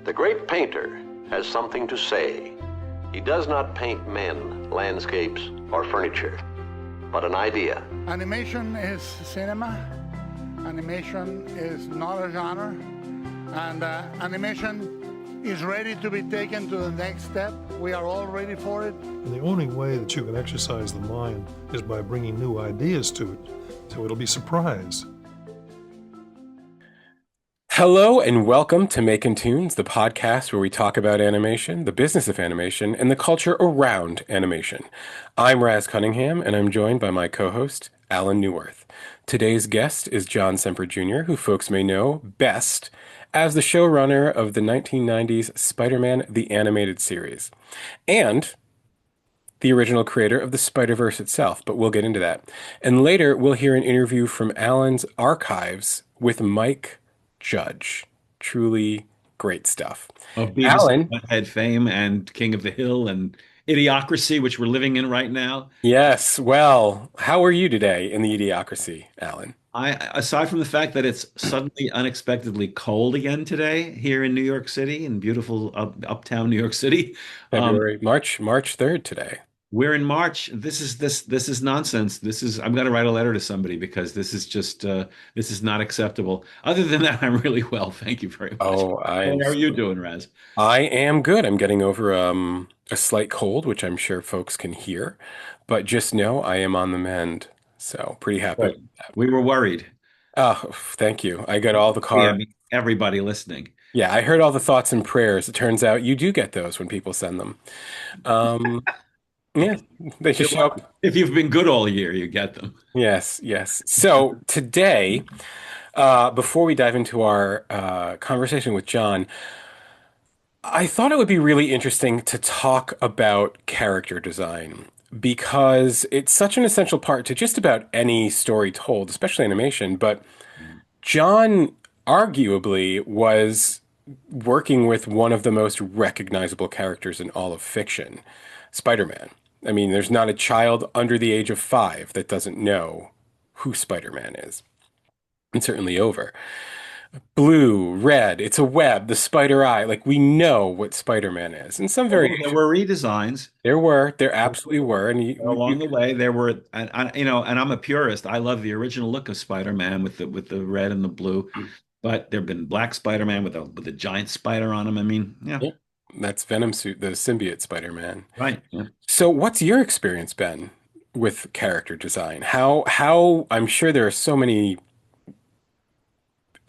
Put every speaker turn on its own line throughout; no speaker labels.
The great painter has something to say. He does not paint men, landscapes, or furniture, but an idea.
Animation is cinema. Animation is not a genre. And animation is ready to be taken to the next step. We are all ready for it.
And the only way that you can exercise the mind is by bringing new ideas to it. So it'll be surprise.
Hello and welcome to Makin Toons, the podcast where we talk about animation, the business of animation, and the culture around animation. I'm Cunningham, and I'm joined by my co-host, Allan Neuwirth. Today's guest is John Semper Jr., who folks may know best as the showrunner of the 1990s Spider-Man the Animated Series, and the original creator of the Spiderverse itself, but we'll get into that. And later, we'll hear an interview from Allan's archives with Mike Judge. Truly great stuff.
Of Beavis and Butthead fame and King of the Hill and Idiocracy, which we're living in right now.
Yes. Well, how are you today in the Idiocracy, Allan?
Aside from the fact that it's suddenly unexpectedly cold again today here in New York City, in beautiful uptown New York City.
March 3rd today.
We're in March. This is nonsense. I'm going to write a letter to somebody because this is just this is not acceptable. Other than that, I'm really well. Thank you very much.
How
are you doing, Raz?
I am good. I'm getting over a slight cold, which I'm sure folks can hear, but just know I am on the mend. So pretty happy.
We were worried.
Oh, thank you. I got all the cards.
Everybody listening.
Yeah, I heard all the thoughts and prayers. It turns out you do get those when people send them. Yeah, they just show up.
If you've been good all year, you get them.
Yes. So today, before we dive into our conversation with John, I thought it would be really interesting to talk about character design because it's such an essential part to just about any story told, especially animation. But John arguably was working with one of the most recognizable characters in all of fiction, Spider-Man. I mean, there's not a child under the age of 5 that doesn't know who Spider-Man is. And certainly over. Blue, red, it's a web, the spider eye. Like, we know what Spider-Man is. And some very...
There were redesigns.
There absolutely were. And
along the way, there were, and I'm a purist. I love the original look of Spider-Man with the red and the blue. But there have been black Spider-Man with a giant spider on him. I mean, yeah.
That's Venom suit, the symbiote Spider-Man.
Right. Yeah.
So what's your experience been with character design? How I'm sure there are so many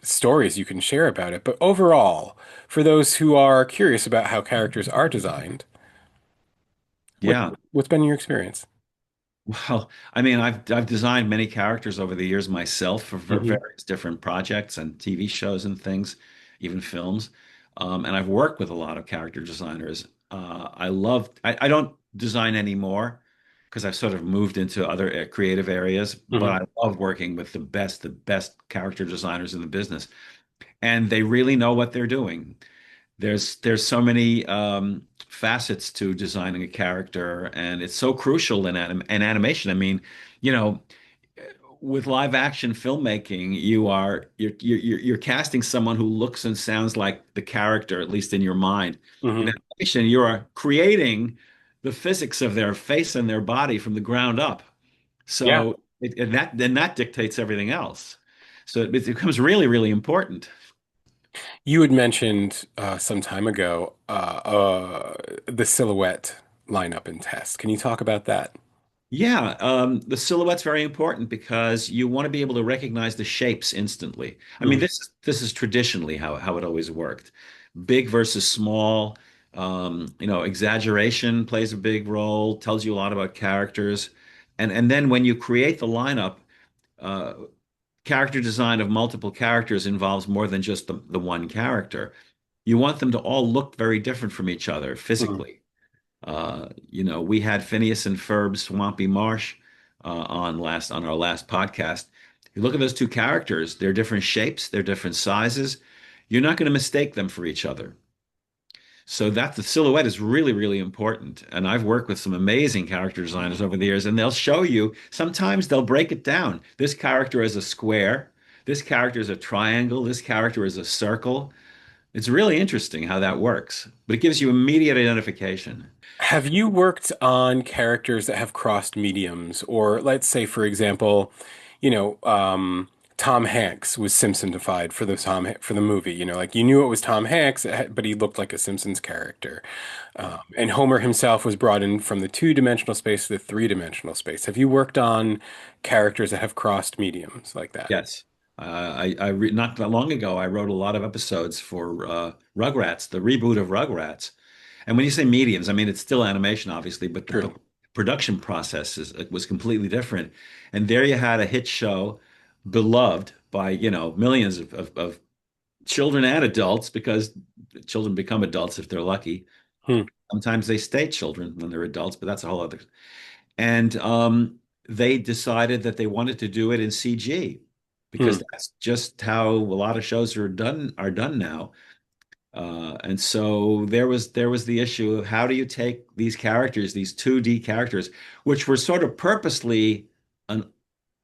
stories you can share about it, but overall, for those who are curious about how characters are designed, what's been your experience?
Well, I mean, I've designed many characters over the years myself for various different projects and TV shows and things, even films. And I've worked with a lot of character designers. I don't design anymore because I've sort of moved into other creative areas, but I love working with the best character designers in the business. And they really know what they're doing. There's so many facets to designing a character, and it's so crucial in animation. I mean, with live action filmmaking, you're casting someone who looks and sounds like the character, at least in your mind. In animation, you are creating the physics of their face and their body from the ground up. So that dictates everything else. So it becomes really, really important.
You had mentioned some time ago the silhouette lineup and test. Can you talk about that?
Yeah, the silhouette's very important because you want to be able to recognize the shapes instantly. I mean, this is traditionally how it always worked. Big versus small, exaggeration plays a big role, tells you a lot about characters. And then when you create the lineup, character design of multiple characters involves more than just the one character. You want them to all look very different from each other physically. We had Phineas and Ferb's Swampy Marsh on our last podcast. You look at those two characters, they're different shapes, they're different sizes. You're not going to mistake them for each other. So that the silhouette is really, really important. And I've worked with some amazing character designers over the years, and they'll show you, sometimes they'll break it down. This character is a square, this character is a triangle, this character is a circle. It's really interesting how that works, but it gives you immediate identification.
Have you worked on characters that have crossed mediums? Or let's say, for example, you know, Tom Hanks was Simpsonified for for the movie. You know, like you knew it was Tom Hanks, but he looked like a Simpsons character. And Homer himself was brought in from the two-dimensional space to the three-dimensional space. Have you worked on characters that have crossed mediums like that?
Yes. Not that long ago, I wrote a lot of episodes for Rugrats, the reboot of Rugrats. And when you say mediums, I mean, it's still animation, obviously, but the
True.
production process was completely different. And there you had a hit show beloved by, millions of children and adults because children become adults if they're lucky.
Hmm.
Sometimes they stay children when they're adults, but that's a whole other. And they decided that they wanted to do it in CG
Hmm.
because that's just how a lot of shows are done now. And so there was the issue of how do you take these characters, these 2D characters, which were sort of purposely an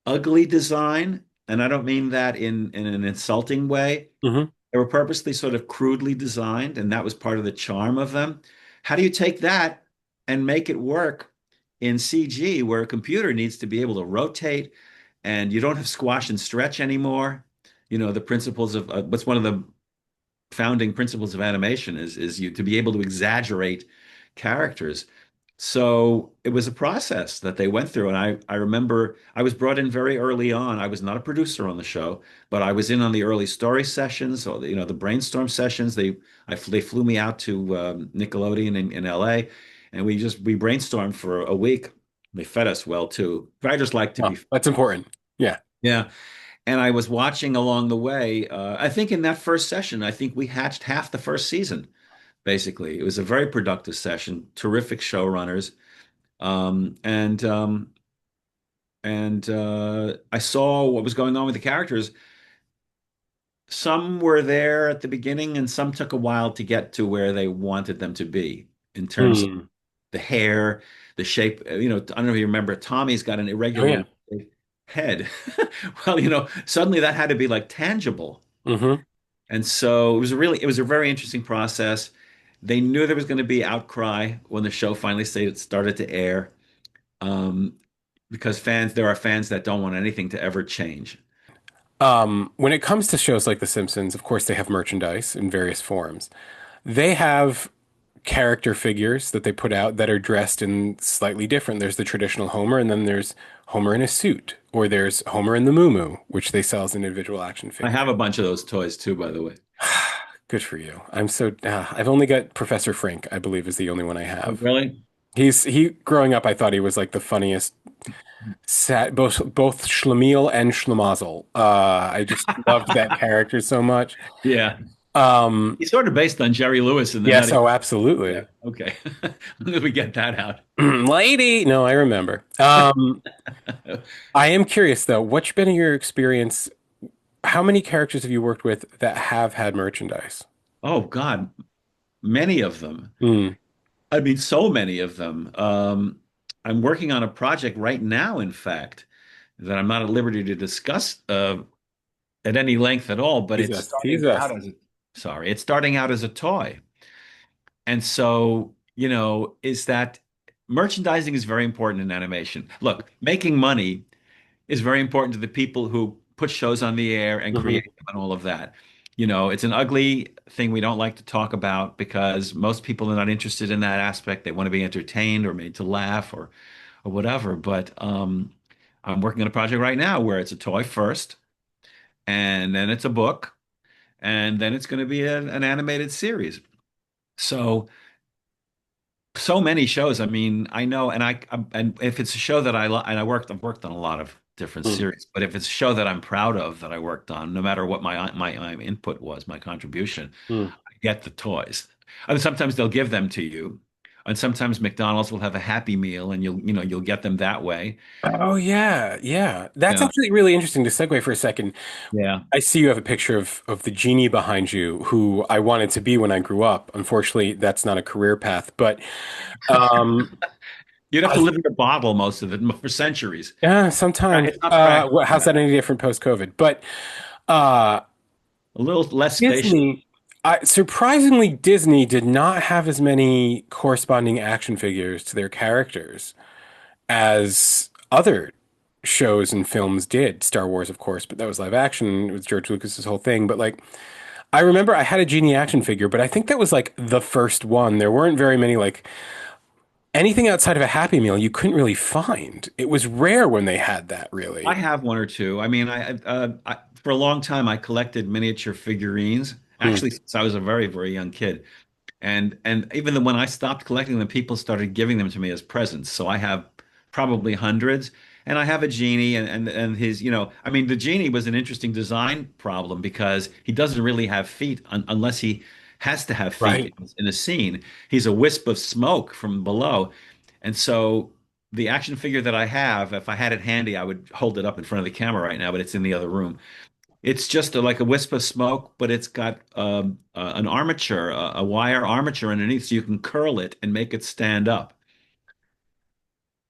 ugly design, and I don't mean that in an insulting way.
Hmm.
They were purposely sort of crudely designed, and that was part of the charm of them. How do you take that and make it work in CG where a computer needs to be able to rotate and you don't have squash and stretch anymore? The principles of what's one of the founding principles of animation is you to be able to exaggerate characters. So it was a process that they went through. And I remember I was brought in very early on. I was not a producer on the show, but I was in on the early story sessions or the brainstorm sessions. They flew me out to Nickelodeon in LA and we brainstormed for a week. They fed us well too. Writers like to
Oh,
be,
that's important. Yeah.
yeah. And I was watching along the way. I think in that first session, I think we hatched half the first season, basically. It was a very productive session, terrific showrunners. Um, and um, and I saw what was going on with the characters. Some were there at the beginning, and some took a while to get to where they wanted them to be in terms of
Hmm.
the hair, the shape. I don't know if you remember, Tommy's got an
Oh, yeah.
irregularly shaped head. Well, suddenly that had to be like tangible.
Hmm.
And so it was a very interesting process. They knew there was going to be outcry when the show finally started to air, um, because there are fans that don't want anything to ever change.
When it comes to shows like The Simpsons, of course, they have merchandise in various forms. They have character figures that they put out that are dressed in slightly different. There's the traditional Homer, and then there's Homer in a suit, or there's Homer in the Moo, which they sell as an individual action
I
figure.
have a bunch of those toys too, by the way.
Good for you. I've only got Professor Frink, I believe, is the only one I
Oh,
have.
really?
He growing up, I thought he was like the funniest, both Schlemiel and Schlemazel. I just loved that character so much.
Yeah.
Um,
He's sort of based on Jerry Lewis in the
yes,
Nutty.
oh,
Yeah.
absolutely.
Okay. As long as we get that out.
Lady. No, I remember. I am curious though, what's been your experience? How many characters have you worked with that have had merchandise?
Oh God, many of them.
Hmm.
I mean, so many of them. I'm working on a project right now, in fact, that I'm not at liberty to discuss at any length at all, but
Tease
it's
us, tease
starting
us.
out it's starting out as a toy. And so, is that merchandising is very important in animation. Look, making money is very important to the people who put shows on the air and
Hmm.
create them and all of that. It's an ugly thing we don't like to talk about because most people are not interested in that aspect. They want to be entertained or made to laugh or whatever. But I'm working on a project right now where it's a toy first, and then it's a book, and then it's going to be an animated series. So so many shows. I mean, I know, and if it's a show that and I've worked on a lot of different series, but if it's a show that I'm proud of that I worked on, no matter what my input was, my contribution,
Hmm.
I get the toys. And sometimes they'll give them to you, and sometimes McDonald's will have a Happy Meal, and you'll get them that way.
Oh yeah, yeah. That's
Yeah,
actually really interesting to segue for a second.
yeah.
I see you have a picture of the genie behind you, who I wanted to be when I grew up. Unfortunately, that's not a career path, but um,
You'd have to
I,
live in a bottle most of it for centuries.
yeah, sometimes.
It's not practical.
How's that any different post-COVID? But uh,
A little less spatial.
Disney, Surprisingly, Disney did not have as many corresponding action figures to their characters as other shows and films did. Star Wars, of course, but that was live action. It was George Lucas's whole thing. But like, I remember I had a Genie action figure, but I think that was like the first one. There weren't very many like anything outside of a Happy Meal you couldn't really find. It was rare when they had that,
I
really.
have one or two. I mean, for a long time I collected miniature figurines,
Hmm.
actually since I was a very, very young kid. And even then when I stopped collecting them, people started giving them to me as presents. So I have probably hundreds. And I have a genie and his, I mean, the genie was an interesting design problem because he doesn't really have feet unless he has to have feet
Right.
in a scene. He's a wisp of smoke from below. And so the action figure that I have, if I had it handy, I would hold it up in front of the camera right now, but it's in the other room. It's just like a wisp of smoke, but it's got an armature, a wire armature underneath, so you can curl it and make it stand up.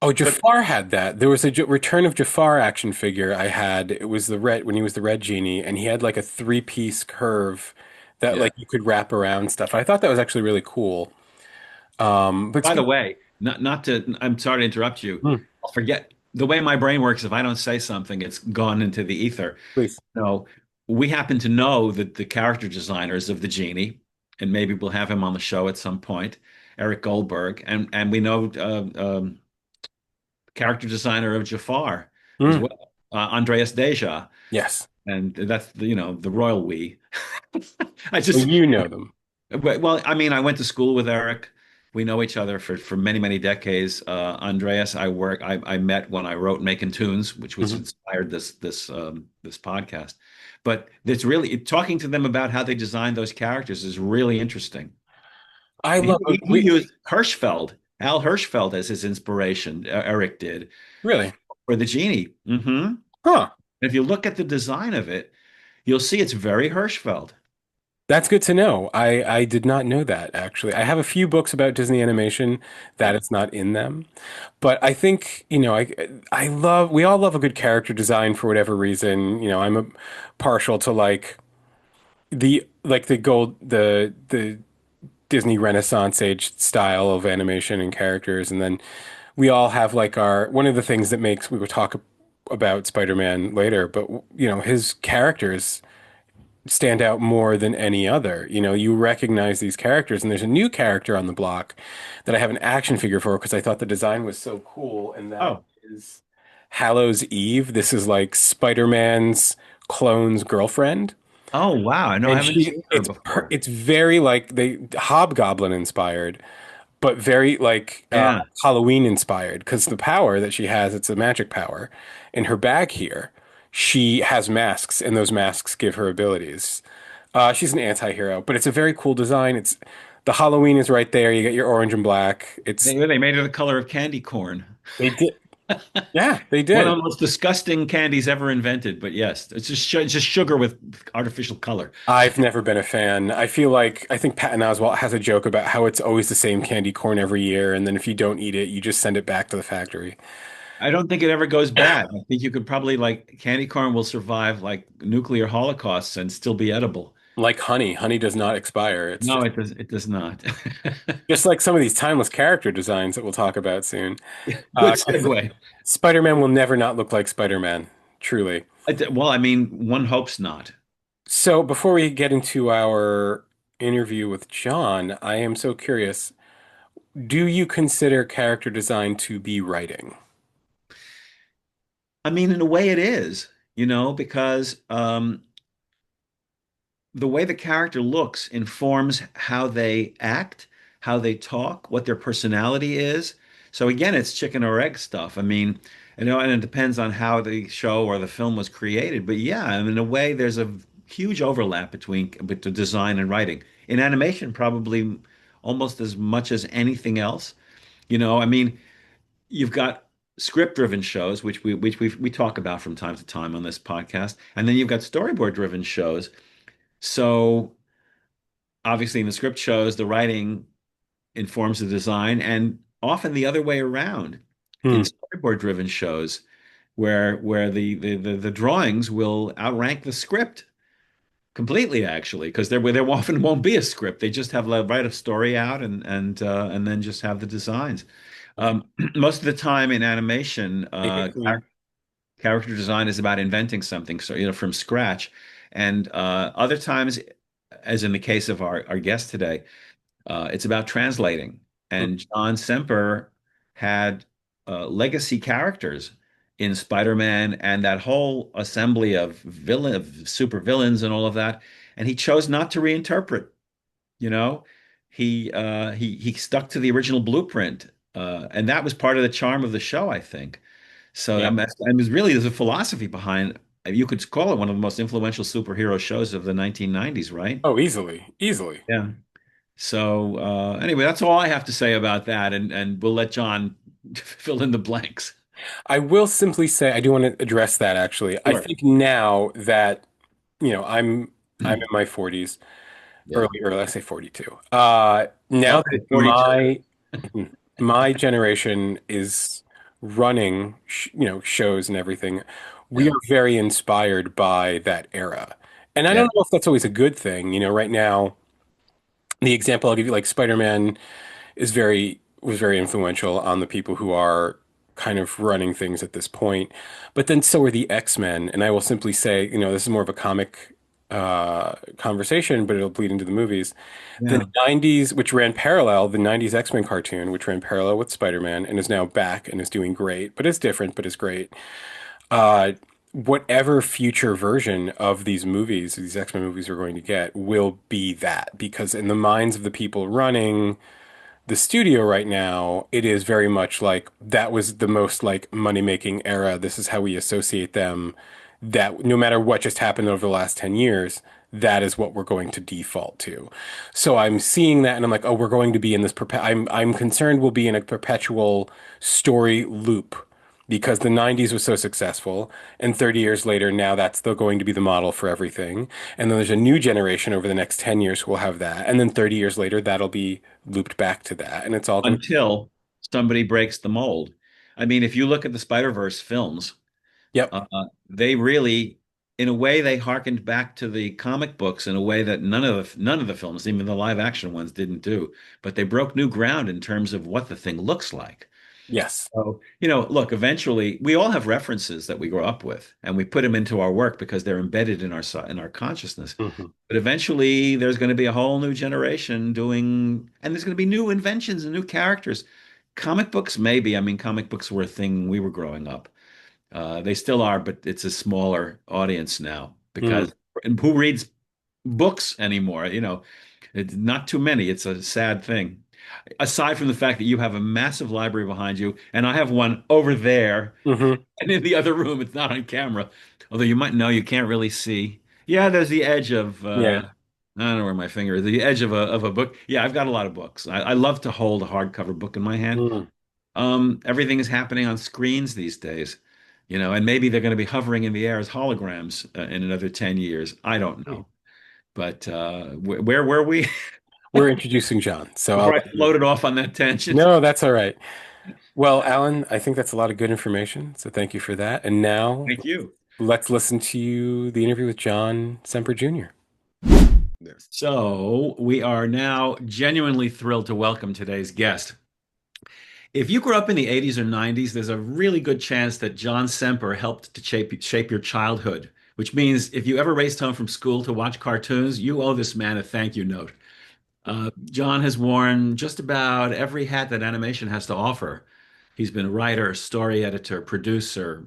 Oh,
But
Jafar had that. There was a Return of Jafar action figure I had. It was the red when he was the red genie, and he had like a three-piece curve that
yeah.
like you could wrap around stuff. I thought that was actually really cool. But
By the
speak,
way, not to, I'm sorry to interrupt you.
Hmm,
I'll forget the way my brain works. If I don't say something, it's gone into the ether.
please.
No, we happen to know that the character designers of the genie, and maybe we'll have him on the show at some point, Eric Goldberg, and we know character designer of Jafar as
Hmm,
well, Andreas Deja,
yes.
and that's the royal we. I
Well,
just
you know them.
well, I mean, I went to school with Eric. We know each other for many many decades. Andreas, I met when I wrote Makin Toons, which was
Mhm.
inspired this podcast. But it's really talking to them about how they designed those characters is really interesting.
I
And
love
he used Al Hirschfeld as his inspiration. Eric did
really.
for the genie.
Huh.
If you look at the design of it, you'll see it's very Hirschfeld.
That's good to know. I did not know that actually. I have a few books about Disney animation that
Yeah.
it's not in them. But I think, I love we all love a good character design for whatever reason. I'm partial to like the gold the Disney Renaissance age style of animation and characters, and then we all have like our one of the things that makes we will talk about Spider-Man later, but his characters stand out more than any other. You recognize these characters, and there's a new character on the block that I have an action figure for because I thought the design was so cool, and that
Oh,
is Hallows Eve. This is like Spider-Man's clone's girlfriend.
oh wow! I know I
And
haven't seen her before.
it's very like they Hobgoblin inspired, but very like
Yeah.
Halloween inspired because the power that she has, it's a magic power. In her bag here, she has masks, and those masks give her abilities. She's an anti-hero, but it's a very cool design. It's the Halloween is right there. You get your orange and black.
They made her the color of candy corn.
They did, yeah, they
One
did.
of the most disgusting candies ever invented, but yes, it's just sugar with artificial color.
I've never been a fan. I think Patton Oswalt has a joke about how it's always the same candy corn every year, and then if you don't eat it, you just send it back to the factory.
I don't think it ever goes bad. I think you could probably like candy corn will survive like nuclear holocausts and still be edible.
Like honey, honey does not expire. It's
No, it does not.
just like some of these timeless character designs that we'll talk about soon.
Good
'Cause
segue.
Spider-Man will never not look like Spider-Man, truly.
Well, I mean, one hopes not.
So before we get into our interview with John, I am so curious. Do you consider character design to be writing?
I mean, in a way it is, because the way the character looks informs how they act, how they talk, what their personality is. So again, it's chicken or egg stuff. I mean, and it depends on how the show or the film was created. But yeah, I mean, in a way, there's a huge overlap between design and writing. In animation, probably almost as much as anything else. I mean, you've got script-driven shows, which we talk about from time to time on this podcast, and then you've got storyboard-driven shows. So obviously in the script shows, the writing informs the design, and often the other way around in
Hmm.
storyboard driven shows where the drawings will outrank the script. completely actually, because there often won't be a script. They just have write a story out and then just have the designs. Most of the time in animation,
Make it clean.
character design is about inventing something, so from scratch. And other times, as in the case of our guest today, it's about translating.
Mm.
And John Semper had legacy characters in Spider-Man and that whole assembly of super villains and all of that. And he chose not to reinterpret, you know. He stuck to the original blueprint. And that was part of the charm of the show, I think. So
Yeah.
really there's a philosophy behind, you could call it one of the most influential superhero shows of the 1990s, right?
Oh, easily, easily.
Yeah. So anyway, that's all I have to say about that, and we'll let John fill in the blanks.
I will simply say I do want to address that actually. I
Sure.
think now that, I'm in my 40s,
Yeah.
early, I say 42. Now
Okay,
that
42.
my generation is running, shows and everything, we
Yeah.
are very inspired by that era. And I
Yeah.
don't know if that's always a good thing. Right now, the example I'll give you, like Spider-Man was very influential on the people who are kind of running things at this point. But then so are the X-Men, and I will simply say, this is more of a comic conversation, but it'll bleed into the movies. The
Yeah.
90s, which ran parallel, the 90s X-Men cartoon, which ran parallel with Spider-Man and is now back and is doing great, but it's different, but it's great. Uh, Whatever future version of these X-Men movies are going to get will be that, because in the minds of the people running the studio right now, it is very much like that was the most like money-making era. This is how we associate them. That no matter what just happened over the last 10 years, that is what we're going to default to. So I'm seeing that and I'm like, oh, we're going to be in this I'm concerned we'll be in a perpetual story loop because the 90s was so successful and 30 years later now that's still going to be the model for everything. And then there's a new generation over the next 10 years who will have that. And then 30 years later that'll be looped back to that. And it's all going to
Until somebody breaks the mold. I mean, if you look at the Spider-Verse films,
Yep.
they really, in a way, they harkened back to the comic books in a way that none of the films, even the live action ones, didn't do. But they broke new ground in terms of what the thing looks like.
Yes.
So, look, eventually we all have references that we grow up with and we put them into our work because they're embedded in our consciousness.
Hmm.
But eventually there's going to be a whole new generation and there's going to be new inventions and new characters. Comic books, maybe. I mean, comic books were a thing when we were growing up. They still are, but it's a smaller audience now
Mm.
and who reads books anymore? It's not too many. It's a sad thing. Aside from the fact that you have a massive library behind you, and I have one over there,
Hmm.
and in the other room, it's not on camera. Although you might know, you can't really see. Yeah, there's the edge of
Yeah.
I don't know where my finger is. The edge of a book. Yeah, I've got a lot of books. I love to hold a hardcover book in my hand.
Mm.
Everything is happening on screens these days, and maybe they're going to be hovering in the air as holograms in another 10 years. I don't know. But where were we
We're introducing John. So I'll
before I
let you.
floated off on that tangent?
No, that's all right. Well, Alan, I think that's a lot of good information. So thank you for that. And now
Thank you.
let's listen to the interview with John Semper Jr.
So we are now genuinely thrilled to welcome today's guest. If you grew up in the 80s or 90s, there's a really good chance that John Semper helped to shape your childhood, which means if you ever raced home from school to watch cartoons, you owe this man a thank you note. John has worn just about every hat that animation has to offer. He's been writer, story editor, producer,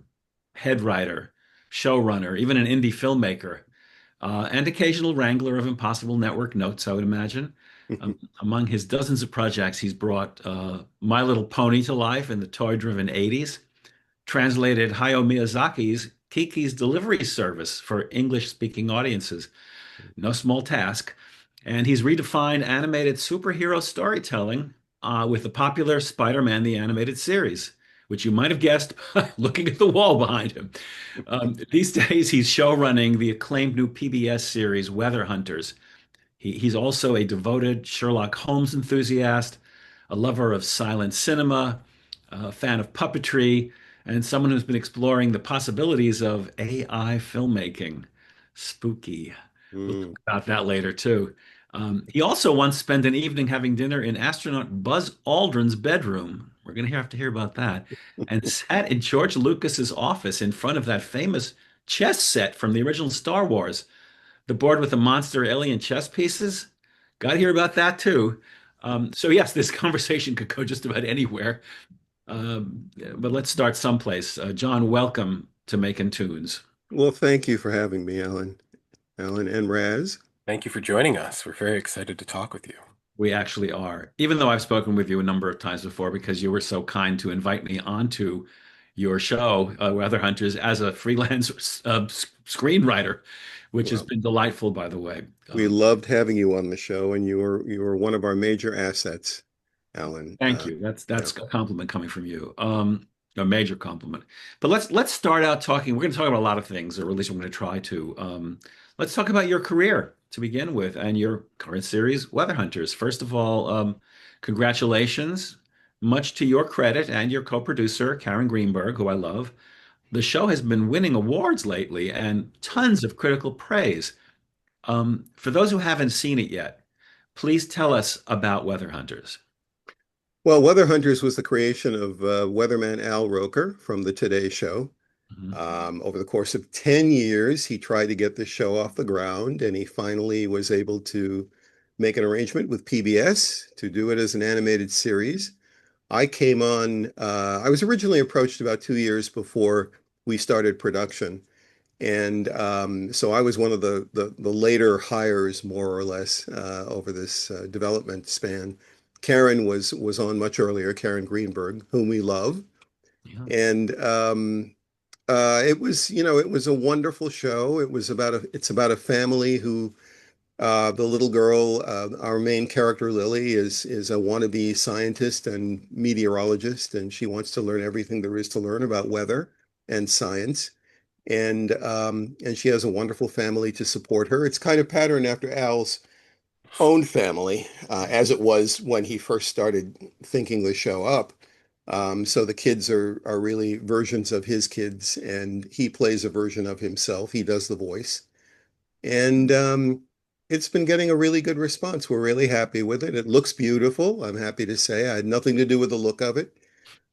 head writer, showrunner, even an indie filmmaker, and occasional wrangler of Impossible Network notes, I would imagine. Among his dozens of projects, he's brought My Little Pony to life in the toy-driven 80s, translated Hayao Miyazaki's Kiki's Delivery Service for English-speaking audiences. No small task. And he's redefined animated superhero storytelling with the popular Spider-Man the Animated Series, which you might have guessed by looking at the wall behind him. These days, he's showrunning the acclaimed new PBS series Weather Hunters. He's also a devoted Sherlock Holmes enthusiast, a lover of silent cinema, a fan of puppetry, and someone who's been exploring the possibilities of AI filmmaking. Spooky. We'll
Mm.
talk about that later too. He also once spent an evening having dinner in astronaut Buzz Aldrin's bedroom. We're going to have to hear about that. And sat in George Lucas's office in front of that famous chess set from the original Star Wars, the board with the monster alien chess pieces. Got to hear about that too. So yes, this conversation could go just about anywhere. But let's start someplace. John, welcome to Makin Toons.
Well, thank you for having me, Alan. Alan and Raz.
Thank you for joining us. We're very excited to talk with you.
We actually are. Even though I've spoken with you a number of times before because you were so kind to invite me onto your show, Weather Hunters, as a freelance screenwriter, which has
Well,
been delightful, by the way.
we loved having you on the show, and you were one of our major assets, Alan.
Thank you.
Yeah.
That's a compliment coming from you. A major compliment. But let's start out talking. We're going to talk about a lot of things, or at least I'm going to try to. Let's talk about your career to begin with, and your current series, Weather Hunters. First of all, congratulations. Much to your credit and your co-producer, Karen Greenberg, who I love. The show has been winning awards lately and tons of critical praise. For those who haven't seen it yet, please tell us about Weather Hunters.
Well, Weather Hunters was the creation of weatherman Al Roker from the Today Show.
Mhm.
Over the course of 10 years, he tried to get the show off the ground, and he finally was able to make an arrangement with PBS to do it as an animated series. I came on, I was originally approached about 2 years before we started production. And so I was one of the later hires, more or less, over this development span. Karen was on much earlier, Karen Greenberg, whom we love.
Yeah.
And it was, it was a wonderful show. It's about a family who, the little girl, our main character, Lily, is a wannabe scientist and meteorologist, and she wants to learn everything there is to learn about weather and science. And she has a wonderful family to support her. It's kind of patterned after Al's own family, as it was when he first started thinking the show up. So the kids are really versions of his kids, and he plays a version of himself. He does the voice, and it's been getting a really good response. We're really happy with it. It looks beautiful. I'm happy to say I had nothing to do with the look of it.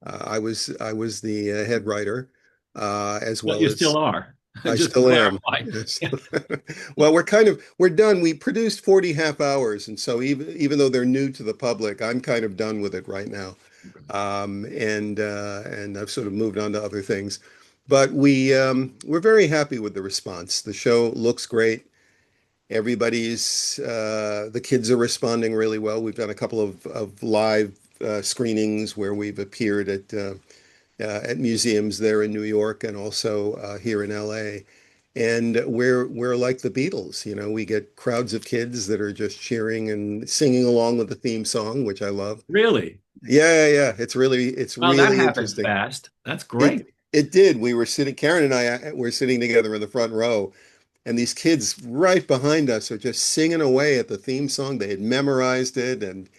I was the head writer, as
But
well
you
as
still are.
I
Just to
still am.
clarify.
Yes.
Yeah.
Well, we're done. We produced 40 half hours, and so even though they're new to the public, I'm kind of done with it right now. And I've sort of moved on to other things. But we're very happy with the response. The show looks great. The kids are responding really well. We've done a couple of live screenings where we've appeared at museums there in New York and also here in LA. And we're like the Beatles, we get crowds of kids that are just cheering and singing along with the theme song, which I love.
Really?
Yeah, yeah, yeah. It's
Well, that
really
happened
interesting.
fast. That's great.
It did. Karen and I were sitting together in the front row, and these kids right behind us are just singing away at the theme song. They had memorized it, and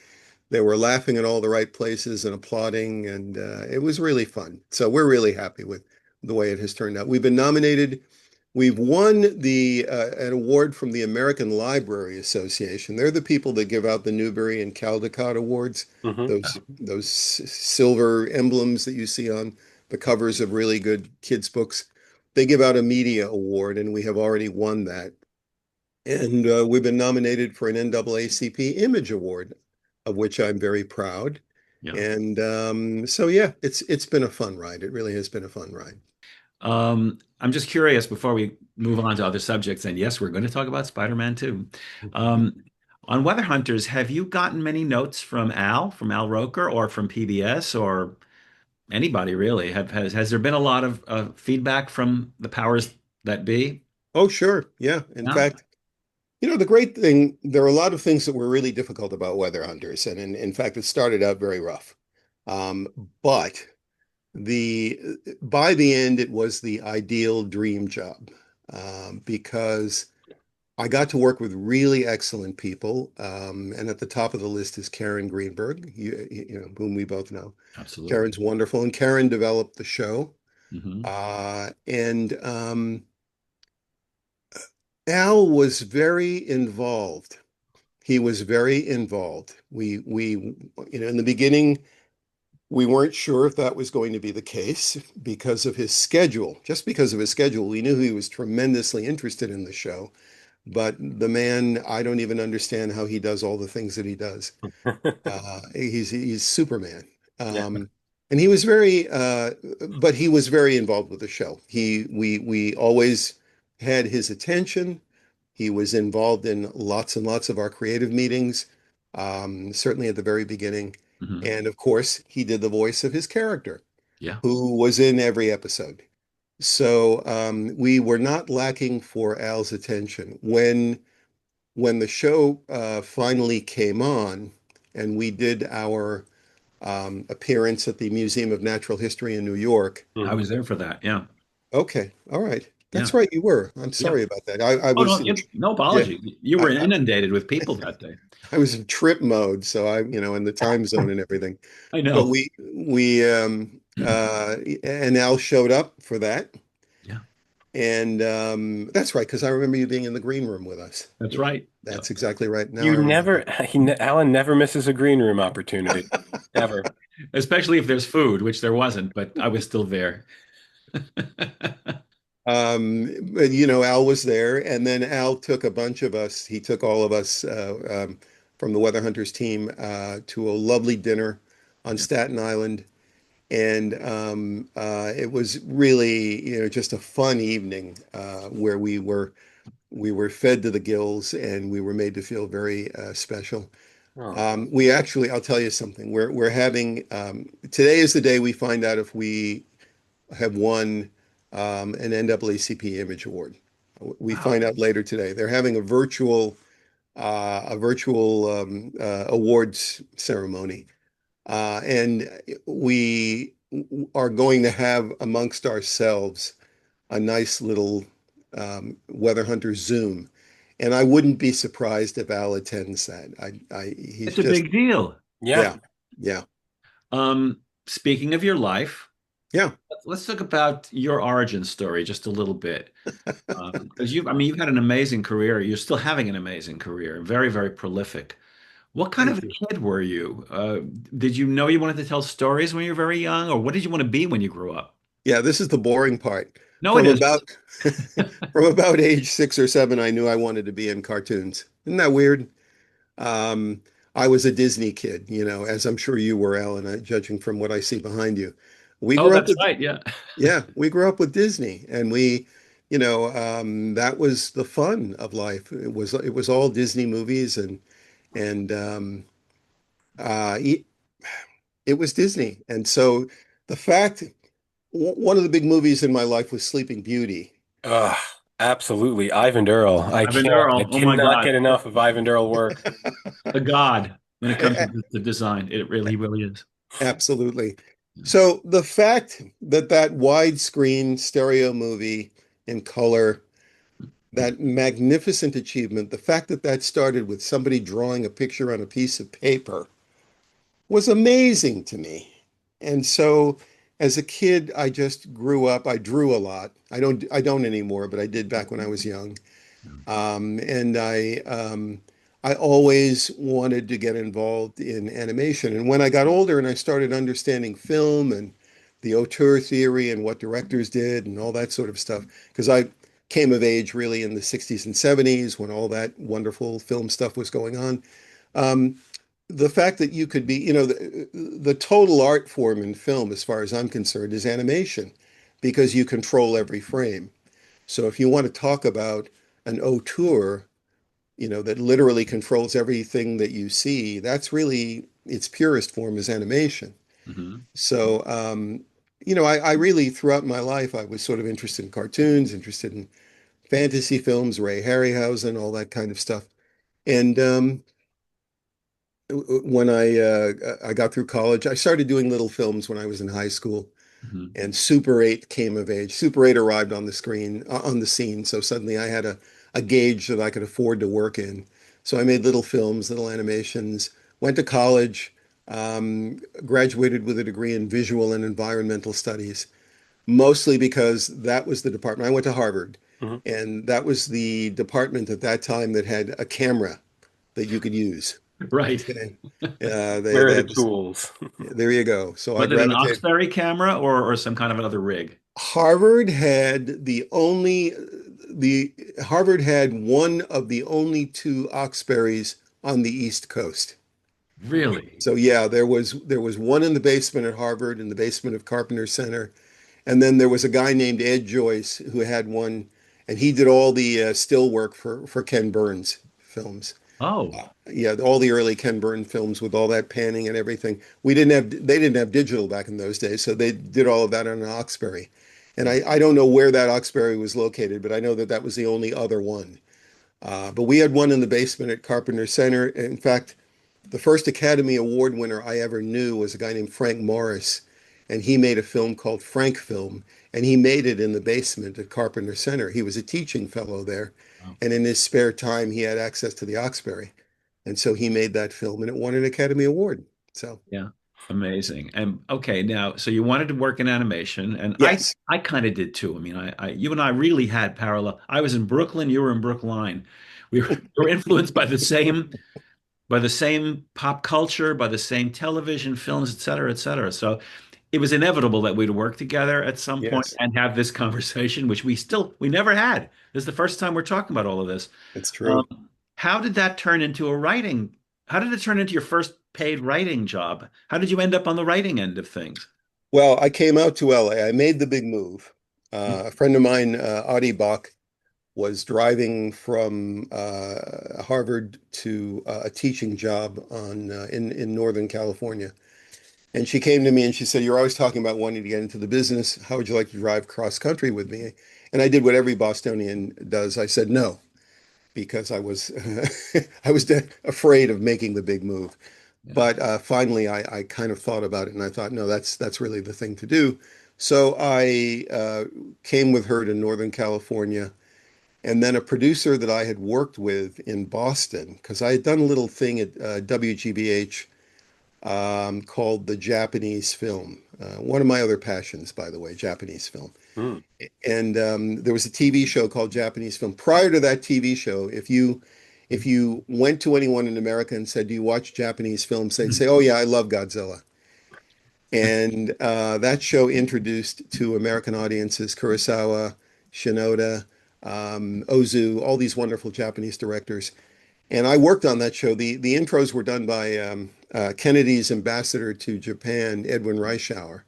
they were laughing at all the right places and applauding, and it was really fun. So we're really happy with the way it has turned out. We've been nominated. We've won an award from the American Library Association. They're the people that give out the Newbery and Caldecott Awards,
Hmm.
those silver emblems that you see on the covers of really good kids' books. They give out a media award, and we have already won that. And we've been nominated for an NAACP Image Award, of which I'm very proud.
Yeah.
And so yeah, it's been a fun ride. It really has been a fun ride.
I'm just curious before we move on to other subjects, and yes, we're going to talk about Spider-Man too. On Weather Hunters, have you gotten many notes from Al Roker, or from PBS, or anybody really? Has there been a lot of feedback from the powers that be?
Oh, sure. Yeah. In
Yeah.
fact, the great thing, there are a lot of things that were really difficult about Weather Hunters, and in fact, it started out very rough. Um, but the by the end, it was the ideal dream job, because I got to work with really excellent people, and at the top of the list is Karen Greenberg, whom we both know.
Absolutely.
Karen's wonderful, and Karen developed the show.
Hmm.
And Al was very involved. He was very involved. In the beginning, we weren't sure if that was going to be the case because of his schedule. Just because of his schedule, we knew he was tremendously interested in the show. But the man, I don't even understand how he does all the things that he does. He's Superman.
Yeah.
And he was but he was very involved with the show. We always had his attention. He was involved in lots and lots of our creative meetings, certainly at the very beginning.
Hmm.
And of course, he did the voice of his character,
Yeah.
who was in every episode. So we were not lacking for Al's attention. When the show finally came on, and we did our appearance at the Museum of Natural History in New York.
I was there for that. Yeah.
Okay, all right.
Yeah.
That's right, you were. I'm
Yeah.
sorry about that. I
Oh,
was
no,
in,
no
yeah,
apology. You were
I,
inundated with people that day.
I was in trip mode, so in the time zone and everything.
I
But
know.
and Al showed up for that.
Yeah,
And that's right, because I remember you being in the green room with us.
that's right. Yeah.
That's exactly right. Now I
You
remember.
never, Alan never misses a green room opportunity, ever.
Especially if there's food, which there wasn't, but I was still there.
But Al was there, and then Al took a bunch of us. He took all of us from the Weather Hunters team to a lovely dinner on Staten Island, and it was really, just a fun evening where we were fed to the gills, and we were made to feel very special.
Oh,
We actually, I'll tell you something. We're having today is the day we find out if we have won an NAACP Image Award. We
Wow.
find out later today. They're having a virtual awards ceremony, and we are going to have amongst ourselves a nice little Weather Hunter Zoom. And I wouldn't be surprised if Al attends that. He's
It's a
just,
big deal.
yeah.
yeah, yeah,
Speaking of your life,
yeah.
let's talk about your origin story just a little bit. Because you've had an amazing career. You're still having an amazing career, very, very prolific. What kind of
Thank
a
you.
kid were you? Did you know you wanted to tell stories when you were very young, or what did you want to be when you grew up?
Yeah, this is the boring part.
No, it
From
isn't.
about from about age 6 or 7, I knew I wanted to be in cartoons. Isn't that weird? Um, I was a Disney kid, as I'm sure you were, Alan, judging from what I see behind you. We
Oh,
grew up
that's
with,
right. Yeah.
yeah, we grew up with Disney, and that was the fun of life. It was all Disney movies, and uh, it, it was Disney. And so the fact, one of the big movies in my life was Sleeping Beauty.
Ugh, absolutely. Ivan Earl.
Ivan Earl.
I
Oh my
cannot
God.
get enough of Ivan Earl work.
A god when it comes to design. It really, really is.
Absolutely. So the fact that that widescreen stereo movie in color, that magnificent achievement, the fact that that started with somebody drawing a picture on a piece of paper was amazing to me. And so as a kid, I just grew up, I drew a lot. I don't anymore, but I did back when I was young. And I always wanted to get involved in animation. And when I got older and I started understanding film and the auteur theory and what directors did and all that sort of stuff, because I came of age really in the 60s and 70s when all that wonderful film stuff was going on. Um, the fact that you could be, the total art form in film, as far as I'm concerned, is animation because you control every frame. So if you want to talk about an auteur, that literally controls everything that you see, that's really its purest form is animation.
Hmm.
So, I really, throughout my life, I was sort of interested in cartoons, interested in fantasy films, Ray Harryhausen, all that kind of stuff. And when I got through college, I started doing little films when I was in high school.
Hmm.
And Super 8 came of age. Super 8 arrived on the screen, on the scene. So suddenly I had a gauge that I could afford to work in. So I made little films, little animations, went to college, graduated with a degree in visual and environmental studies, mostly because that was the department. I went to Harvard,
Mhm.
And that was the department at that time that had a camera that you could use.
Right.
Okay.
Where are
they
the
had this,
tools?
there you go. So I
Was it an
gravitated.
Oxbury camera or some kind of another rig?
Harvard had the Harvard had one of the only two Oxberries on the East Coast.
Really?
So yeah, there was one in the basement at Harvard, in the basement of Carpenter Center, and then there was a guy named Ed Joyce who had one, and he did all the still work for Ken Burns films.
Oh,
Yeah, all the early Ken Burns films with all that panning and everything. They didn't have digital back in those days, so they did all of that on an Oxberry. And I don't know where that Oxberry was located, but I know that that was the only other one. But we had one in the basement at Carpenter Center. In fact, the first Academy Award winner I ever knew was a guy named Frank Morris, and he made a film called Frank Film, and he made it in the basement at Carpenter Center. He was a teaching fellow there,
wow.
and in his spare time, he had access to the Oxberry, and so he made that film, and it won an Academy Award. So
Yeah. Amazing. And okay, now, so you wanted to work in animation, and
yes,
I kind of did too. I mean, you and I really had parallel. I was in Brooklyn, you were in Brookline. We were influenced by the same pop culture, by the same television, films, et cetera, et cetera. So it was inevitable that we'd work together at some point
yes,
and have this conversation, which we never had. This is the first time we're talking about all of this.
it's
Um,
true.
how did that turn into a writing? How did it turn into your first paid writing job? How did you end up on the writing end of things?
Well, I came out to LA. I made the big move. A friend of mine, Adi Bach, was driving from Harvard to a teaching job in Northern California. And she came to me and she said, "You're always talking about wanting to get into the business. How would you like to drive cross country with me?" And I did what every Bostonian does. I said no because I was I was afraid of making the big move.
Yeah.
But finally, I kind of thought about it and I thought, no, that's really the thing to do. So I came with her to Northern California. And then a producer that I had worked with in Boston, because I had done a little thing at WGBH called the Japanese film. One of my other passions, by the way, Japanese film.
Hmm.
And there was a TV show called Japanese Film. Prior to that TV show, if you went to anyone in America and said, "Do you watch Japanese films?" they'd say, "Oh yeah, I love Godzilla." And that show introduced to American audiences Kurosawa, Shinoda, Ozu, all these wonderful Japanese directors. And I worked on that show. The intros were done by Kennedy's ambassador to Japan, Edwin Reischauer,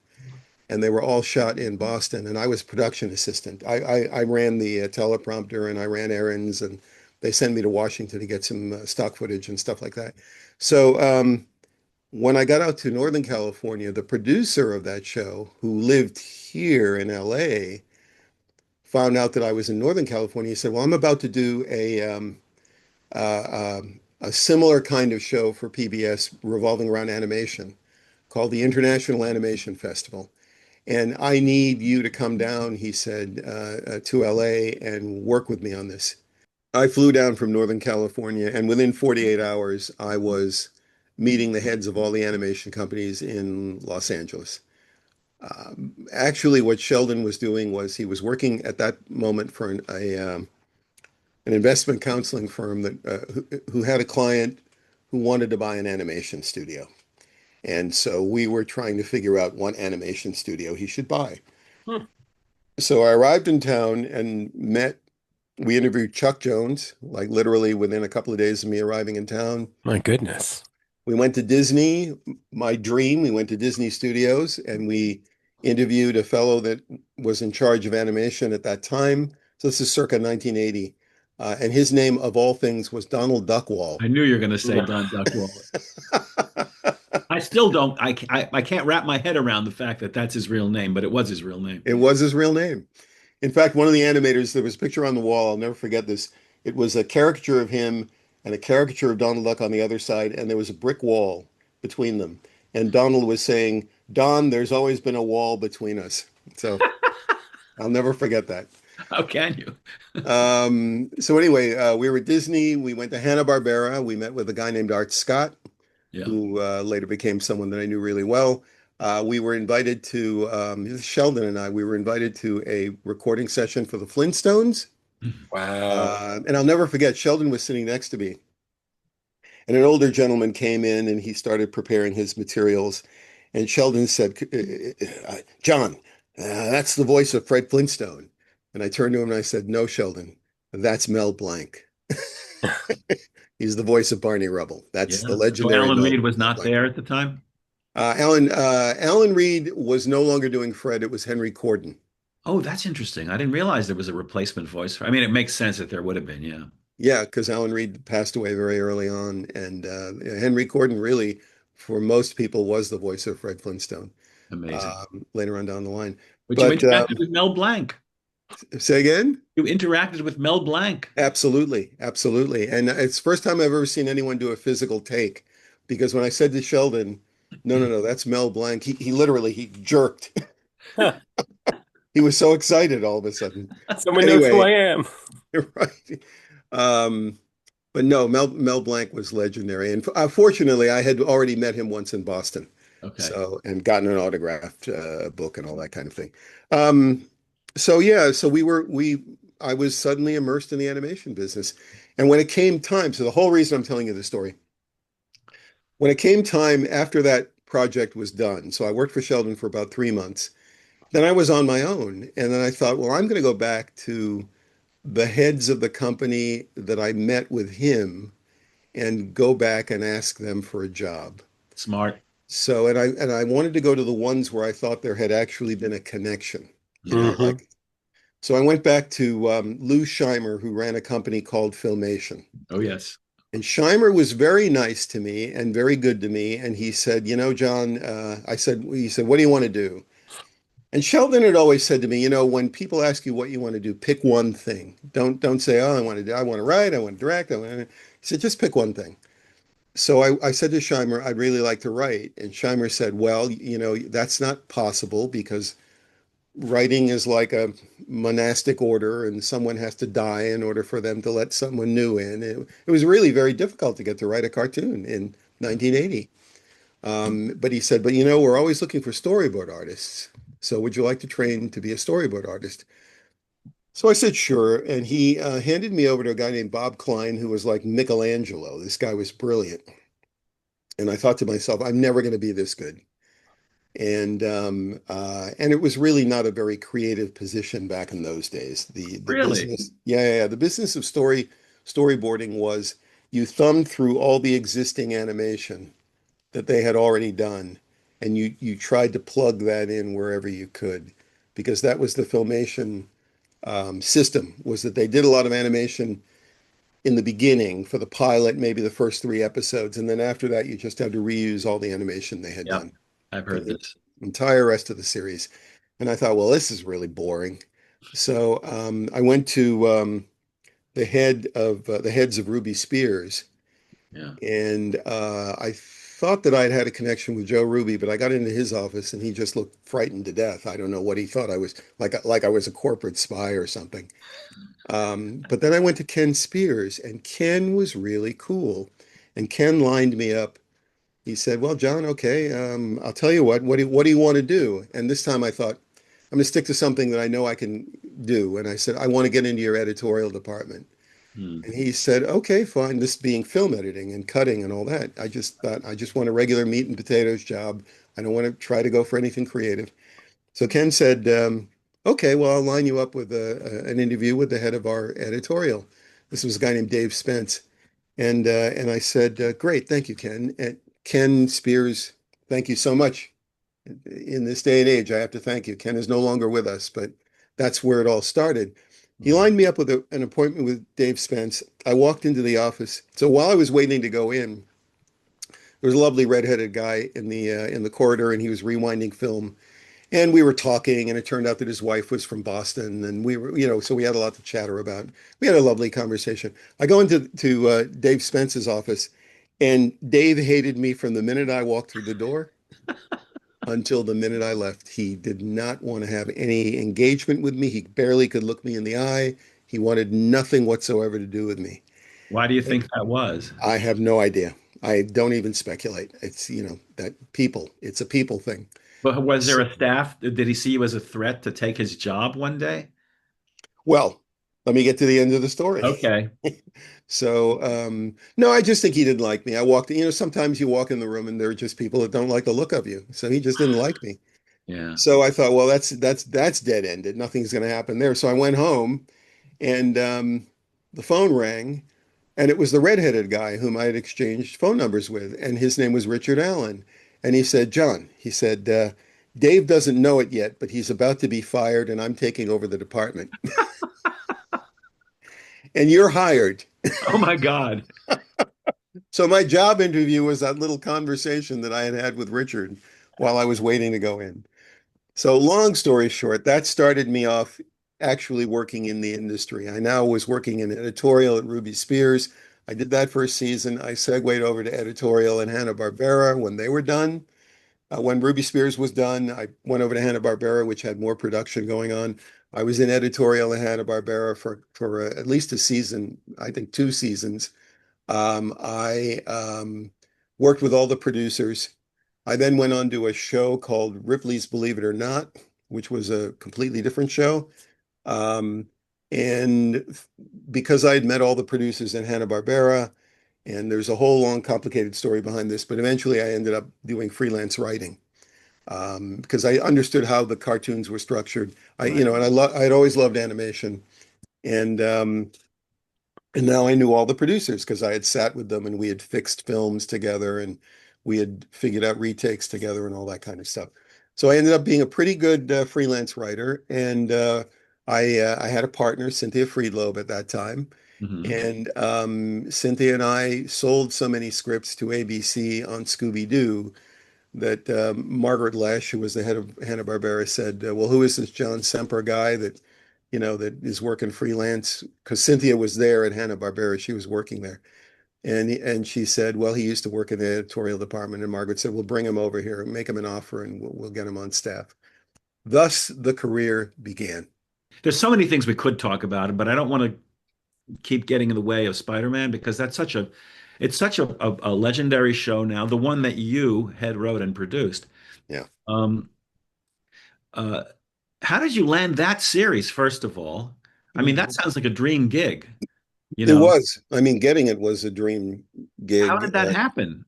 and they were all shot in Boston. And I was production assistant. I ran the teleprompter and I ran errands, and they sent me to Washington to get some stock footage and stuff like that. So when I got out to Northern California, the producer of that show, who lived here in LA, found out that I was in Northern California. He said, "Well, I'm about to do a similar kind of show for PBS revolving around animation called the International Animation Festival. And I need you to come down," he said, "to LA and work with me on this." I flew down from Northern California, and within 48 hours, I was meeting the heads of all the animation companies in Los Angeles. Actually, what Sheldon was doing was he was working at that moment for an investment counseling firm that who had a client who wanted to buy an animation studio. And so we were trying to figure out what animation studio he should buy.
Hmm.
So I arrived in town and we interviewed Chuck Jones, like literally within a couple of days of me arriving in town.
My goodness.
We went to Disney, my dream. We went to Disney Studios and we interviewed a fellow that was in charge of animation at that time. So this is circa 1980. And his name, of all things, was Donald Duckwall.
I knew you were going to say Don Duckwall. I still don't. I can't wrap my head around the fact that that's his real name, but it was his real name.
It was his real name. In fact, one of the animators, there was a picture on the wall. I'll never forget this. It was a caricature of him and a caricature of Donald Duck on the other side, and there was a brick wall between them. And Donald was saying, "Don, there's always been a wall between us." So I'll never forget that.
How can you?
So anyway, we were at Disney. We went to Hanna-Barbera. We met with a guy named Art Scott,
Yeah.
who later became someone that I knew really well. We were invited to, Sheldon and I, we were invited to a recording session for the Flintstones.
Wow.
And I'll never forget, Sheldon was sitting next to me, and an older gentleman came in and he started preparing his materials. And Sheldon said, John, that's the voice of Fred Flintstone. And I turned to him and I said, no, Sheldon, that's Mel Blanc. He's the voice of Barney Rubble. That's the
Yeah. So
legendary
Alan Reed was
Mel
not
Blanc.
there at the time?
Alan Reed was no longer doing Fred. It was Henry Corden.
Oh, that's interesting. I didn't realize there was a replacement voice for. I mean, it makes sense that there would have been. Yeah.
Yeah, because Alan Reed passed away very early on, and Henry Corden really, for most people, was the voice of Fred Flintstone
Amazing.
later on down the line.
But you
But
interacted with Mel Blanc.
say again?
You interacted with Mel Blanc.
Absolutely, absolutely. And it's the first time I've ever seen anyone do a physical take, because when I said to Sheldon, no, no, no, that's Mel Blanc, he literally he jerked.
Huh.
He was so excited all of a sudden.
Someone knows who I
Anyway,
am.
you're right. Um, but no, Mel Blanc was legendary, and fortunately, I had already met him once in Boston,
Okay.
so and gotten an autographed book and all that kind of thing. Um, so yeah, so I was suddenly immersed in the animation business, and when it came time, so the whole reason I'm telling you this story, when it came time after that project was done, so I worked for Sheldon for about 3 months. Then I was on my own, and then I thought, well, I'm going to go back to the heads of the company that I met with him and go back and ask them for a job.
Smart.
So, and I wanted to go to the ones where I thought there had actually been a connection,
Hmm.
like, so I went back to Lou Scheimer, who ran a company called Filmation.
Oh, yes.
And Scheimer was very nice to me and very good to me. And he said, John, he said, what do you want to do? And Sheldon had always said to me, when people ask you what you want to do, pick one thing. Don't say, oh, I want to write, I want to direct. He said, just pick one thing. So I said to Scheimer, I'd really like to write. And Scheimer said, well, that's not possible because writing is like a monastic order and someone has to die in order for them to let someone new in. It was really very difficult to get to write a cartoon in 1980. But he said, but we're always looking for storyboard artists. So would you like to train to be a storyboard artist? So I said, sure. And he handed me over to a guy named Bob Klein, who was like Michelangelo. This guy was brilliant. And I thought to myself, I'm never going to be this good. And it was really not a very creative position back in those days. The
Really?
business, yeah, the business of storyboarding was you thumbed through all the existing animation that they had already done, and you tried to plug that in wherever you could, because that was the Filmation system, was that they did a lot of animation in the beginning for the pilot, maybe the first 3 episodes, and then after that you just had to reuse all the animation they had
Yep.
done
I've
for
heard
the
this.
entire rest of the series. And I thought, well, this is really boring. So I went to the heads of Ruby Spears,
Yeah.
and I thought that I'd had a connection with Joe Ruby, but I got into his office and he just looked frightened to death. I don't know what he thought I was, like I was a corporate spy or something. But then I went to Ken Spears, and Ken was really cool. And Ken lined me up. He said, well, John, okay, I'll tell you what do you want to do? And this time I thought, I'm going to stick to something that I know I can do. And I said, I want to get into your editorial department.
Hmm.
And he said, okay, fine. This being film editing and cutting and all that. I just thought, I just want a regular meat and potatoes job. I don't want to try to go for anything creative. So Ken said, okay, well, I'll line you up with an interview with the head of our editorial. This was a guy named Dave Spence. And I said, great, thank you, Ken. And Ken Spears, thank you so much. In this day and age, I have to thank you. Ken is no longer with us, but that's where it all started. He
Hmm.
lined me up with an appointment with Dave Spence. I walked into the office. So while I was waiting to go in, there was a lovely redheaded guy in the corridor, and he was rewinding film. And we were talking, and it turned out that his wife was from Boston, and we were, so we had a lot to chatter about. We had a lovely conversation. I go into Dave Spence's office, and Dave hated me from the minute I walked through the door until the minute I left. He did not want to have any engagement with me. He barely could look me in the eye. He wanted nothing whatsoever to do with me.
Why do you think that was?
I have no idea. I don't even speculate. It's, that people, it's a people thing.
But was there a staff? Did he see you as a threat to take his job one day?
Well, let me get to the end of the story.
Okay.
So, no, I just think he didn't like me. I walked, sometimes you walk in the room and there are just people that don't like the look of you. So he just didn't like me.
Yeah.
So I thought, well, that's dead ended. Nothing's going to happen there. So I went home and the phone rang and it was the redheaded guy whom I had exchanged phone numbers with. And his name was Richard Allan. And he said, John, he said, Dave doesn't know it yet, but he's about to be fired and I'm taking over the department. And you're hired.
Oh my God.
So my job interview was that little conversation that I had had with Richard while I was waiting to go in. So long story short, that started me off actually working in the industry. I now was working in editorial at Ruby Spears. I did that for a season. I segued over to editorial in Hanna-Barbera when they were done. When Ruby Spears was done, I went over to Hanna-Barbera, which had more production going on. I was in editorial in Hanna-Barbera for at least a season, I think 2 seasons. I worked with all the producers. I then went on to a show called Ripley's Believe It or Not, which was a completely different show. Um, and because I had met all the producers in Hanna-Barbera, and there's a whole long, complicated story behind this, but eventually I ended up doing freelance writing because I understood how the cartoons were structured.
Right.
And I'd always loved animation, and and now I knew all the producers because I had sat with them and we had fixed films together and we had figured out retakes together and all that kind of stuff. So I ended up being a pretty good freelance writer, and I had a partner, Cynthia Friedloeb, at that time.
Hmm.
And Cynthia and I sold so many scripts to ABC on Scooby-Doo that Margaret Lesh, who was the head of Hanna-Barbera, said, "Well, who is this John Semper guy that, that is working freelance?" Because Cynthia was there at Hanna-Barbera, she was working there, and she said, "Well, he used to work in the editorial department." And Margaret said, "We'll bring him over here, make him an offer, and we'll get him on staff." Thus, the career began.
There's so many things we could talk about, but I don't want to keep getting in the way of Spider-Man because it's such a legendary show now, the one that you head wrote and produced.
Yeah.
Um, uh, how did you land that series, first of all? I mean, that sounds like a dream gig, you
It
know.
was. I mean, getting it was a dream
How
gig.
did that happen?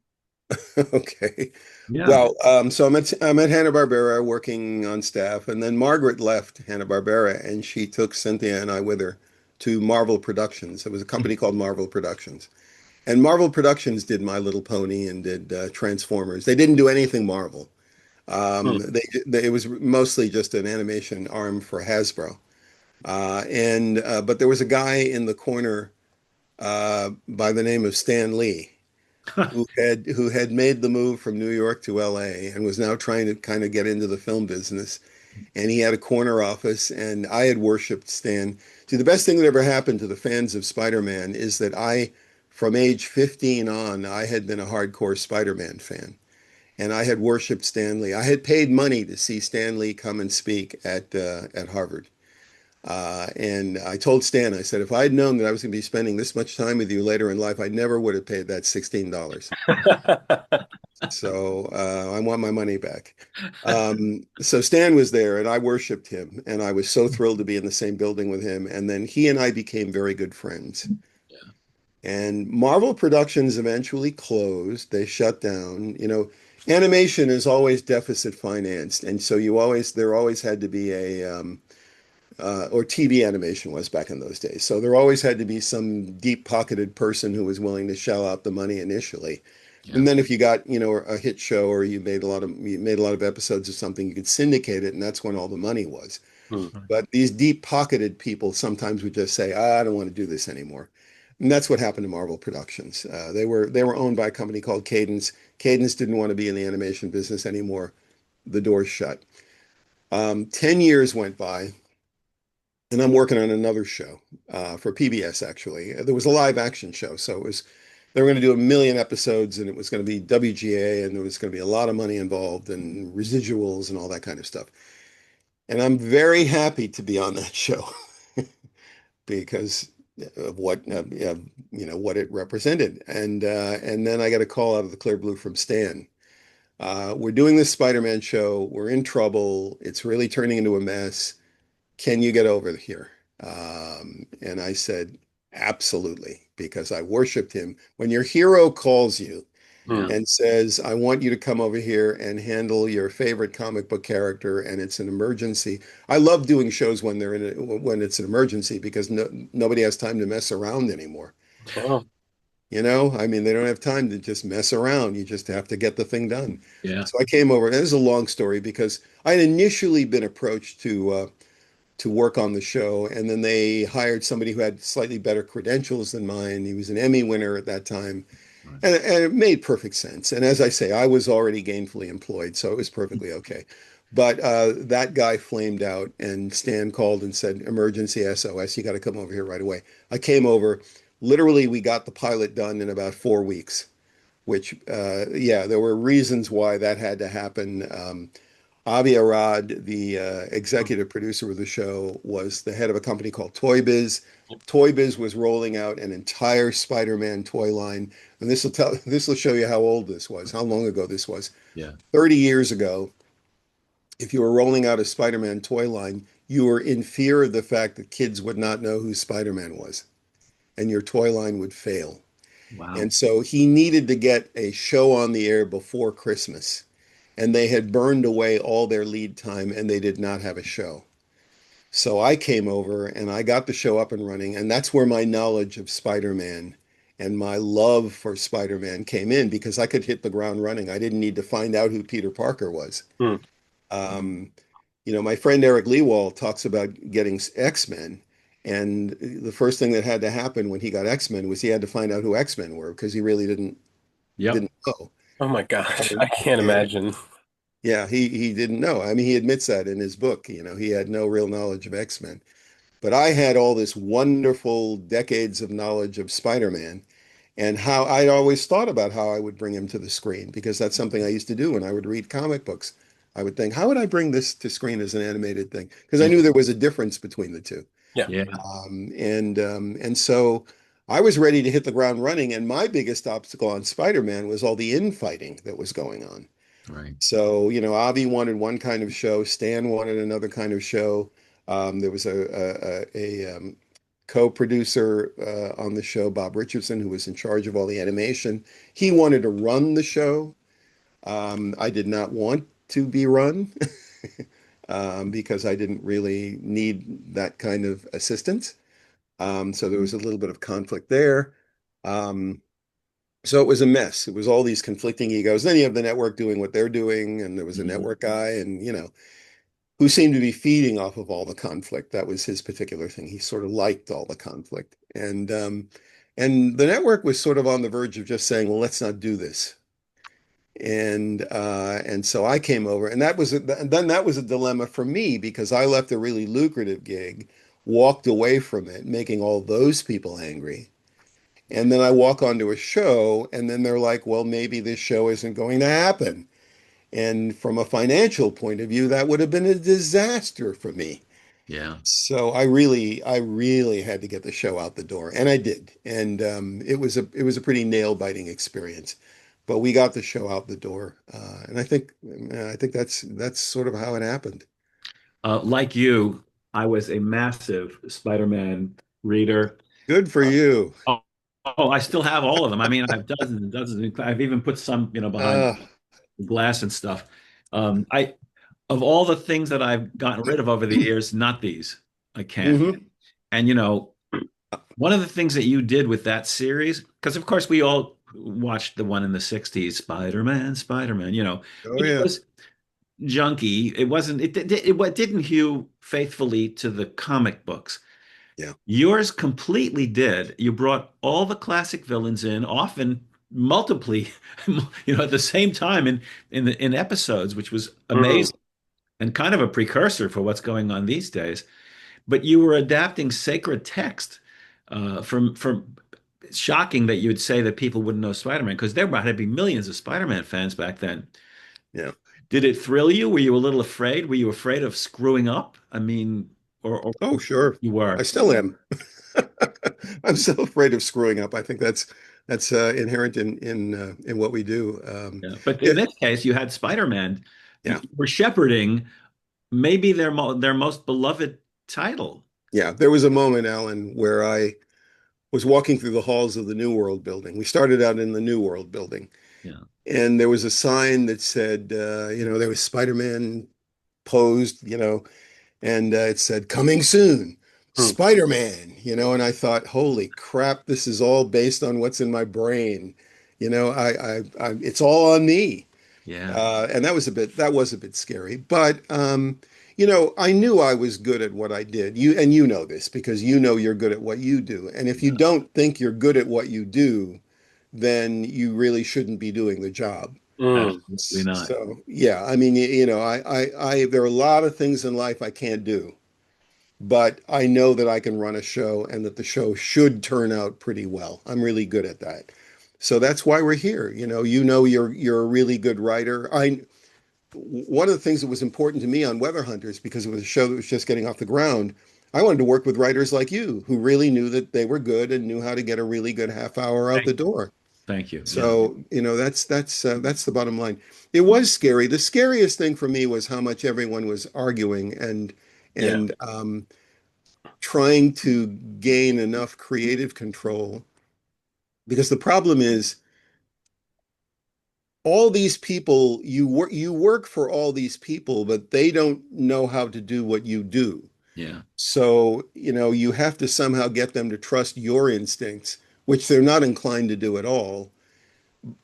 Okay.
Yeah.
Well, so I'm at Hanna-Barbera working on staff, and then Margaret left Hanna-Barbera, and she took Cynthia and I with her to Marvel Productions. It was a company called Marvel Productions, and Marvel Productions did My Little Pony and did Transformers. They didn't do anything Marvel.
Hmm.
It was mostly just an animation arm for Hasbro. And but there was a guy in the corner by the name of Stan Lee who had made the move from New York to LA and was now trying to kind of get into the film business. And he had a corner office, and I had worshipped Stan. See, the best thing that ever happened to the fans of Spider-Man is that from age 15 on, I had been a hardcore Spider-Man fan. And I had worshipped Stan Lee. I had paid money to see Stan Lee come and speak at Harvard. And I told Stan, I said, if I'd known that I was going to be spending this much time with you later in life, I never would have paid that $16. So I want my money back. So Stan was there and I worshiped him. And I was so thrilled to be in the same building with him. And then he and I became very good friends. And Marvel Productions eventually closed. They shut down. Animation is always deficit financed. And so there always had to be or TV animation was back in those days. So there always had to be some deep-pocketed person who was willing to shell out the money initially.
Yeah.
And then if you got, a hit show or you made a lot of episodes of something, you could syndicate it, and that's when all the money was.
Hmm.
But these deep-pocketed people sometimes would just say, I don't want to do this anymore. And that's what happened to Marvel Productions. They were owned by a company called Cadence. Cadence didn't want to be in the animation business anymore. The doors shut. 10 years went by. And I'm working on another show for PBS, actually. There was a live action show. So they were going to do 1 million episodes and it was going to be WGA and there was going to be a lot of money involved and residuals and all that kind of stuff. And I'm very happy to be on that show because of what it represented. And then I got a call out of the clear blue from Stan. We're doing this Spider-Man show. We're in trouble. It's really turning into a mess. Can you get over here? And I said, absolutely, because I worshiped him. When your hero calls you
Yeah.
and says, I want you to come over here and handle your favorite comic book character, and it's an emergency. I love doing shows when when it's an emergency because nobody has time to mess around anymore.
Oh,
You know, I mean, they don't have time to just mess around. You just have to get the thing done.
Yeah.
So I came over, and this is a long story because I had initially been approached to work on the show, and then they hired somebody who had slightly better credentials than mine. He was an Emmy winner at that time,
Right.
and it made perfect sense. And as I say, I was already gainfully employed, so it was perfectly okay. But that guy flamed out, and Stan called and said, "Emergency SOS, you got to come over here right away." I came over. Literally, we got the pilot done in about 4 weeks, which, yeah, there were reasons why that had to happen. Avi Arad, the executive producer of the show, was the head of a company called Toy Biz. Toy Biz was rolling out an entire Spider-Man toy line, and this will show you how old this was, how long ago this was.
Yeah.
30 years ago, if you were rolling out a Spider-Man toy line, you were in fear of the fact that kids would not know who Spider-Man was, and your toy line would fail.
Wow.
And so he needed to get a show on the air before Christmas. And they had burned away all their lead time and they did not have a show. So I came over and I got the show up and running. And that's where my knowledge of Spider-Man and my love for Spider-Man came in because I could hit the ground running. I didn't need to find out who Peter Parker was.
hmm.
Um, you know, my friend Eric Lewald talks about getting X-Men. And the first thing that had to happen when he got X-Men was he had to find out who X-Men were because he really
Yep.
didn't know.
Oh my gosh, I can't
And
imagine.
yeah, he didn't know. I mean, he admits that in his book. You know, he had no real knowledge of X-Men. But I had all this wonderful decades of knowledge of Spider-Man and how I'd always thought about how I would bring him to the screen because that's something I used to do when I would read comic books. I would think, how would I bring this to screen as an animated thing? Because I
Yeah.
knew there was a difference between the two.
Yeah.
Yeah.
And so I was ready to hit the ground running. And my biggest obstacle on Spider-Man was all the infighting that was going on.
Right.
So, you know, Avi wanted one kind of show, Stan wanted another kind of show. There was a co-producer on the show, Bob Richardson, who was in charge of all the animation. He wanted to run the show. I did not want to be run because I didn't really need that kind of assistance. So there was a little bit of conflict there. Um, so it was a mess. It was all these conflicting egos. Then you have the network doing what they're doing, and there was a
Mhm.
network guy, and you know, who seemed to be feeding off of all the conflict. That was his particular thing. He sort of liked all the conflict, and the network was sort of on the verge of just saying, "Well, let's not do this." And so I came over, and then that was a dilemma for me because I left a really lucrative gig, walked away from it, making all those people angry. And then I walk onto a show, and then they're like, well, maybe this show isn't going to happen. And from a financial point of view, that would have been a disaster for me.
Yeah.
So I really had to get the show out the door, and I did. And it was a pretty nail-biting experience. But we got the show out the door, and I think that's sort of how it happened.
Like you, I was a massive Spider-Man reader.
Good for you.
Oh, I still have all of them. I mean, I have dozens and dozens. I've even put some, behind
Uh,
the glass and stuff. I Of all the things that I've gotten rid of over the years, not these. I can't.
mhm.
And one of the things that you did with that series, because of course we all watched the one in the 60s, Spider-Man, Spider-Man,
Oh
but it
yeah,
was junky. It wasn't, it didn't hew faithfully to the comic books.
yeah.
Yours completely did. You brought all the classic villains in, often multiply, at the same time in episodes, which was
Mm.
amazing and kind of a precursor for what's going on these days. But you were adapting sacred text from shocking that you would say that people wouldn't know Spider-Man because there had to be millions of Spider-Man fans back then.
Yeah.
Did it thrill you? Were you a little afraid? Were you afraid of screwing up? I mean, or
Oh, sure.
you
I
were?
still am. I'm still afraid of screwing up. I think that's inherent in what we do.
Yeah. But
Yeah,
in this case, you had Spider-Man. You
yeah.
were shepherding maybe their most beloved title.
Yeah, there was a moment, Alan, where I was walking through the halls of the New World building. We started out in the New World building,
Yeah.
and there was a sign that said, there was Spider-Man posed, and it said, "Coming soon,
Hmm.
Spider-Man," and I thought, holy crap, this is all based on what's in my brain. It's all on me.
Yeah.
And that was a bit scary, but I knew I was good at what I did. You know this because you're good at what you do. And if you
Yeah.
don't think you're good at what you do, then you really shouldn't be doing the job.
Mm.
Absolutely not.
So yeah, I mean, there are a lot of things in life I can't do, but I know that I can run a show and that the show should turn out pretty well. I'm really good at that. So that's why we're here. You're a really good writer. One of the things that was important to me on Weather Hunters, because it was a show that was just getting off the ground, I wanted to work with writers like you who really knew that they were good and knew how to get a really good half hour out the
Thank you.
door.
Thank you. Yeah.
So, that's the bottom line. It was scary. The scariest thing for me was how much everyone was arguing and
Yeah.
and trying to gain enough creative control. Because the problem is all these people, you work for all these people, but they don't know how to do what you do.
Yeah.
So, you have to somehow get them to trust your instincts, which they're not inclined to do at all.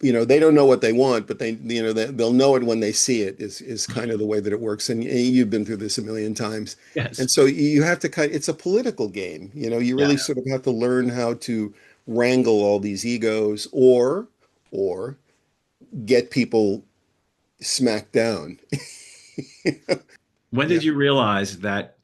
They don't know what they want, but they'll know it when they see it is kind of the way that it works. And you've been through this a million times.
Yes.
And so you have to it's a political game. You
Yeah.
really sort of have to learn how to wrangle all these egos or get people smacked down.
When
Yeah.
did you realize that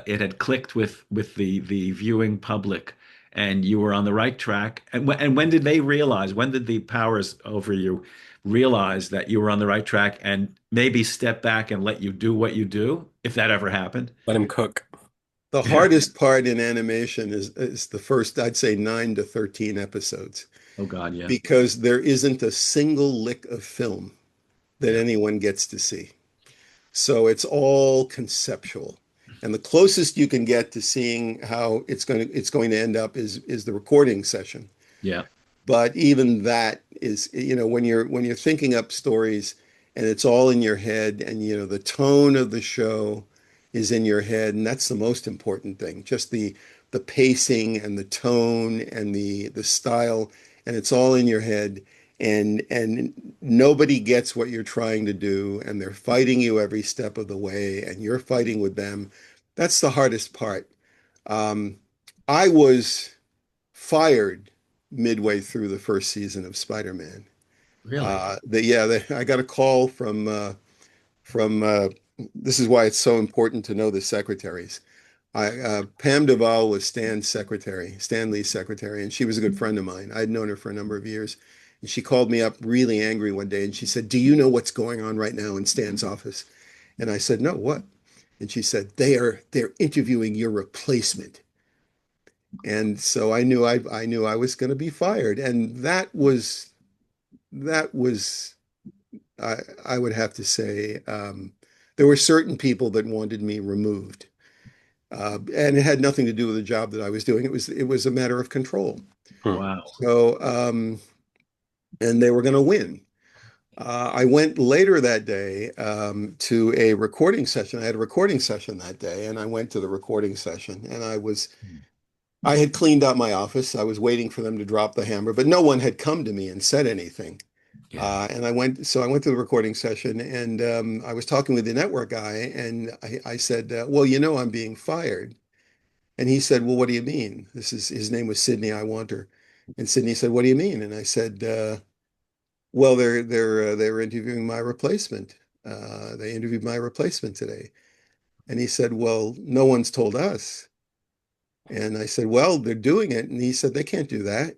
it had clicked with the viewing public and you were on the right track? And when did they realize? When did the powers over you realize that you were on the right track and maybe step back and let you do what you do, if that ever happened?
Let him cook.
The
Yeah.
hardest part in animation is the first, I'd say, 9 to 13 episodes,
Oh God, yeah.
because there isn't a single lick of film that
Yeah.
anyone gets to see. So it's all conceptual. And the closest you can get to seeing how it's going to end up is the recording session.
Yeah.
But even that is, when you're thinking up stories and it's all in your head, and the tone of the show is in your head, and that's the most important thing. Just the pacing and the tone and the style, and it's all in your head, and nobody gets what you're trying to do, and they're fighting you every step of the way, and you're fighting with them. That's the hardest part. Um, I was fired midway through the first season of Spider-Man.
Really?
I got a call from this is why it's so important to know the secretaries. Pam Duvall was Stan Lee's secretary, and she was a good friend of mine. I'd known her for a number of years. And she called me up really angry one day and she said, "Do you know what's going on right now in Stan's office?" And I said, "No, what?" And she said, they're interviewing your replacement." And so I knew I was going to be fired. And that was I would have to say, there were certain people that wanted me removed. And it had nothing to do with the job that I was doing. It was a matter of control.
Hmm.
Wow.
So, and they were going to win. I went later that day to a recording session. I had a recording session that day, and I went to the recording session, and I had cleaned out my office. I was waiting for them to drop the hammer, but no one had come to me and said anything.
Yeah.
And I went to the recording session, and I was talking with the network guy, and I said, "Well, I'm being fired." And he said, "Well, what do you mean?" His name was Sydney. I want her. And Sydney said, "What do you mean?" And I said, "Well, they're interviewing my replacement. They interviewed my replacement today." And he said, "Well, no one's told us." And I said, "Well, they're doing it." And he said, "They can't do that."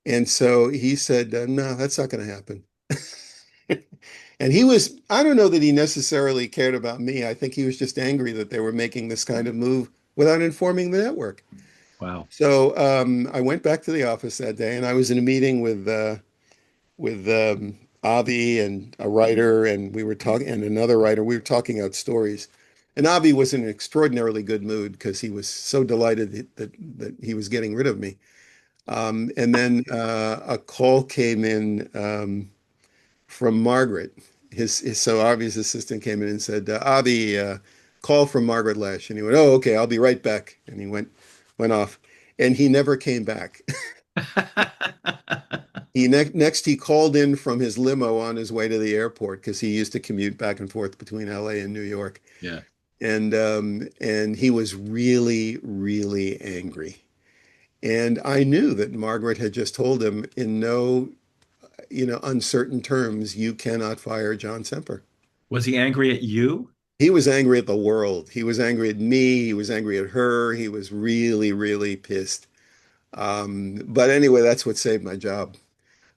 And so he said, "No, that's not going to happen." And I don't know that he necessarily cared about me. I think he was just angry that they were making this kind of move without informing the network.
Wow.
So I went back to the office that day, and I was in a meeting with Avi and a writer, and we were talking, and another writer. We were talking out stories. And Avi was in an extraordinarily good mood because he was so delighted that he was getting rid of me. And then a call came in from Margaret. His so Avi's assistant came in and said, Avi, call from Margaret Lash. And he went, oh, okay, I'll be right back. And he went off. And he never came back. Next he called in from his limo on his way to the airport because he used to commute back and forth between LA and New York.
Yeah.
And he was really, really angry. And I knew that Margaret had just told him in no, uncertain terms, you cannot fire John Semper.
Was he angry at you?
He was angry at the world. He was angry at me. He was angry at her. He was really, really pissed. But anyway, that's what saved my job.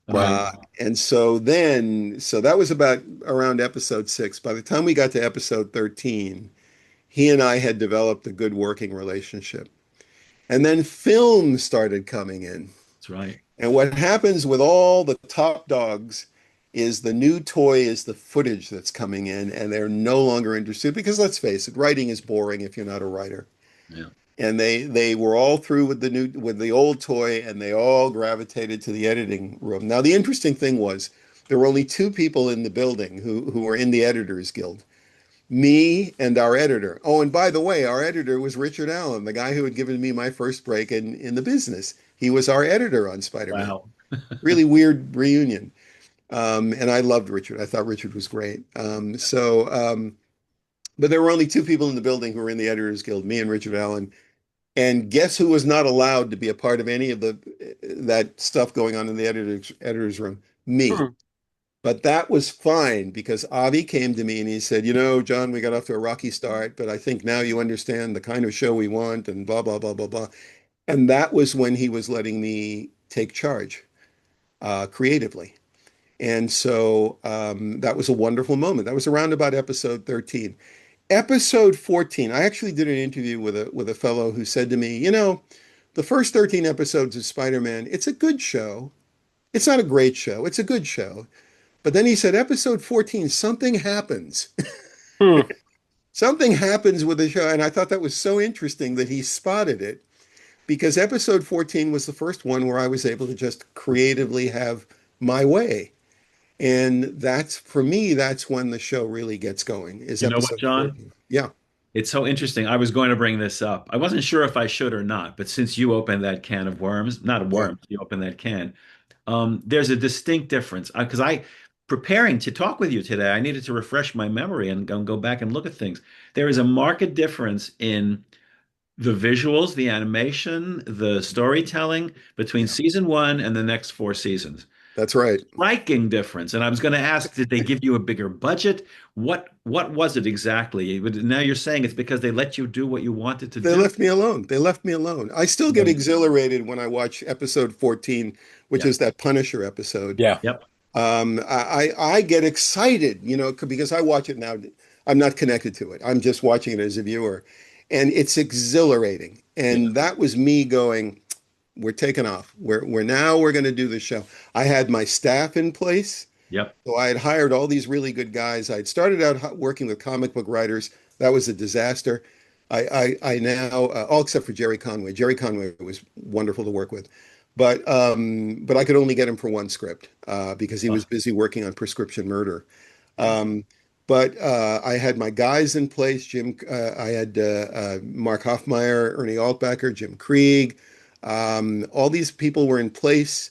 Right.
So that was about around episode 6. By the time we got to episode 13, he and I had developed a good working relationship. And then film started coming in.
That's right.
And what happens with all the top dogs is the new toy is the footage that's coming in, and they're no longer interested because let's face it, writing is boring if you're not a writer.
Yeah.
And they were all through with the old toy, and they all gravitated to the editing room. Now, the interesting thing was there were only 2 people in the building who were in the Editors Guild. Me and our editor. Oh, and by the way, our editor was Richard Allan, the guy who had given me my first break in the business. He was our editor on Spider-Man.
Wow.
Really weird reunion. And I loved Richard. I thought Richard was great. But there were only 2 people in the building who were in the Editors Guild, me and Richard Allan. And guess who was not allowed to be a part of any of that stuff going on in the editor's room? Me.
Hmm.
But that was fine because Avi came to me and he said, John, we got off to a rocky start, but I think now you understand the kind of show we want and blah, blah, blah, blah, blah. And that was when he was letting me take charge creatively. And so that was a wonderful moment. That was around about episode 13. Episode 14, I actually did an interview with a fellow who said to me, the first 13 episodes of Spider-Man, it's a good show. It's not a great show. It's a good show. But then he said, episode 14, something happens.
Hmm.
Something happens with the show. And I thought that was so interesting that he spotted it because episode 14 was the first one where I was able to just creatively have my way. And for me, that's when the show really gets going, is
You know what,
episode
John?
14. Yeah.
It's so interesting. I was going to bring this up. I wasn't sure if I should or not, but since you opened that can of worms, not a worm, you opened that can. There's a distinct difference because preparing to talk with you today, I needed to refresh my memory and go back and look at things. There is a marked difference in the visuals, the animation, the storytelling between season 1 and the next 4 seasons.
That's right.
Striking difference. And I was going to ask, did they give you a bigger budget? What was it exactly? Now you're saying it's because they let you do what you wanted to do.
They left me alone. They left me alone. I still get exhilarated when I watch episode 14, which is that Punisher episode.
Yeah.
Yep.
I get excited, because I watch it now. I'm not connected to it. I'm just watching it as a viewer, and it's exhilarating. And that was me going, we're taking off. We're going to do the show. I had my staff in place.
Yep.
So I had hired all these really good guys. I'd started out working with comic book writers. That was a disaster. I now, all except for Jerry Conway. Jerry Conway was wonderful to work with. But I could only get him for one script because he was busy working on Prescription Murder. But I had my guys in place. I had Mark Hoffmeyer, Ernie Altbacker, Jim Krieg. All these people were in place.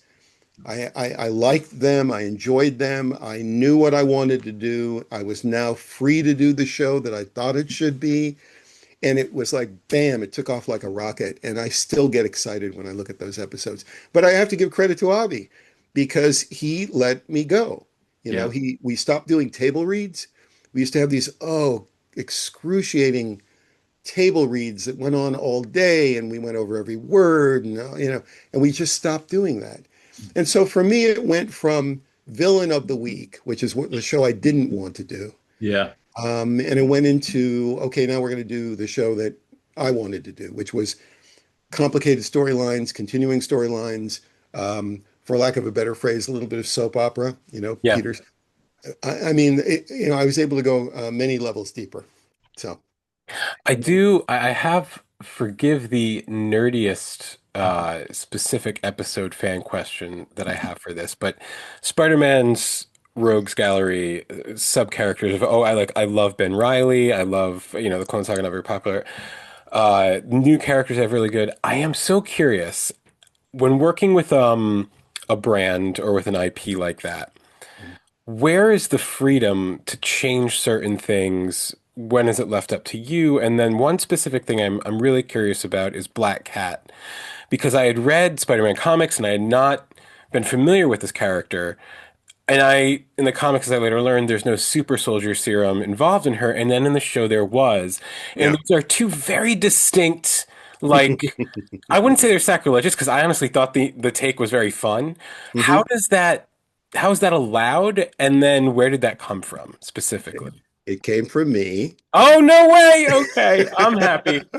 I liked them. I enjoyed them. I knew what I wanted to do. I was now free to do the show that I thought it should be. And it was like, bam, it took off like a rocket. And I still get excited when I look at those episodes. But I have to give credit to Avi because he let me go. We stopped doing table reads. We used to have these, excruciating table reads that went on all day. And we went over every word, and we just stopped doing that. And so for me, it went from Villain of the Week, which is the show I didn't want to do.
Yeah.
And it went into, okay, now we're going to do the show that I wanted to do, which was complicated storylines, continuing storylines, for lack of a better phrase, a little bit of soap opera,
Yeah.
Peter's. I was able to go many levels deeper. So.
I do. I have, forgive the nerdiest specific episode fan question that I have for this, but Spider-Man's Rogues Gallery sub characters of, oh, I love Ben Riley, I love, the Clone Saga, not very popular. New characters have really good. I am so curious when working with a brand or with an IP like that. Where is the freedom to change certain things? When is it left up to you? And then one specific thing I'm really curious about is Black Cat, because I had read Spider-Man comics and I had not been familiar with this character. And in the comics, as I later learned, there's no super soldier serum involved in her. And then in the show, there was. And
Yeah.
those are two very distinct, like, I wouldn't say they're sacrilegious because I honestly thought the take was very fun. How
hmm
does that how is that allowed? And then where did that come from specifically?
It came from me.
Oh, no way. Okay, I'm happy.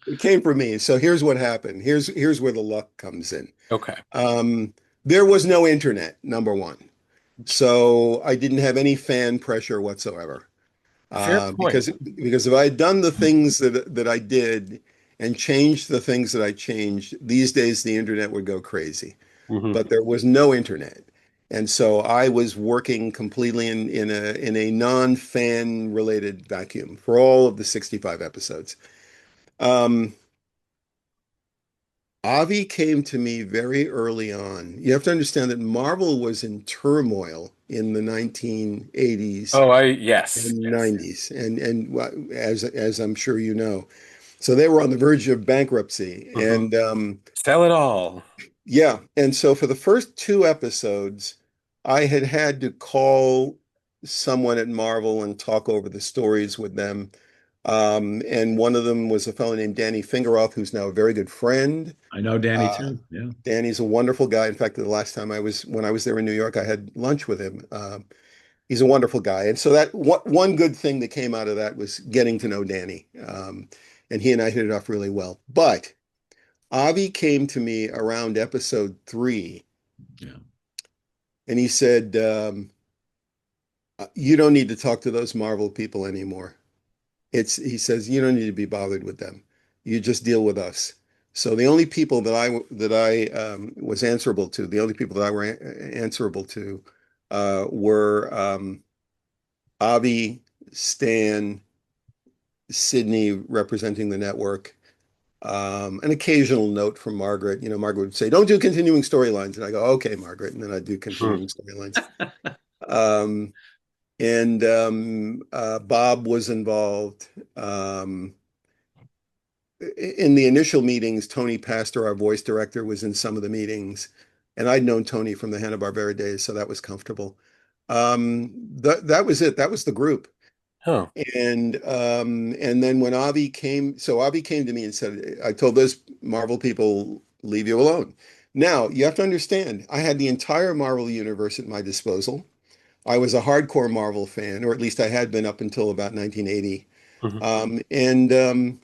It came from me. So here's what happened. Here's where the luck comes in.
Okay.
Um, there was no internet, number one. So I didn't have any fan pressure whatsoever.
Fair point.
Because if I had done the things that I did and changed the things that I changed, these days the internet would go crazy.
Hmm.
But there was no internet. And so I was working completely in a non-fan related vacuum for all of the 65 episodes. Um, Avi came to me very early on. You have to understand that Marvel was in turmoil in the 1980s
Oh, yes,
and
yes.
90s, and as I'm sure you know, so they were on the verge of bankruptcy,
Hmm.
and
Sell it all.
yeah, and so for the first two episodes, I had to call someone at Marvel and talk over the stories with them. And one of them was a fellow named Danny Fingeroth, who's now a very good friend.
I know Danny
Uh,
too. Yeah.
Danny's a wonderful guy. In fact, the last time when I was there in New York, I had lunch with him. He's a wonderful guy. And so that one good thing that came out of that was getting to know Danny. And he and I hit it off really well. But Avi came to me around episode 3
Yeah.
and he said, you don't need to talk to those Marvel people anymore. He says, you don't need to be bothered with them. You just deal with us. So the only people that I was answerable to, the only people that I were answerable to were Avi, Stan, Sydney representing the network, an occasional note from Margaret. You know, Margaret would say, "Don't do continuing storylines," and I go, "Okay, Margaret," and then I'd do
Hmm.
continuing storylines. Um, and Bob was involved. In the initial meetings, Tony Pastor, our voice director, was in some of the meetings, and I'd known Tony from the Hanna-Barbera days, so that was comfortable. That was it. That was the group.
Oh.
And then when Avi came, so Avi came to me and said, I told those Marvel people, leave you alone. Now, you have to understand, I had the entire Marvel universe at my disposal. I was a hardcore Marvel fan, or at least I had been up until about 1980.
Hmm.
Um, and um,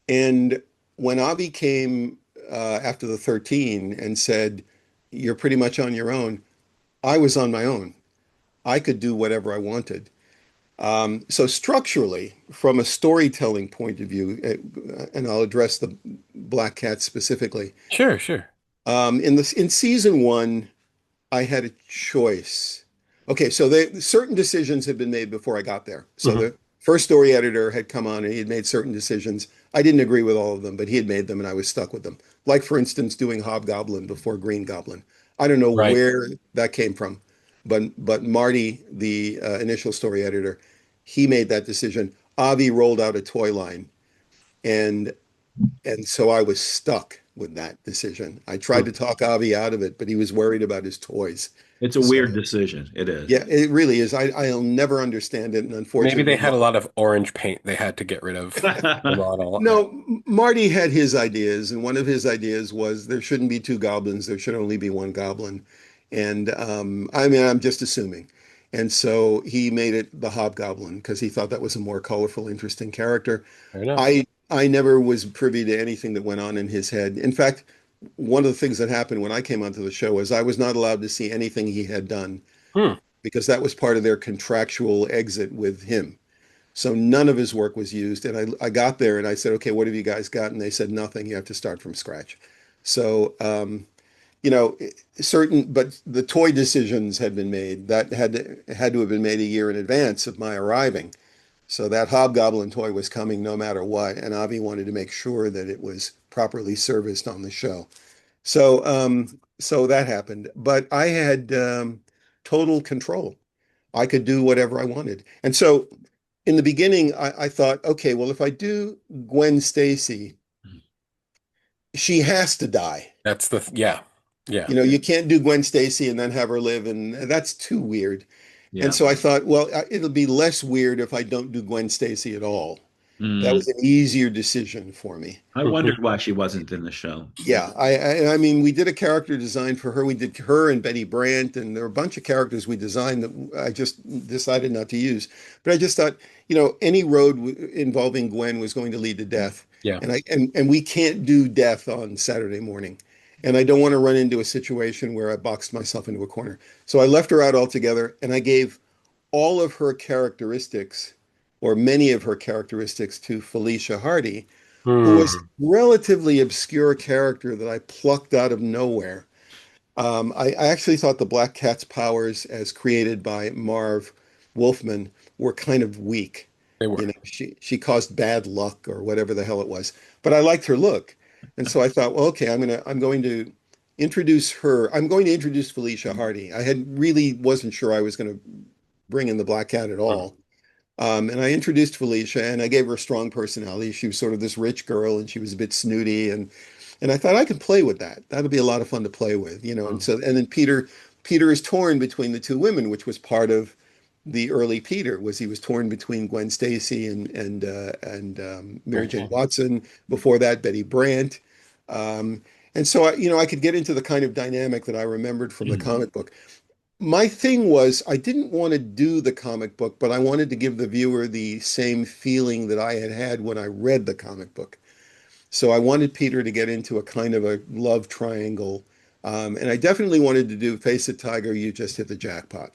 and when Avi came after the 13 and said, you're pretty much on your own, I was on my own. I could do whatever I wanted. So structurally, from a storytelling point of view, and I'll address the Black Cat specifically.
Sure, sure.
In season 1, I had a choice. Okay, so certain decisions had been made before I got there. So
Hmm.
the first story editor had come on and he had made certain decisions. I didn't agree with all of them, but he had made them and I was stuck with them. Like, for instance, doing Hobgoblin before Green Goblin. I don't know
Right.
where that came from, but Marty, the initial story editor, he made that decision. Avi rolled out a toy line, and so I was stuck with that decision. I tried
Hmm.
to talk Avi out of it, but he was worried about his toys.
It's a
So
weird decision. It is.
yeah, it really is. I'll never understand it, and
Maybe they
unfortunately,
had a lot of orange paint they had to get rid of the model.
no, Marty had his ideas, and one of his ideas was there shouldn't be two goblins, there should only be one goblin. And I mean, I'm just assuming. And so he made it the Hobgoblin because he thought that was a more colorful, interesting character.
Fair enough.
I never was privy to anything that went on in his head. In fact, one of the things that happened when I came onto the show was I was not allowed to see anything he had done.
Hmm.
because that was part of their contractual exit with him. So none of his work was used. And I got there and I said, okay, what have you guys got? And they said, nothing. You have to start from scratch. So, you know, but the toy decisions had been made. That had to have been made a year in advance of my arriving. So that Hobgoblin toy was coming no matter what. And Avi wanted to make sure that it was properly serviced on the show. So, so that happened. But I had total control. I could do whatever I wanted. And so in the beginning, I thought, okay, well, if I do Gwen Stacy, she has to die.
That's yeah. Yeah.
You know, you can't do Gwen Stacy and then have her live, and that's too weird.
Yeah.
And so I thought, well, it'll be less weird if I don't do Gwen Stacy at all. That was an easier decision for me.
I wondered why she wasn't in the show.
Yeah, I mean, we did a character design for her. We did her and Betty Brant, and there were a bunch of characters we designed that I just decided not to use. But I just thought, you know, any road involving Gwen was going to lead to death.
Yeah.
And we can't do death on Saturday morning. And I don't want to run into a situation where I boxed myself into a corner. So I left her out altogether, and I gave all of her characteristics, or many of her characteristics, to Felicia Hardy, who was a relatively obscure character that I plucked out of nowhere. I actually thought the Black Cat's powers, as created by Marv Wolfman, were kind of weak.
They were.
You know, she caused bad luck or whatever the hell it was. But I liked her look. And so I thought, well, okay, I'm going to introduce her. I'm going to introduce Felicia Hardy. I really wasn't sure I was going to bring in the Black Cat at all. And I introduced Felicia, and I gave her a strong personality. She was sort of this rich girl, and she was a bit snooty, and I thought I could play with that. That'll be a lot of fun to play with, you know. And then Peter is torn between the two women, which was part of the early Peter. He was torn between Gwen Stacy and Mary Jane Watson. Before that, Betty Brant. And so I could get into the kind of dynamic that I remembered from the comic book. My thing was, I didn't want to do the comic book, but I wanted to give the viewer the same feeling that I had when I read the comic book. So I wanted Peter to get into a kind of a love triangle. And I definitely wanted to do Face It, Tiger, You Just Hit the Jackpot.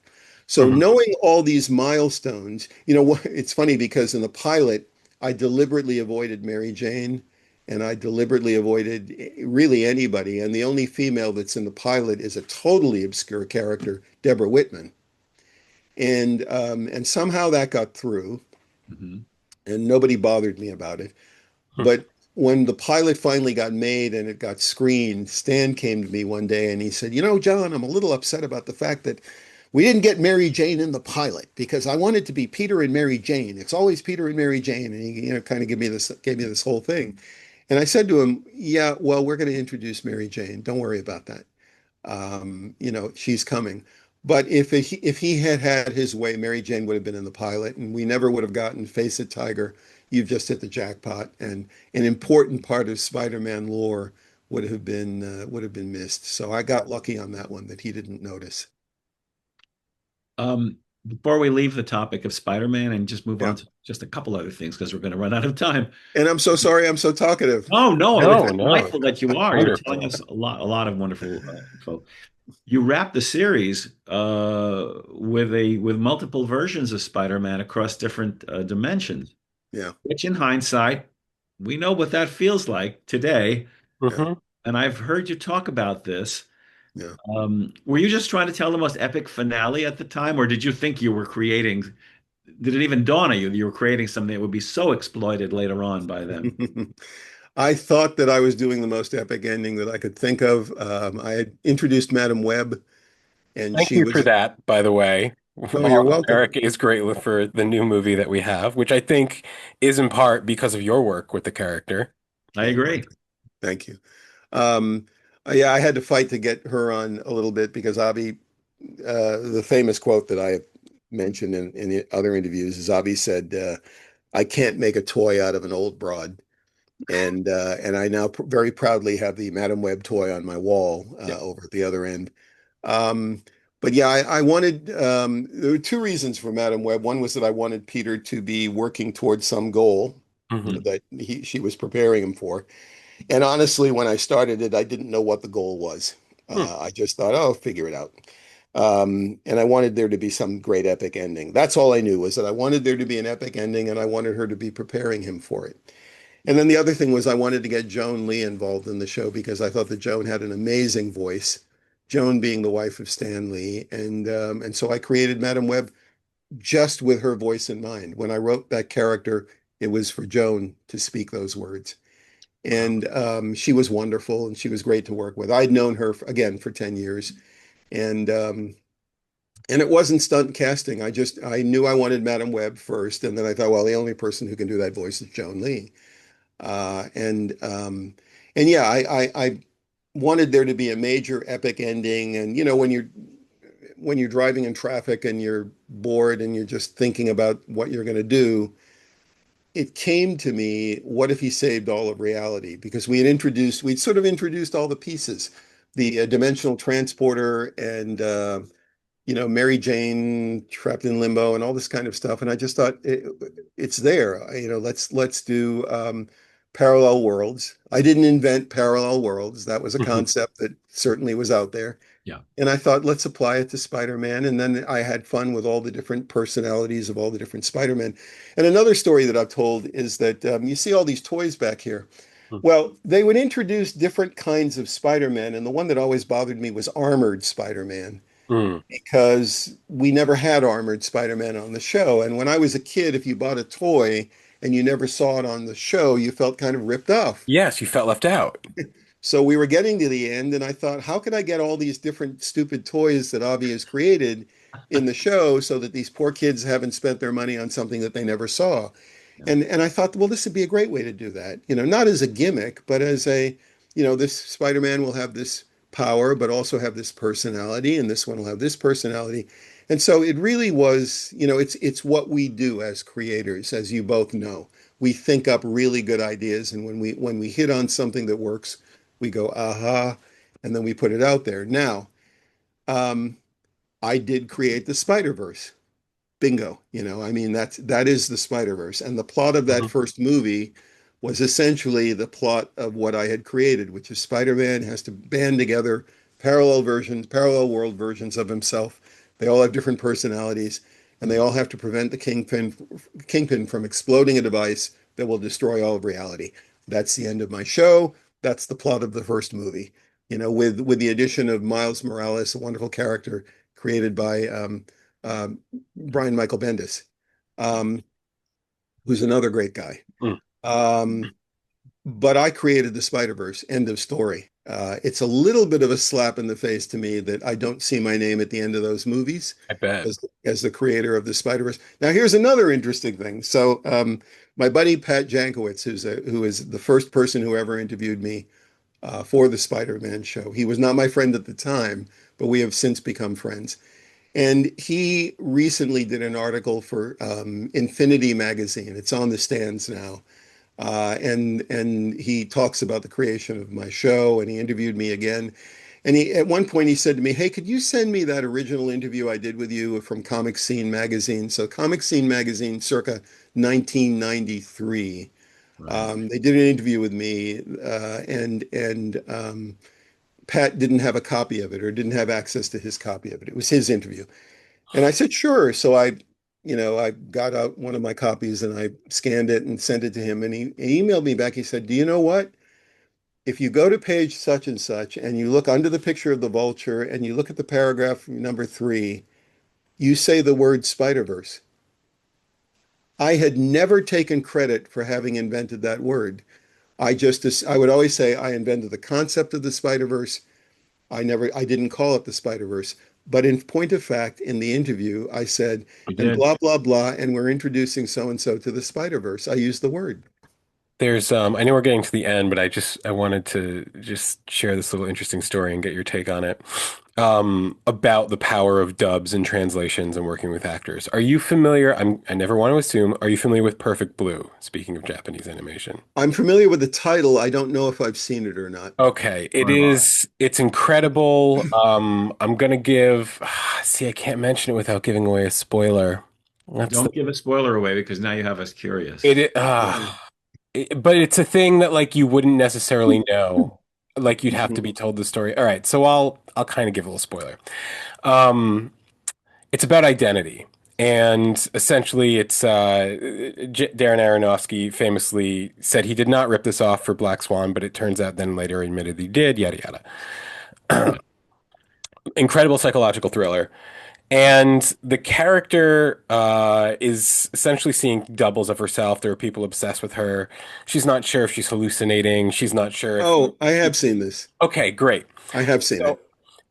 So knowing all these milestones, you know, it's funny because in the pilot, I deliberately avoided Mary Jane. And I deliberately avoided really anybody. And the only female that's in the pilot is a totally obscure character, Deborah Whitman. And somehow that got through, and nobody bothered me about it. But when the pilot finally got made and it got screened, Stan came to me one day and he said, you know, John, I'm a little upset about the fact that we didn't get Mary Jane in the pilot because I wanted to be Peter and Mary Jane. It's always Peter and Mary Jane. And he, you know, kind of gave me this whole thing. And I said to him, yeah, well, we're going to introduce Mary Jane. Don't worry about that. You know, she's coming. But if he had had his way, Mary Jane would have been in the pilot, and we never would have gotten Face It, Tiger, You've Just Hit the Jackpot, and an important part of Spider-Man lore would have been missed. So I got lucky on that one that he didn't notice.
Before we leave the topic of Spider-Man and just move on to just a couple other things because we're going to run out of time.
And I'm so sorry I'm so talkative.
Oh, no,
No,
I'm delightful that you are. You're telling us a lot of wonderful info. You wrapped the series with multiple versions of Spider-Man across different dimensions.
Yeah.
Which in hindsight, we know what that feels like today. And I've heard you talk about this.
Yeah.
Were you just trying to tell the most epic finale at the time, or did you think you were creating? Did it even dawn on you that you were creating something that would be so exploited later on by them?
I thought that I was doing the most epic ending that I could think of. I had introduced Madam Web, and
Thank you for that, by the way.
Oh, you're welcome.
Eric is great for the new movie that we have, which I think is in part because of your work with the character.
I agree.
Thank you. Yeah, I had to fight to get her on a little bit because Avi, the famous quote that I have mentioned in the other interviews is Avi said, I can't make a toy out of an old broad. And I now very proudly have the Madam Web toy on my wall over at the other end. But yeah, I wanted, there were two reasons for Madam Web. One was that I wanted Peter to be working towards some goal that she was preparing him for. And honestly, when I started it, I didn't know what the goal was. I just thought, oh, figure it out. And I wanted there to be some great epic ending. That's all I knew, was that I wanted there to be an epic ending and I wanted her to be preparing him for it. And then the other thing was I wanted to get Joan Lee involved in the show because I thought that Joan had an amazing voice, Joan being the wife of Stan Lee. And so I created Madame Web just with her voice in mind. When I wrote that character, it was for Joan to speak those words. And she was wonderful and she was great to work with. I'd known her, again, for 10 years. And and it wasn't stunt casting. I knew I wanted Madame Web first, and then I thought, well, the only person who can do that voice is Joan Lee. Uh, and um, and yeah, I wanted there to be a major epic ending. And you know, when you're driving in traffic and you're bored and you're just thinking about what you're going to do, it came to me, what if he saved all of reality? Because we'd sort of introduced all the pieces, the dimensional transporter and Mary Jane trapped in limbo and all this kind of stuff. And I just thought it's there. Let's do parallel worlds. I didn't invent parallel worlds. That was a concept that certainly was out there.
Yeah.
And I thought, let's apply it to Spider-Man. And then I had fun with all the different personalities of all the different Spider-Men. And another story that I've told is that you see all these toys back here. Well, they would introduce different kinds of Spider-Man. And the one that always bothered me was armored Spider-Man
Mm.
because we never had armored Spider-Man on the show. And when I was a kid, if you bought a toy and you never saw it on the show, you felt kind of ripped off.
Yes, you felt left out.
So we were getting to the end, and I thought, how could I get all these different stupid toys that Avi has created in the show so that these poor kids haven't spent their money on something that they never saw? And I thought, well, this would be a great way to do that. Not as a gimmick, but as this Spider-Man will have this power, but also have this personality, and this one will have this personality. And so it really was, it's what we do as creators, as you both know. We think up really good ideas, and when we hit on something that works, we go, aha, and then we put it out there. Now, um, I did create the Spider-Verse. Bingo. That is the Spider-Verse. And the plot of that
Mhm.
first movie was essentially the plot of what I had created, which is Spider-Man has to band together parallel world versions of himself. They all have different personalities, and they all have to prevent the Kingpin from exploding a device that will destroy all of reality. That's the end of my show. That's the plot of the first movie. With the addition of Miles Morales, a wonderful character created by um, Brian Michael Bendis, um, who's another great guy.
Mm.
Um, but I created the Spider-Verse, end of story. It's a little bit of a slap in the face to me that I don't see my name at the end of those movies
I bet.
as the creator of the Spider-Verse. Now, here's another interesting thing. So, my buddy Pat Jankowitz, who is the first person who ever interviewed me for the Spider-Man show. He was not my friend at the time, but we have since become friends. And he recently did an article for Infinity magazine. It's on the stands now. And he talks about the creation of my show, and he interviewed me again. And at one point he said to me, "Hey, could you send me that original interview I did with you from Comic Scene magazine?" So Comic Scene magazine, circa 1993.
Right.
They did an interview with me, and Pat didn't have a copy of it or didn't have access to his copy of it. It was his interview. And I said, sure. So I got out one of my copies and I scanned it and sent it to him. And he emailed me back. He said, do you know what? If you go to page such and such and you look under the picture of the vulture and you look at the paragraph number 3, you say the word Spider-Verse. I had never taken credit for having invented that word. I would always say I invented the concept of the Spider-Verse. I didn't call it the Spider-Verse. But in point of fact, in the interview, I said,
You
and
did.
blah, blah, blah, and we're introducing so and so to the Spider-Verse. I used the word.
There's I know we're getting to the end, but I wanted to just share this little interesting story and get your take on it. About the power of dubs and translations and working with actors. Are you familiar? I never want to assume. Are you familiar with Perfect Blue? Speaking of Japanese animation.
I'm familiar with the title. I don't know if I've seen it or not.
Okay,
Or am I?
it's incredible. I'm gonna give, see, I can't mention it without giving away a spoiler. That's the
Don't give a spoiler away because now you have us curious.
it, but it's a thing that like you wouldn't necessarily know. like you'd have to
Mhm.
be told the story. All right, so I'll kind of give a little spoiler. Um, it's about identity. And essentially, it's Darren Aronofsky famously said he did not rip this off for Black Swan, but it turns out then later admitted he did, yada yada. Incredible psychological thriller. And the character is essentially seeing doubles of herself. There are people obsessed with her. She's not sure if she's hallucinating. She's not sure if.
Oh, I have seen this.
Okay, great.
I have seen
So
it.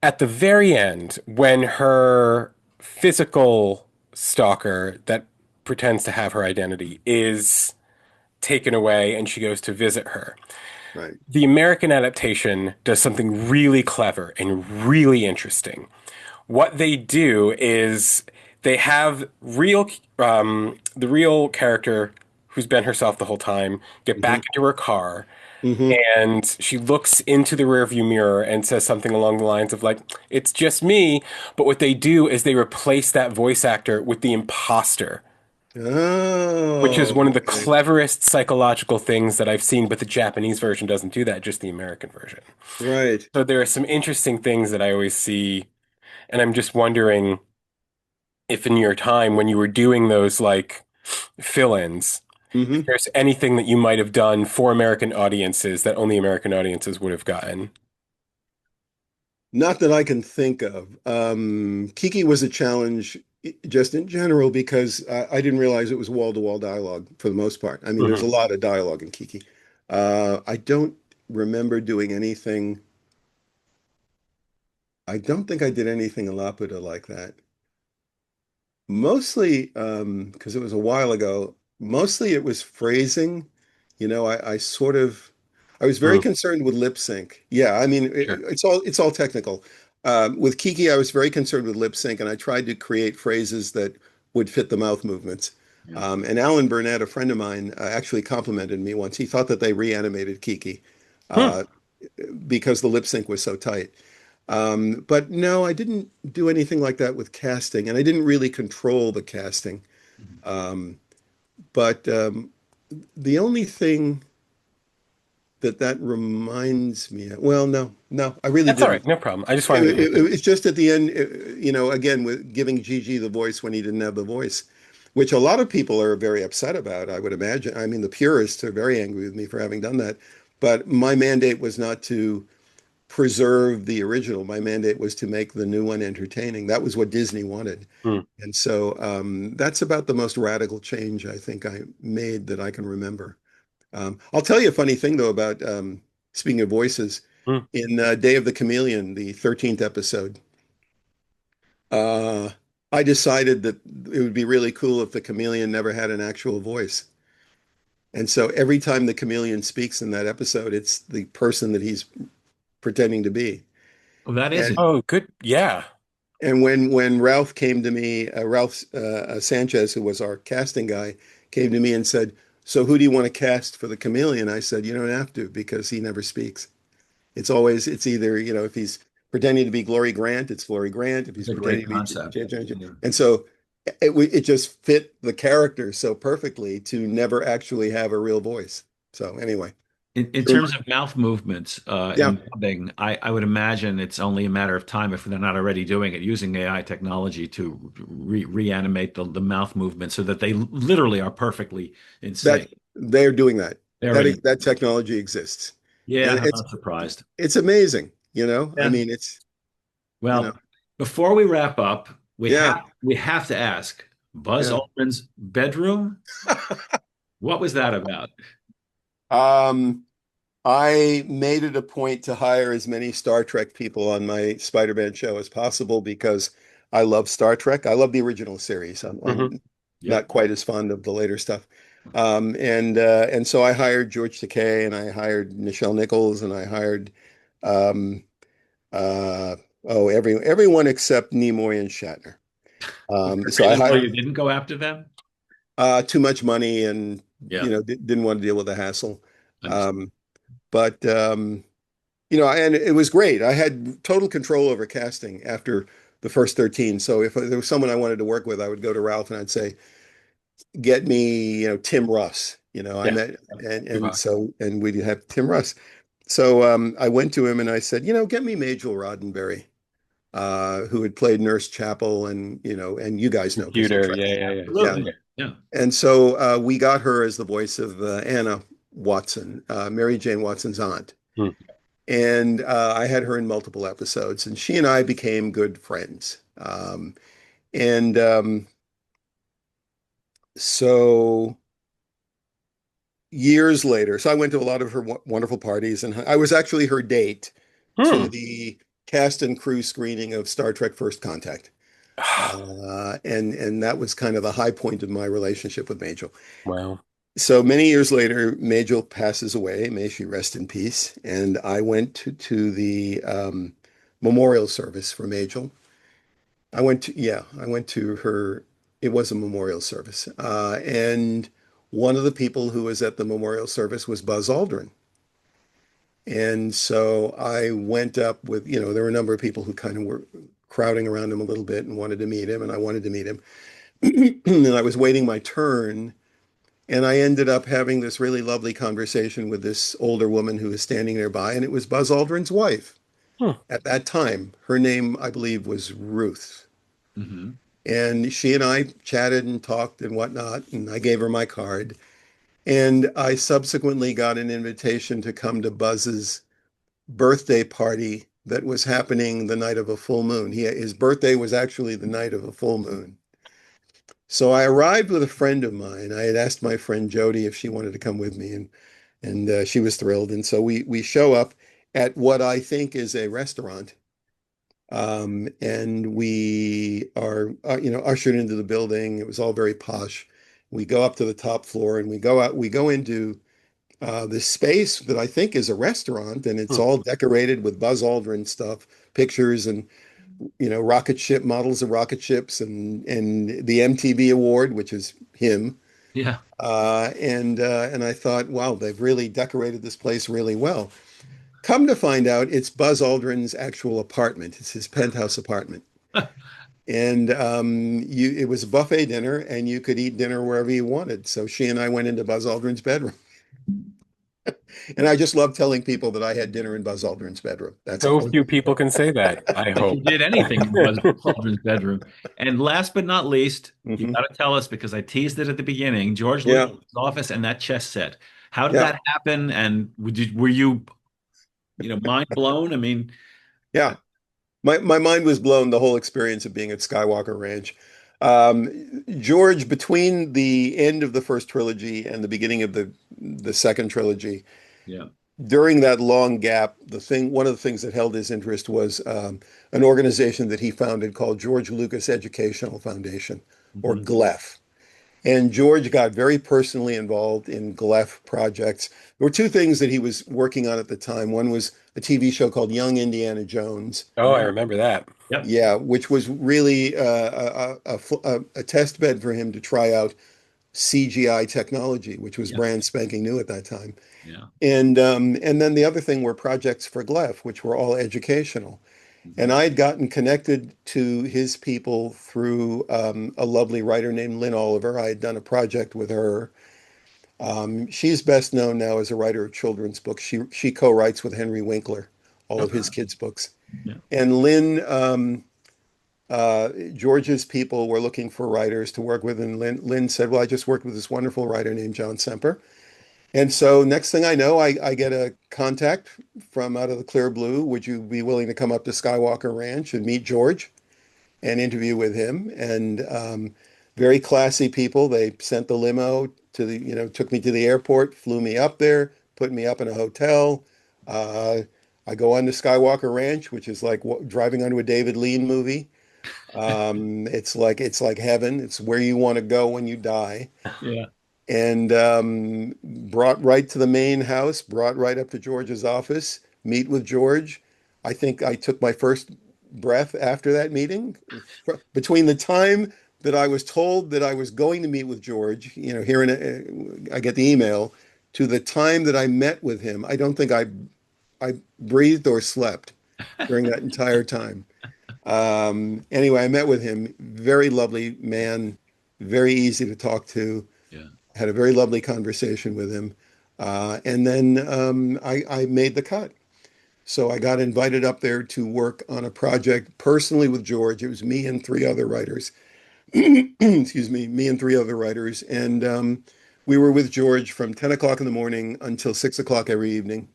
at the very end, when her physical stalker that pretends to have her identity is taken away and she goes to visit her,
Right.
the American adaptation does something really clever and really interesting. What they do is they have the real character who's been herself the whole time get
Hmm.
back into her car,
Hmm.
and she looks into the rearview mirror and says something along the lines of like, "It's just me." But what they do is they replace that voice actor with the imposter, which is
Oh,
one of the
okay.
cleverest psychological things that I've seen. But the Japanese version doesn't do that, just the American version.
Right.
So there are some interesting things that I always see, and I'm just wondering if in your time when you were doing those like fill-ins, if
Hmm.
there's anything that you might have done for American audiences that only American audiences would have gotten.
Not that I can think of. Kiki was a challenge just in general because I didn't realize it was wall-to-wall dialogue for the most part. I mean, there's a
Mhm.
lot of dialogue in Kiki. I don't remember doing anything. I don't think I did anything in Laputa like that. Mostly, because it was a while ago, mostly it was phrasing. I sort of, I was very
Mm,
concerned with lip sync. Yeah, I mean,
sure.
it's all technical. With Kiki, I was very concerned with lip sync, and I tried to create phrases that would fit the mouth movements.
Yeah.
And Alan Burnett, a friend of mine, actually complimented me once. He thought that they reanimated Kiki
Hmm.
uh, because the lip sync was so tight. But no, I didn't do anything like that with casting, and I didn't really control the casting.
Mhm.
Um, but the only thing that reminds me, well, no, I really
That's all right.
didn't.
No problem. I just wanted to get your.
It's just at the end, again, with giving Gigi the voice when he didn't have the voice, which a lot of people are very upset about, I would imagine. I mean, the purists are very angry with me for having done that. But my mandate was not to preserve the original. My mandate was to make the new one entertaining. That was what Disney wanted.
Hmm.
And so that's about the most radical change I think I made that I can remember. I'll tell you a funny thing though about speaking of voices.
Hmm.
In Day of the Chameleon, the 13th episode, uh, I decided that it would be really cool if the chameleon never had an actual voice. And so every time the chameleon speaks in that episode, it's the person that he's pretending to be.
Oh, that is
And
it.
Oh, good. Yeah.
And when Ralph came to me, Ralph Sanchez, who was our casting guy, came to me and said, "So who do you want to cast for the chameleon?" I said, "You don't have to because he never speaks. It's either, if he's pretending to be Glory Grant, it's Glory Grant. If he's
It's a
pretending
great
to be
concept. Yeah.
And so it just fit the character so perfectly to never actually have a real voice. So anyway,
In terms of mouth movements
yeah.
and dubbing, I would imagine it's only a matter of time if they're not already doing it, using AI technology to reanimate the mouth movement so that they literally are perfectly in
That
sync.
they're doing that.
They already,
That technology exists.
yeah,
And
I'm not surprised.
it's amazing, I
Yeah.
mean, it's, you know,
Well, before we wrap up,
yeah,
we have to ask Buzz
yeah.
Aldrin's bedroom. What was that about?
Um, I made it a point to hire as many Star Trek people on my Spider-Man show as possible because I love Star Trek. I love the original series.
Hmm.
I'm not
Yep.
quite as fond of the later stuff. And so I hired George Takei and I hired Nichelle Nichols and I hired um, uh, everyone except Nimoy and Shatner.
Was there a
So I
reason why
hired
you didn't go after them?
too much money and
Yeah,
didn't want to deal with the hassle.
understood.
Um, but and it was great. I had total control over casting after the first 13. So if there was someone I wanted to work with, I would go to Ralph and I'd say, "Get me, Tim Russ." I
Yeah.
met
Yep.
and
Good
and
luck.
so and we'd have Tim Russ. I went to him and I said, get me Majel Roddenberry, who had played Nurse Chapel, and and you guys know because you
Computer.
track.
Yeah, yeah, yeah.
Yeah.
Absolutely. Yeah.
And so we got her as the voice of Anna Watson, Mary Jane Watson's aunt.
Hmm.
And I had her in multiple episodes, and she and I became good friends. And so years later, so I went to a lot of her wonderful parties, and I was actually her date to
Hmm.
the cast and crew screening of Star Trek First Contact. And that was kind of the high point of my relationship with Majel.
Wow.
So many years later, Majel passes away. May she rest in peace. And I went to the memorial service for Majel. I went to her. It was a memorial service. And one of the people who was at the memorial service was Buzz Aldrin. And so I went up with, there were a number of people who kind of were crowding around him a little bit and wanted to meet him, and I wanted to meet him. And I was waiting my turn, and I ended up having this really lovely conversation with this older woman who was standing nearby, and it was Buzz Aldrin's wife.
Hmm.
At that time, her name, I believe, was Ruth.
Hmm.
And she and I chatted and talked and whatnot, and I gave her my card. And I subsequently got an invitation to come to Buzz's birthday party that was happening the night of a full moon. His birthday was actually the night of a full moon. So I arrived with a friend of mine. I had asked my friend Jody if she wanted to come with me, and she was thrilled. And so we show up at what I think is a restaurant, and we are ushered into the building. It was all very posh. We go up to the top floor and we go out. We go into this space that I think is a restaurant, and it's
Hmm.
all decorated with Buzz Aldrin stuff, pictures, and rocket ship models of rocket ships, and the MTV award, which is him.
Yeah.
And I thought, wow, they've really decorated this place really well. Come to find out, it's Buzz Aldrin's actual apartment. It's his penthouse apartment. And it was a buffet dinner, and you could eat dinner wherever you wanted. So she and I went into Buzz Aldrin's bedroom. And I just love telling people that I had dinner in Buzz Aldrin's bedroom. That's
So
all.
few people can say that, I
If you
hope.
did anything in Buzz Aldrin's bedroom. And last but not least, you
Hmm.
got to tell us, because I teased it at the beginning, George
Yeah,
Lucas' office and that chess set. How did
yeah,
that happen? And were you, mind blown? I mean,
yeah. My mind was blown the whole experience of being at Skywalker Ranch. George, between the end of the first trilogy and the beginning of the second trilogy,
yeah.
during that long gap, one of the things that held his interest was an organization that he founded called George Lucas Educational Foundation, or
Hmm.
GLEF. And George got very personally involved in GLEF projects. There were two things that he was working on at the time. One was a TV show called Young Indiana Jones.
Oh, I
Yeah.
remember that.
Yep.
Yeah, which was really a test bed for him to try out CGI technology, which was
Yeah.
brand spanking new at that time.
Yeah.
And then the other thing were projects for GLEF, which were all educational. And
Hmm.
I had gotten connected to his people through a lovely writer named Lynn Oliver. I had done a project with her. She's best known now as a writer of children's books. She co-writes with Henry Winkler all of his
Okay.
kids' books.
Yeah.
And Lynn, George's people were looking for writers to work with, and Lynn said, "Well, I just worked with this wonderful writer named John Semper." And so next thing I know, I get a contact from out of the clear blue. Would you be willing to come up to Skywalker Ranch and meet George and interview with him? And very classy people. They sent the limo took me to the airport, flew me up there, put me up in a hotel. Uh, I go on to Skywalker Ranch, which is like driving onto a David Lean movie. It's like heaven. It's where you want to go when you die.
Yeah.
And brought right to the main house, brought right up to George's office, meet with George. I think I took my first breath after that meeting. Between the time that I was told that I was going to meet with George, I get the email, to the time that I met with him, I don't think I breathed or slept during that entire time. Anyway, I met with him. Very lovely man, very easy to talk to.
Yeah.
Had a very lovely conversation with him. And then I made the cut. So I got invited up there to work on a project personally with George. It was me and three other writers. Excuse me, me and three other writers. And we were with George from 10 o'clock in the morning until 6 o'clock every evening.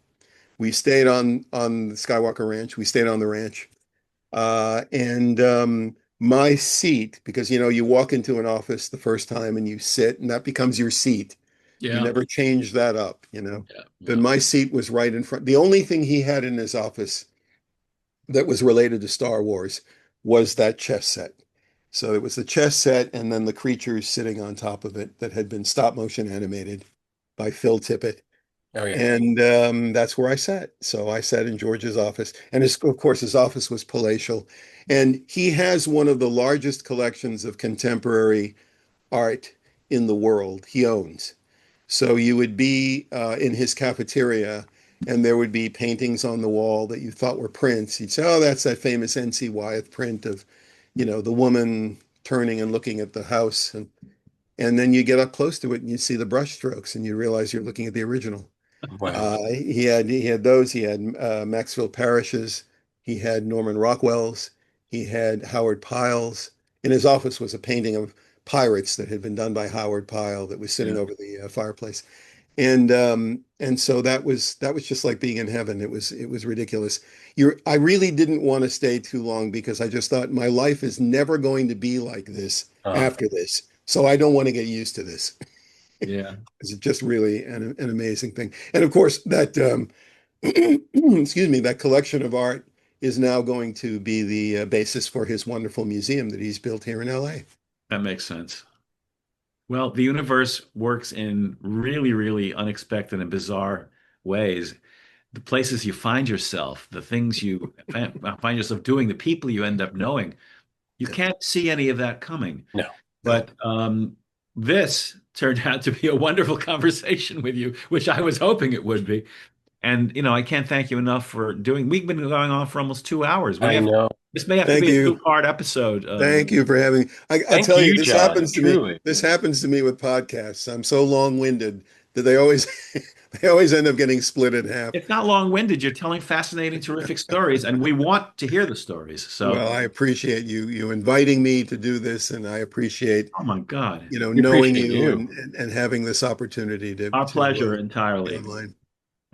We stayed on the Skywalker Ranch. We stayed on the ranch. And my seat, because you walk into an office the first time and you sit, and that becomes your seat. You
Yeah.
never change that up.
Yeah.
But my seat was right in front. The only thing he had in his office that was related to Star Wars was that chess set. So it was the chess set and then the creatures sitting on top of it that had been stop motion animated by Phil Tippett.
Oh yeah.
And that's where I sat. So I sat in George's office. And of course, his office was palatial. And he has one of the largest collections of contemporary art in the world he owns. So you would be in his cafeteria and there would be paintings on the wall that you thought were prints. He'd say, oh, that's that famous N.C. Wyeth print of, the woman turning and looking at the house. And then you get up close to it and you see the brush strokes and you realize you're looking at the original.
Wow.
He had those. He had Maxfield Parrish's. He had Norman Rockwell's. He had Howard Pyle's. In his office was a painting of pirates that had been done by Howard Pyle that was sitting over the fireplace. And so that was just like being in heaven. It was ridiculous. I really didn't want to stay too long because I just thought my life is never going to be like this after this. So I don't want to get used to this.
Yeah.
It's just really an amazing thing. And of course that excuse me, that collection of art is now going to be the basis for his wonderful museum that he's built here in LA.
That makes sense. Well, the universe works in really, really unexpected and bizarre ways. The places you find yourself, the things you find yourself doing, the people you end up knowing, you can't see any of that coming.
No.
But this turned out to be a wonderful conversation with you, which I was hoping it would be. And, I can't thank you enough for we've been going on for almost 2 hours.
I know.
This may have to be a two-part episode.
Thank you for having me. I tell you, this
John,
happens to
truly.
me. This happens to me with podcasts. I'm so long-winded that they always end up getting split in half.
It's not long-winded. You're telling fascinating, terrific stories, and we want to hear the stories. So,
well, I appreciate you inviting me to do this, and I appreciate,
oh my God,
knowing you and having this opportunity to.
Our pleasure entirely.
Online.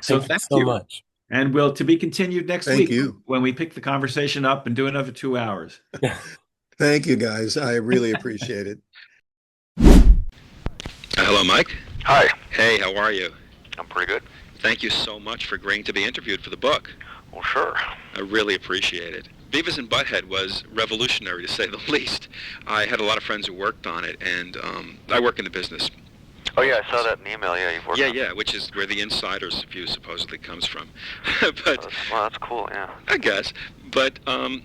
So
thank you so much.
And to be continued next week.
Thank you.
When we pick the conversation up and do another 2 hours.
Thank you, guys. I really appreciate it.
Hello, Mike.
Hi.
Hey, how are you?
I'm pretty good.
Thank you so much for agreeing to be interviewed for the book.
Well, sure.
I really appreciate it. Beavis and Butthead was revolutionary, to say the least. I had a lot of friends who worked on it, and I work in the business.
Oh, yeah, I saw that in the email. Yeah, you've worked on it.
Yeah, which is where the insider's view supposedly comes from. But
Well, that's cool, yeah.
I guess. But I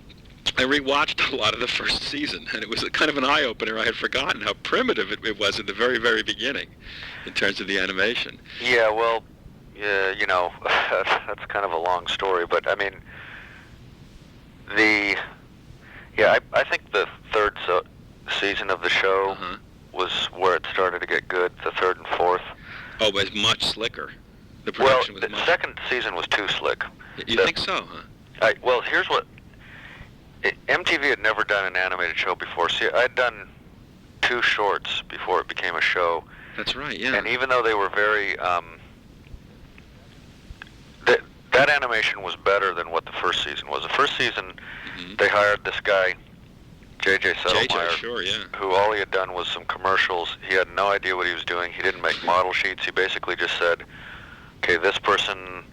rewatched a lot of the first season, and it was kind of an eye-opener. I had forgotten how primitive it was in the very, very beginning in terms of the animation.
Yeah, well, yeah, that's kind of a long story, but I mean, I think the third season of the show was where it started to get good, the third and fourth.
Oh, it was much slicker. The
Well,
production was
the
much...
second season was too slick.
You think so, huh?
Well, here's what... MTV had never done an animated show before. See, I'd done 2 shorts before it became a show.
That's right, yeah.
And even though they were very... that animation was better than what the first season was. The first season, they hired this guy, J.J. Settlemeyer,
sure, yeah.
who all he had done was some commercials. He had no idea what he was doing. He didn't make model sheets. He basically just said, okay, this person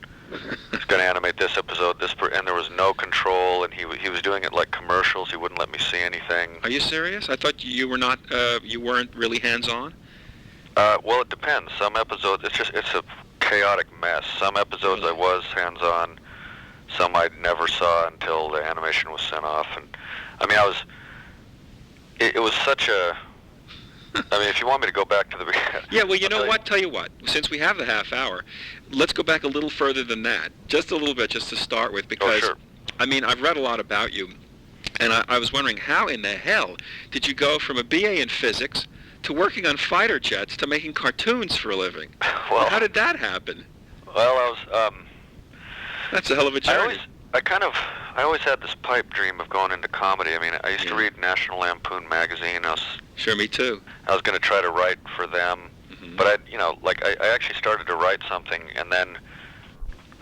is going to animate this episode, and there was no control, and he was doing it like commercials. He wouldn't let me see anything.
Are you serious? I thought you were not, you weren't really hands-on?
Well, it depends. Some episodes, it's a chaotic mess. Some episodes I was hands-on. Some I never saw until the animation was sent off. And I mean, it was such a... I mean, if you want me to go back to the beginning...
Yeah, well, you know what? Tell you what. Since we have the half hour, let's go back a little further than that. Just a little bit, just to start with, because,
sure.
I mean, I've read a lot about you, and I was wondering, how in the hell did you go from a BA in physics to working on fighter jets to making cartoons for a living.
Well,
how did that happen?
Well, I was.
That's a hell of a journey.
I always had this pipe dream of going into comedy. I mean, I used to read National Lampoon magazine.
Sure, me too.
I was going to try to write for them, but I actually started to write something, and then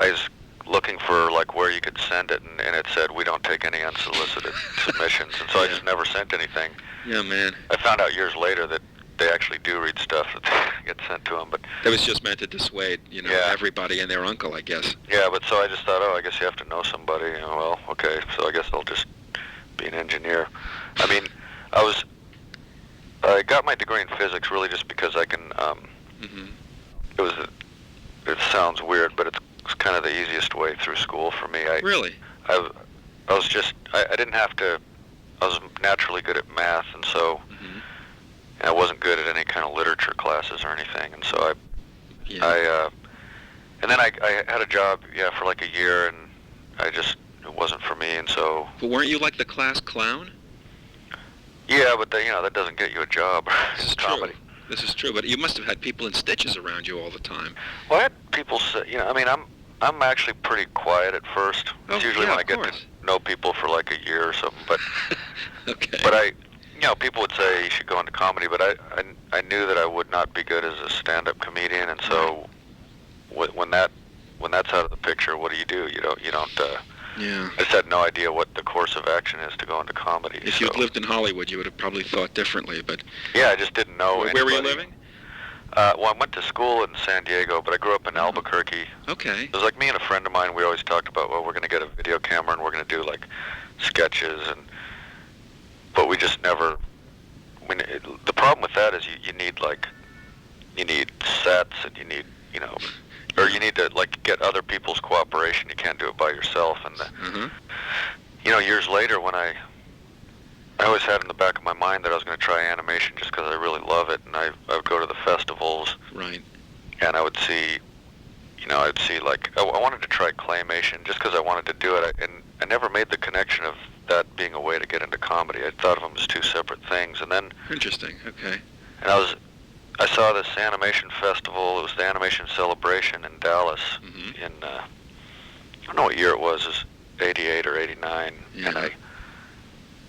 I was looking for like where you could send it, and it said we don't take any unsolicited submissions, and so I just never sent anything.
Yeah, man.
I found out years later that they actually do read stuff that gets sent to them, but
that was just meant to dissuade, everybody and their uncle, I guess.
Yeah, but so I just thought, I guess you have to know somebody. Well, okay, so I guess I'll just be an engineer. I mean, I got my degree in physics really just because I can. It sounds weird, but it's kind of the easiest way through school for me.
Really?
I didn't have to. I was naturally good at math, and so. I wasn't good at any kind of literature classes or anything, and so and then I had a job, for like a year, and it wasn't for me, and so.
But weren't you like the class clown?
Yeah, but that doesn't get you a job.
This is
comedy.
True. This is true, but you must have had people in stitches around you all the time.
Well, I had people say, I mean, I'm actually pretty quiet at first. It's usually when I get to know people for like a year or something, but.
Okay.
But people would say you should go into comedy, but I knew that I would not be good as a stand-up comedian, and so when that's out of the picture, what do? You don't.
Yeah.
I just had no idea what the course of action is to go into comedy.
If you'd lived in Hollywood, you would have probably thought differently, but.
Yeah, I just didn't know.
Where were you living?
Well, I went to school in San Diego, but I grew up in Albuquerque.
Okay.
It was like me and a friend of mine. We always talked about, we're going to get a video camera and we're going to do like sketches but we just never. The problem with that is you need sets, and you need or you need to like get other people's cooperation. You can't do it by yourself. And years later, when I always had in the back of my mind that I was going to try animation just because I really love it, and I would go to the festivals.
Right.
And I would see, I'd see like I wanted to try claymation just because I wanted to do it, and I never made the connection of that being a way to get into comedy. I thought of them as two separate things, and then.
Interesting. Okay.
And I saw this animation festival. It was the Animation Celebration in Dallas in I don't know what year it was. It was 88 or 89,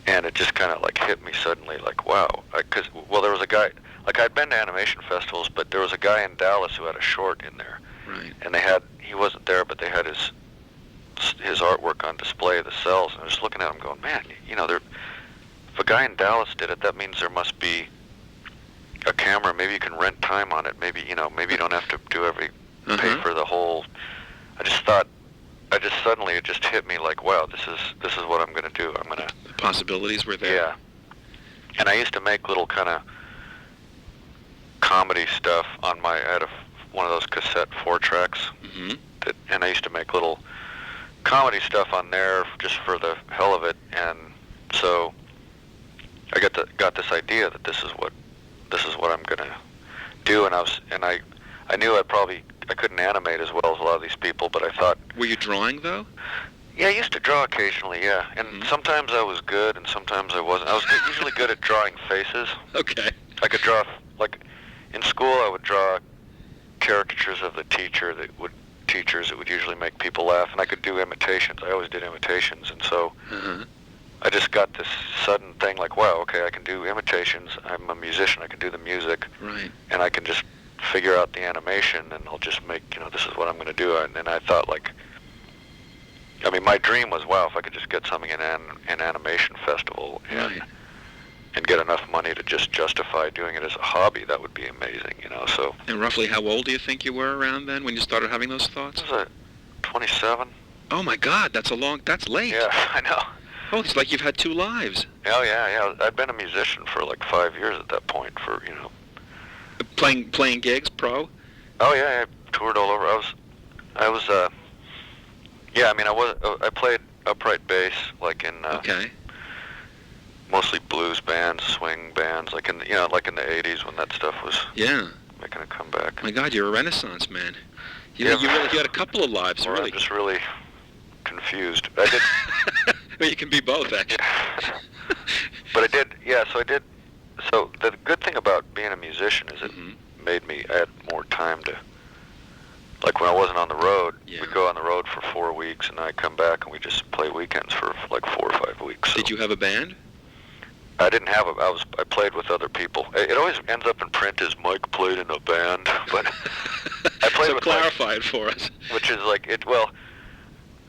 and it just kind of like hit me suddenly, like wow, because there was a guy. Like I'd been to animation festivals, but there was a guy in Dallas who had a short in there.
Right.
And he wasn't there, but they had his artwork on display at the cells, and I was just looking at him going, man, if a guy in Dallas did it, that means there must be a camera. Maybe you can rent time on it. Maybe, maybe you don't have to do pay for the whole. Suddenly it just hit me like, wow, this is what I'm going to do.
The possibilities were there.
Yeah. And I used to make little kind of comedy stuff I had one of those cassette 4-tracks, and I used to make little comedy stuff on there just for the hell of it, and so I got this idea that this is what I'm gonna do, and I knew I couldn't animate as well as a lot of these people, but I thought.
Were you drawing though?
Yeah, I used to draw occasionally, yeah, and sometimes I was good and sometimes I wasn't. I was usually good at drawing faces.
Okay.
I could draw, like in school I would draw caricatures of the teachers that would usually make people laugh, and I could do imitations. I always did imitations, and so I just got this sudden thing like, wow, okay, I can do imitations. I'm a musician. I can do the music,
right?
And I can just figure out the animation, and I'll just make, this is what I'm going to do. And I thought, like, I mean, my dream was, wow, if I could just get something in an animation festival and get enough money to just justify doing it as a hobby, that would be amazing, so.
And roughly how old do you think you were around then when you started having those thoughts?
I was 27.
Oh my God, that's late.
Yeah, I know.
Oh, it's like you've had two lives.
Oh yeah. I'd been a musician for like 5 years at that point.
Playing gigs, pro.
Oh yeah, I toured all over. I played upright bass like in mostly blues bands, swing bands, like in the 80s when that stuff was making a comeback.
My God, you're a Renaissance man. You had a couple of lives,
well,
really.
I'm just really confused. I did.
Well, you can be both, actually.
But I did, yeah. So the good thing about being because it made me, I had more time to, like when I wasn't on the road, we'd go on the road for 4 weeks, and then I'd come back and we'd just play weekends for like 4 or 5 weeks. So.
Did you have a band?
I didn't have I played with other people. It always ends up in print as Mike played in a band, but I played
so
with
clarify it for us.
Which is like,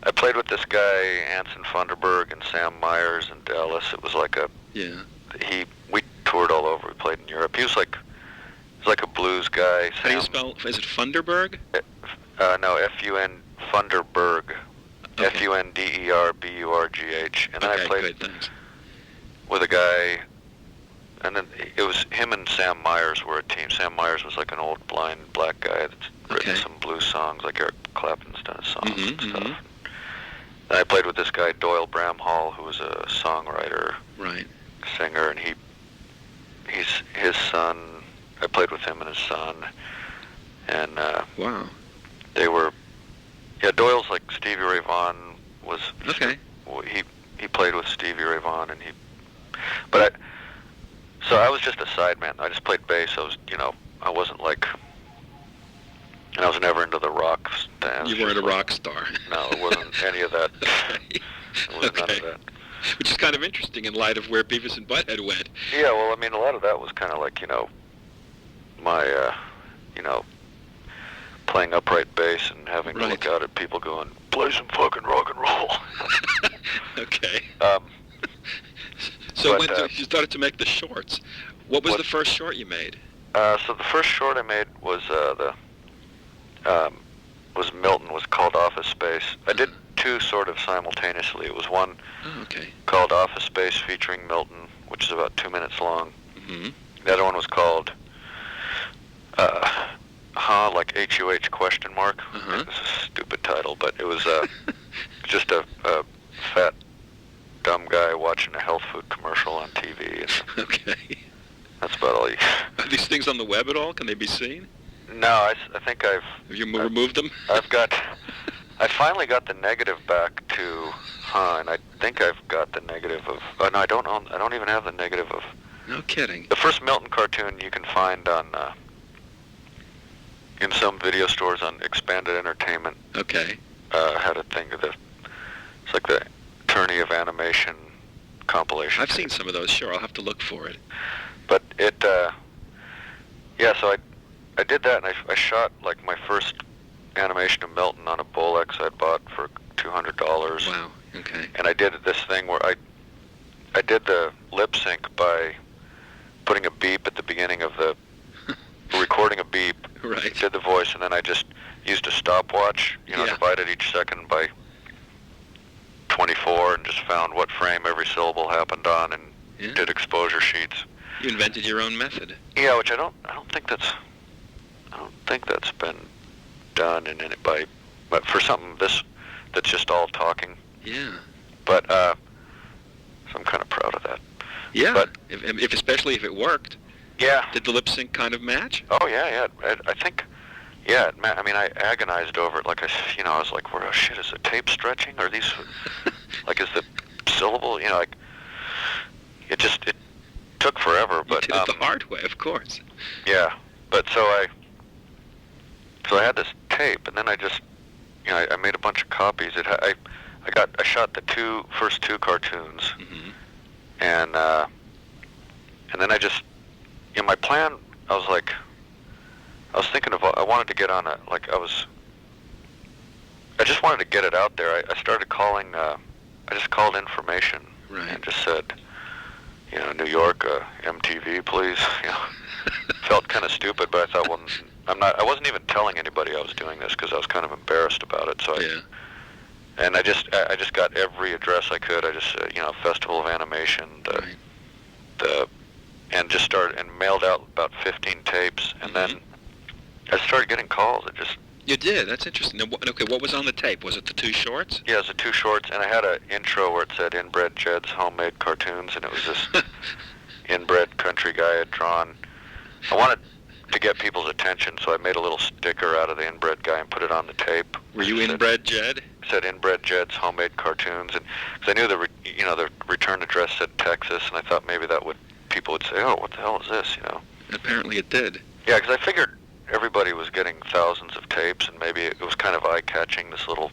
I played with this guy, Anson Funderburg, and Sam Myers in Dallas. It was like we toured all over. We played in Europe. He was like a blues guy.
How do you spell, is it Funderburg?
No, F-U-N, Funderburg. Okay. Funderburgh. And then I played with a guy, and then it was him and Sam Myers were a team. Sam Myers was like an old blind black guy that's written some blues songs, like Eric Clapton's done songs and stuff. And I played with this guy, Doyle Bramhall, who was a songwriter, singer, and his son, I played with him and his son, and they were, Doyle's like Stevie Ray Vaughan was, he played with Stevie Ray Vaughan, and so I was just a sideman. I just played bass. I was, I wasn't like, and I was never into the rock dance.
You weren't a rock star.
No, it wasn't any of that. It was none of that.
Which is kind of interesting in light of where Beavis and Butthead went.
Yeah, well, I mean, a lot of that was kind of like, my, playing upright bass and having to look out at people going, play some fucking rock and roll.
Okay. So when you started to make the shorts, what was the first short you made?
So the first short I made was Milton, was called Office Space. I did two sort of simultaneously. It was one called Office Space featuring Milton, which is about 2 minutes long. The other one was called like H-U-H question mark. It was a stupid title, but it was just a fat dumb guy watching a health food commercial on TV. And that's about all.
Are these things on the web at all? Can they be seen?
No, I think Have
you removed them?
I finally got the negative back to, and I think I've got the negative of, no, I don't even have the negative of.
No kidding.
The first Milton cartoon you can find on, in some video stores on Expanded Entertainment. Had a thing of it's like the Attorney of Animation compilation.
I've seen some of those, sure, I'll have to look for it.
But it, so I did that, and I shot like my first animation of Milton on a Bolex I'd bought for $200.
Wow, okay.
And I did this thing where I did the lip sync by putting a beep at the beginning of the, recording a beep, did the voice, and then I just used a stopwatch, divided each second by 24, and just found what frame every syllable happened on, and did exposure sheets.
You invented your own method.
Yeah, which I don't think that's been done in any but for something that's just all talking.
Yeah.
But so I'm kind of proud of that.
Yeah. But if especially if it worked.
Yeah.
Did the lip sync kind of match?
Oh yeah. I think. Yeah. I mean, I agonized over it. Like I was like, "Where shit is the tape stretching? Are these like is the syllable? Like it took forever." But
you did it the hard way, of course.
Yeah. But so I had this tape, and then I just, I made a bunch of copies. I shot the first two cartoons, and then I just, my plan, I was thinking of, I wanted to get on I just wanted to get it out there. I started calling, I just called information and just said, New York, MTV, please. Felt kind of stupid, but I thought, well, I wasn't even telling anybody I was doing this because I was kind of embarrassed about it. So I just got every address I could. I just Festival of Animation, and just started and mailed out about 15 tapes, and then I started getting calls.
You did? That's interesting. Now, okay, what was on the tape? Was it the two shorts?
Yeah, it was the two shorts, and I had an intro where it said Inbred Jed's Homemade Cartoons, and it was this inbred country guy had drawn. I wanted to get people's attention, so I made a little sticker out of the inbred guy and put it on the tape.
Were you Inbred Jed?
It said Inbred Jed's Homemade Cartoons, and because I knew the return address said Texas, and I thought maybe people would say, "Oh, what the hell is this?"
Apparently it did.
Yeah, because I figured everybody was getting thousands of tapes, and maybe it was kind of eye-catching, this little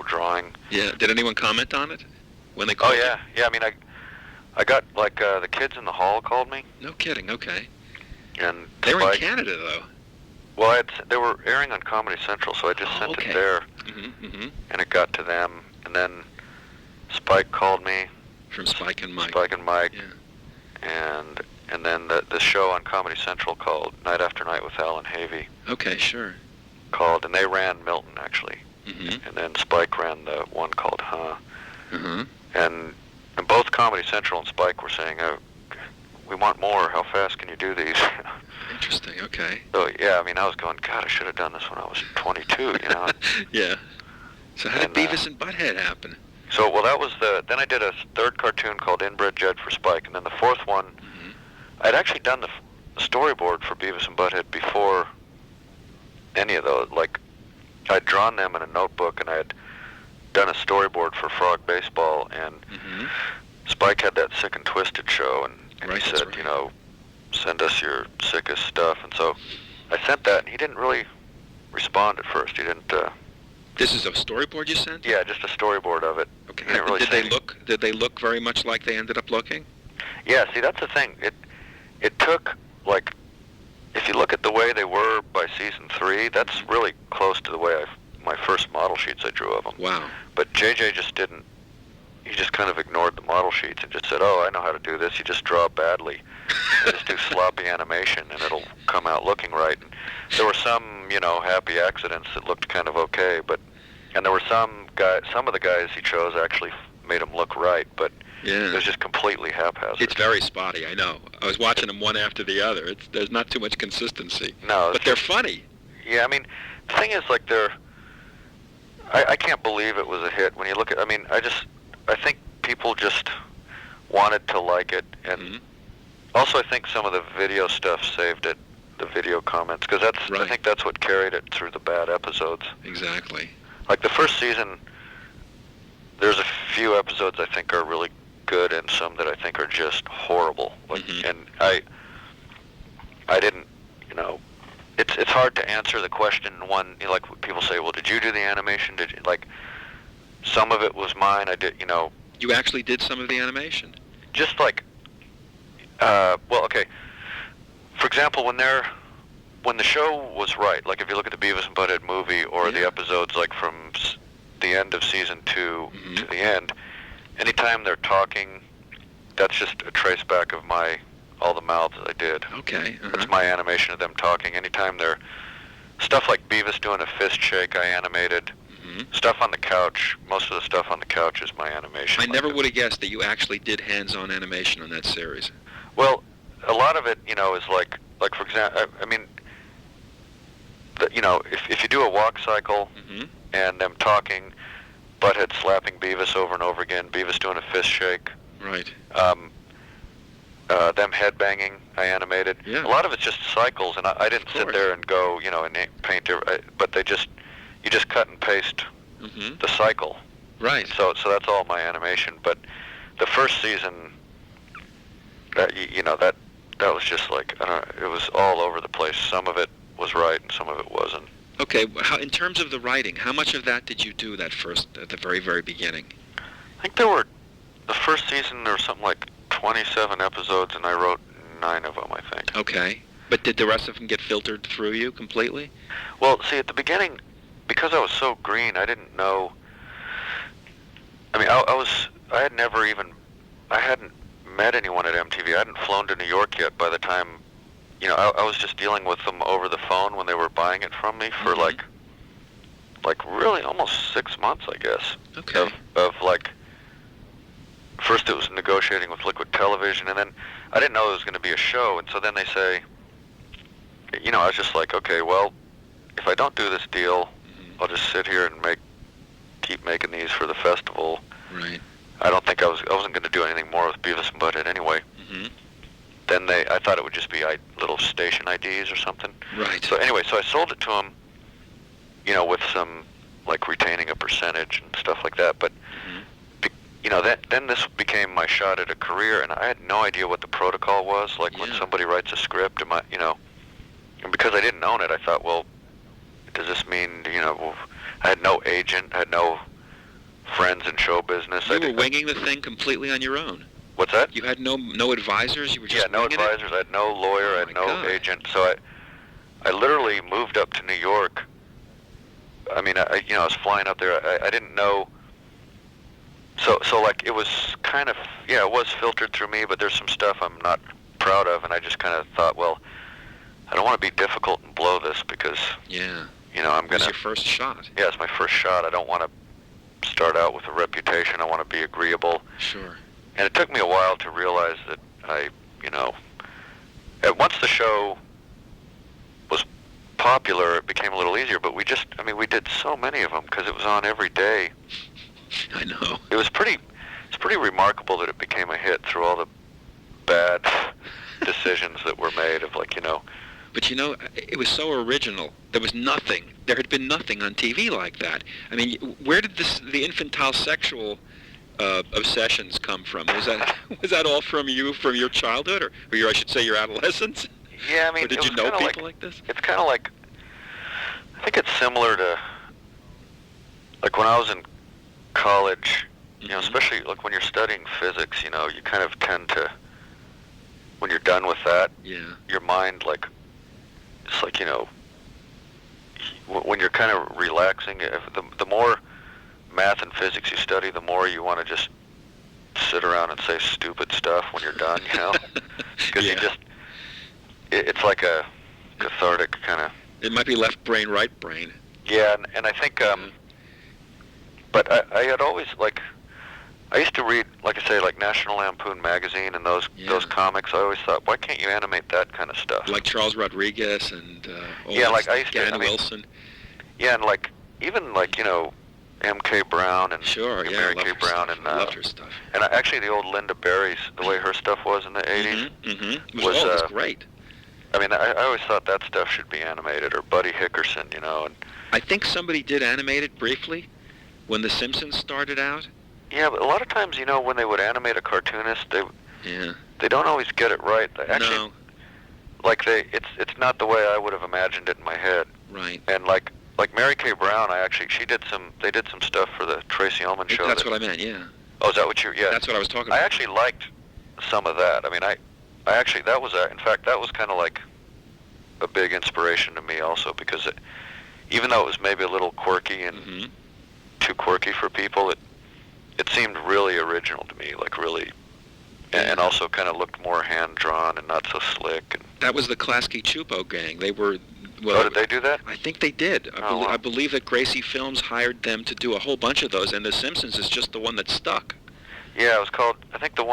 drawing.
Yeah. Did anyone comment on it when they
Oh
called
yeah, yeah. I mean, I got like the kids in the hall called me,
you? No kidding. Okay.
and
They were in
Spike-
Canada though.
Well, they were airing on Comedy Central, so I just sent
okay.
it there,
Mm-hmm.
and it got to them, and then Spike called me,
From Spike and Mike.
Spike and Mike,
Yeah.
and then the show on Comedy Central called Night After Night with Allan Havey
Okay. Sure.
called, and they ran Milton actually,
Mm-hmm.
and then Spike ran the one called Huh,
Uh-huh.
and both Comedy Central and Spike were saying, we want more. How fast can you do these?
Interesting. Okay.
So yeah, I mean, I was going, God, I should have done this when I was 22, you know.
Yeah. So how did
And,
Beavis and Butthead happen?
So well, that was then I did a third cartoon called Inbred Jed for Spike, and then the fourth one, I'd actually done the storyboard for Beavis and Butthead before any of those. Like, I'd drawn them in a notebook, and I had done a storyboard for Frog Baseball, and
Mm-hmm.
Spike had that Sick and Twisted show, and
Right,
he
that's
said,
right.
you know, send us your sickest stuff, and so I sent that, and he didn't really respond at first. He didn't.
This is a storyboard you sent?
Yeah, just a storyboard of it.
Okay.
He didn't really
Did
say
they look? Did they look very much like they ended up looking?
Yeah, see, that's the thing. It took, like, if you look at the way they were by season 3, that's really close to the way my first model sheets I drew of them.
Wow.
But JJ just didn't. He just kind of ignored the model sheets and just said, "Oh, I know how to do this. You just draw badly, and just do sloppy animation, and it'll come out looking right." And there were some, you know, happy accidents that looked kind of okay, and there were some of the guys he chose actually made them look right, but
Yeah.
it was just completely haphazard.
It's very spotty, I know. I was watching them one after the other. There's not too much consistency.
No,
But they're funny.
Yeah, I mean, the thing is, like, I can't believe it was a hit. When you look at, I mean, I think people just wanted to like it, and
Mhm.
also I think some of the video stuff saved it, the video comments, because I
Right.
think that's what carried it through the bad episodes.
Exactly.
Like the first season, there's a few episodes I think are really good, and some that I think are just horrible. Like,
Mhm.
and I didn't, you know, it's hard to answer the question. One, you know, like people say, well, did you do the animation? Did you, like, some of it was mine. I did, you know,
You actually did some of the animation.
just like, well, okay. For example, when the show was right, like if you look at the Beavis and Butthead movie or the
Yeah.
episodes like from the end of season 2
Mhm.
to the end, anytime they're talking, that's just a trace back of all the mouths I did.
Okay.
That's my animation of them talking. Anytime they're stuff like Beavis doing a fist shake, I animated.
Mhm.
Stuff on the couch, most of the stuff on the couch is my animation.
I
Like
never
the-
would have guessed that you actually did hands-on animation on that series.
Well, a lot of it, you know, is like for example, I mean, you know, if you do a walk cycle
hmm
and them talking, Butthead slapping Beavis over and over again, Beavis doing a fist shake,
Right.
them headbanging, I animated.
Yeah.
A lot of it's just cycles, and I didn't
Of
sit
course.
there and go, you know, and paint, but you just cut and paste
hmm
the cycle.
Right.
So that's all my animation. But the first season, that was just like, I don't know, it was all over the place. Some of it was right and some of it wasn't.
Okay. In terms of the writing, how much of that did you do at the very, very beginning?
I think the first season there was something like 27 episodes, and I wrote 9 of them, I think.
Okay. But did the rest of them get filtered through you completely?
Well, see, at the beginning, because I was so green, I didn't know. I mean, I hadn't met anyone at MTV. I hadn't flown to New York yet by the time, you know, I was just dealing with them over the phone when they were buying it from me for
Mhm.
like really almost 6 months, I guess.
Okay.
Of like, first it was negotiating with Liquid Television, and then I didn't know it was going to be a show, and so then they say, you know, I was just like, okay, well, if I don't do this deal, I'll just sit here and keep making these for the festival.
Right.
I don't think I wasn't going to do anything more with Beavis and Butthead anyway.
hmm
Then I thought it would just be little station IDs or something.
Right.
So anyway, so I sold it to them, you know, with some, like, retaining a percentage and stuff like that. But
Mhm.
then this became my shot at a career, and I had no idea what the protocol was. Like when somebody writes a script, and because I didn't own it, I thought, well, does this mean, I had no agent, I had no friends in show business.
You were winging the thing completely on your own.
What's that?
You had no advisors? You were just
no
winging
advisors.
it?
I had no lawyer. I had no agent. So I literally moved up to New York. I mean, I was flying up there. I didn't know. So like it was kind of, it was filtered through me, but there's some stuff I'm not proud of, and I just kind of thought, well, I don't want to be difficult and blow this because, I'm going to...
It was your first shot.
Yeah, it's my first shot. I don't want to start out with a reputation. I want to be agreeable.
Sure.
And it took me a while to realize that once the show was popular, it became a little easier, but we did so many of them because it was on every day.
I know.
It's pretty remarkable that it became a hit through all the bad decisions that were made of
But it was so original. There was nothing. There had been nothing on TV like that. I mean, where did the infantile sexual obsessions come from? Was that all from your childhood, or I should say your adolescence?
Yeah, I mean,
or did you know people like this?
It's kind of like, I think it's similar to like when I was in college. Especially like when you're studying physics, you kind of tend to, when you're done with that, your mind it's like, when you're kind of relaxing, the more math and physics you study, the more you want to just sit around and say stupid stuff when you're done, because it's like a cathartic kind of...
It might be left brain, right brain.
Yeah, and I think, but I had always, I used to read, like I say, like National Lampoon magazine and those comics. I always thought, why can't you animate that kind of stuff?
Like Charles Rodriguez and
I used
Gavin Wilson.
Yeah, and even M.K. Brown and Mary Kay Brown and
loved her stuff.
And actually, the old Linda Barry's, the way her stuff was in the '80s,
It was great.
I mean, I always thought that stuff should be animated, or Buddy Hickerson, And
I think somebody did animate it briefly when The Simpsons started out.
Yeah, but a lot of times, when they would animate a cartoonist, they don't always get it right. Actually, it's not the way I would have imagined it in my head.
Right.
And like Mary Kay Brown, they did some stuff for the Tracy Ullman show.
That's what I meant, yeah.
Oh, is that what yeah.
That's what I was talking about.
I actually liked some of that. I mean, I actually, that was kind of like a big inspiration to me also, because even though it was maybe a little quirky and too quirky for people, it seemed really original to me, really, and also kind of looked more hand-drawn and not so slick. And
that was the Klasky Chupo gang. They were...
Well, did they do that?
I think they did. I believe that Gracie Films hired them to do a whole bunch of those, and The Simpsons is just the one that stuck.
Yeah, it was called, I think the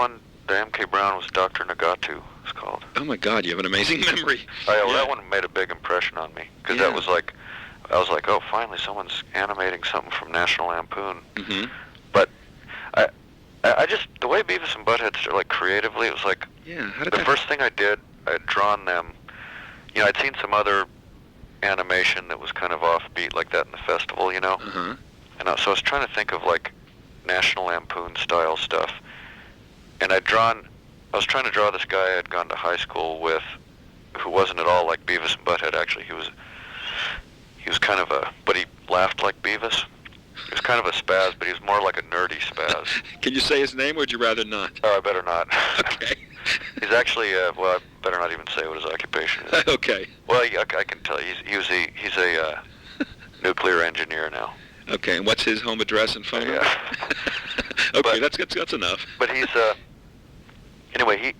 M.K. Brown was Dr. Nagatu, it's called.
Oh my God, you have an amazing memory.
That one made a big impression on me, because that was I was like, oh, finally someone's animating something from National Lampoon. But I just, the way Beavis and Butthead started, creatively, it was
how did
the first thing I did, I had drawn them, I'd seen some other animation that was kind of offbeat like that in the festival, And so I was trying to think of National Lampoon style stuff, and I was trying to draw this guy I had gone to high school with, who wasn't at all like Beavis and Butthead. Actually, he was kind of but he laughed like Beavis. He was kind of a spaz, but he was more like a nerdy spaz.
Can you say his name, or would you rather not?
Oh, I better not.
Okay.
He's actually, I better not even say what his occupation is.
Okay.
Well, I can tell you. He's a nuclear engineer now.
Okay, and what's his home address and phone number? Okay, that's enough.
But he's, anyway,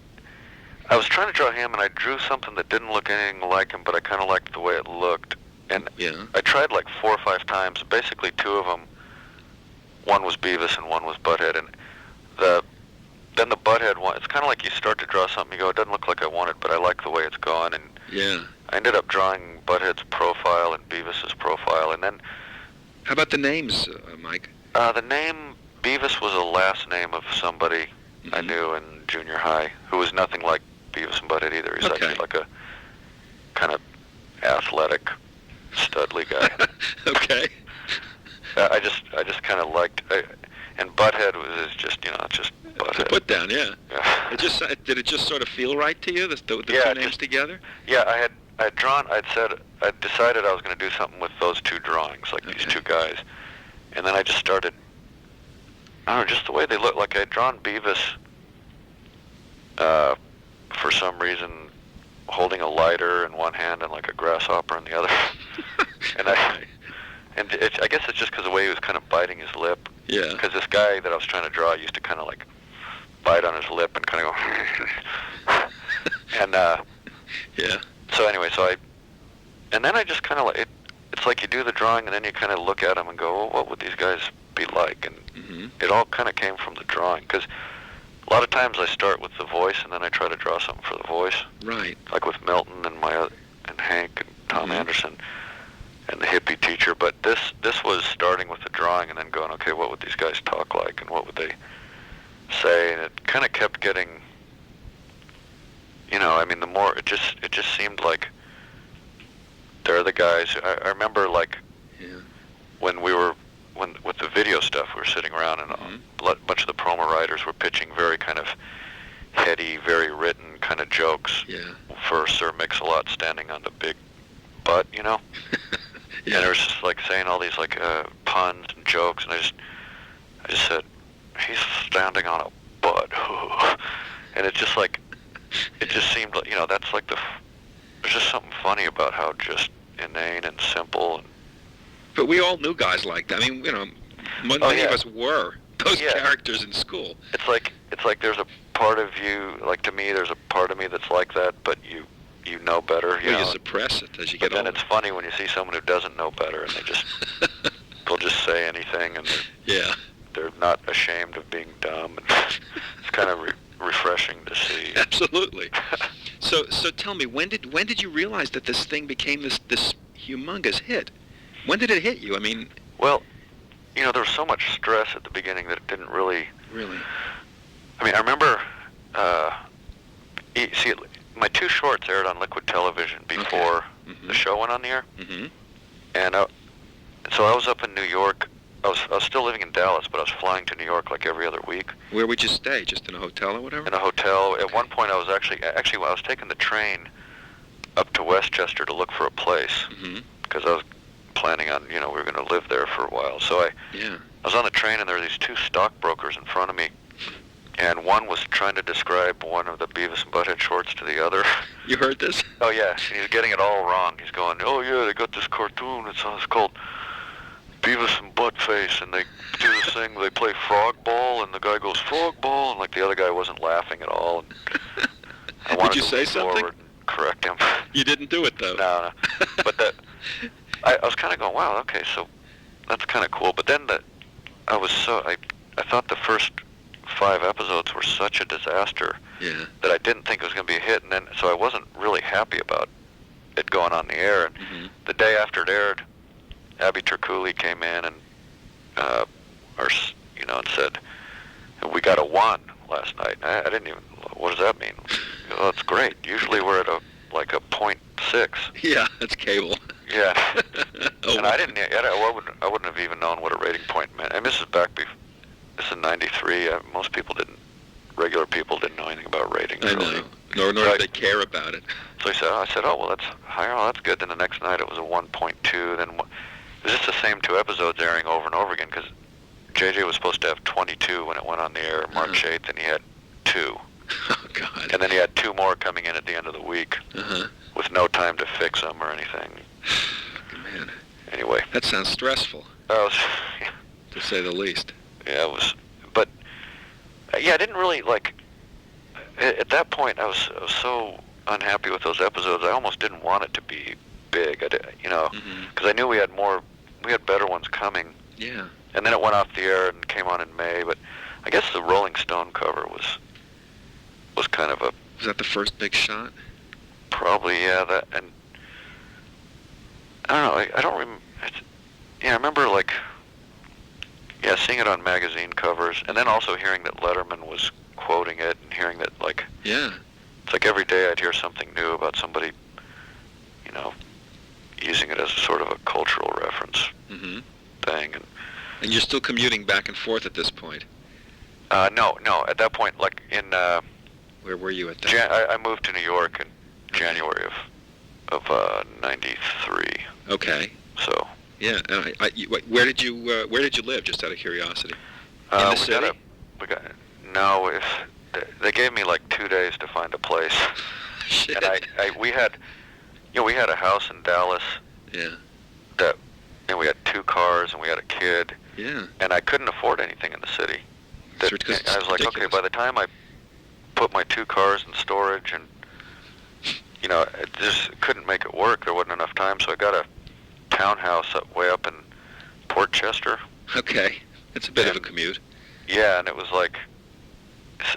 I was trying to draw him, and I drew something that didn't look anything like him, but I kind of liked the way it looked. And I tried 4 or 5 times. Basically, 2 of them, one was Beavis and one was Butthead. And then the Butthead one, it's kind of like you start to draw something, you go, it doesn't look like I want it, but I like the way it's gone. And I ended up drawing Butthead's profile and Beavis's profile. And then...
How about the names, Mike?
The name, Beavis was a last name of somebody I knew in junior high, who was nothing like Beavis and Butthead either. He's actually like a kind of athletic, studly guy.
Okay.
I just kind of liked, And Butthead is just, it's just Butthead.
Put down, yeah.
Yeah.
Did it just sort of feel right to you, the
Yeah,
two names together?
Yeah, I'd decided I was going to do something with those two drawings, like these two guys. And then I just started, I don't know, just the way they look. Like I'd drawn Beavis, for some reason, holding a lighter in one hand and like a grasshopper in the other. I guess it's just because the way he was kind of biting his lip.
Yeah.
Because this guy that I was trying to draw used to kind of like bite on his lip and kind of go, and
yeah.
So anyway, and then I just kind of like it's like you do the drawing and then you kind of look at them and go, well, what would these guys be like? And it all kind of came from the drawing, because a lot of times I start with the voice and then I try to draw something for the voice.
Right.
Like with Milton and and Hank and Tom Anderson and the hippie teacher. But this was starting with the drawing and then going, okay, what would these guys talk like and what would they say? And it kind of kept getting, I mean, the more it just seemed like they're the guys. I remember like when with the video stuff, we were sitting around and a bunch of the promo writers were pitching very kind of heady, very written kind of jokes for Sir Mix-a-Lot standing on the big butt,
Yeah.
And it was just like saying all these like puns and jokes, and I just said, he's standing on a butt, and it just seemed like, that's like there's just something funny about how just inane and simple.
But we all knew guys like that. I mean, many of us were those characters in school.
It's like there's a part of you, like to me, there's a part of me that's like that, but you know better.
You suppress it as you get older.
But then it's funny when you see someone who doesn't know better, and they'll just say anything, and they're not ashamed of being dumb, and it's kind of refreshing to see.
Absolutely. So tell me, when did you realize that this thing became this humongous hit? When did it hit you? I mean,
well, there was so much stress at the beginning that it didn't really.
Really.
I mean, I remember. See, my two shorts aired on Liquid Television before the show went on the air, and so I was up in New York. I was still living in Dallas, but I was flying to New York like every other week.
Where would you stay? Just in a hotel or whatever?
In a hotel. At one point, I was actually I was taking the train up to Westchester to look for a place, because I was planning on, we were going to live there for a while. So I was on the train, and there were these two stockbrokers in front of me, and one was trying to describe one of the Beavis and Butthead shorts to the other.
You heard this?
Oh yeah, and he was getting it all wrong. He's going, oh yeah, they got this cartoon. It's called Beavis and Buttface, and they do this thing. They play frog ball, and the guy goes frog ball, and like the other guy wasn't laughing at all. And I wanted
Did you
to
say
lean
something?
forward and correct him.
You didn't do it though.
No. But I was kind of going, wow, okay, so that's kind of cool. But then I thought the first 5 episodes were such a disaster that I didn't think it was going to be a hit, and then so I wasn't really happy about it going on the air. And the day after it aired, Abby Turcouli came in and and said, we got a 1 last night. I didn't even. What does that mean? Well, that's great. Usually we're at a 0.6.
Yeah, that's cable.
Yeah. And I wouldn't have even known what a rating point meant. And this is this is 93. Most people regular people didn't know anything about ratings.
I know. Nor did they care about it.
So I said, oh, well, that's higher. Oh, that's good. Then the next night it was a 1.2. Then it was just the same 2 episodes airing over and over again, because JJ was supposed to have 22 when it went on the air March 8th, and he had 2.
Oh, God.
And then he had 2 more coming in at the end of the week with no time to fix them or anything.
Man.
Anyway.
That sounds stressful.
To
say the least.
Yeah, it was. But, I didn't really, at that point, I was so unhappy with those episodes, I almost didn't want it to be big, because I knew we had better ones coming.
Yeah.
And then it went off the air and came on in May, but I guess the Rolling Stone cover was kind of a...
Was that the first big shot?
Probably, yeah. That, and I don't know, I don't remember... I remember, seeing it on magazine covers, and then also hearing that Letterman was quoting it, and hearing that,
Yeah.
It's like every day I'd hear something new about somebody, using it as a sort of a cultural reference thing. And
And you're still commuting back and forth at this point?
No. At that point, like in
Where were you at that?
I moved to New York in January of '93.
Okay.
So.
Yeah. Where did you live? Just out of curiosity. In the city?
They gave me like 2 days to find a place.
Shit.
And we had a house in Dallas.
Yeah.
And we had 2 cars and we had a kid.
Yeah.
And I couldn't afford anything in the city.
Sure, 'cause
I was like,
ridiculous.
okay, by the time I put my 2 cars in storage and, I just couldn't make it work. There wasn't enough time, so I got a townhouse way up in Port Chester.
Okay. It's a bit of a commute.
Yeah, and it was like,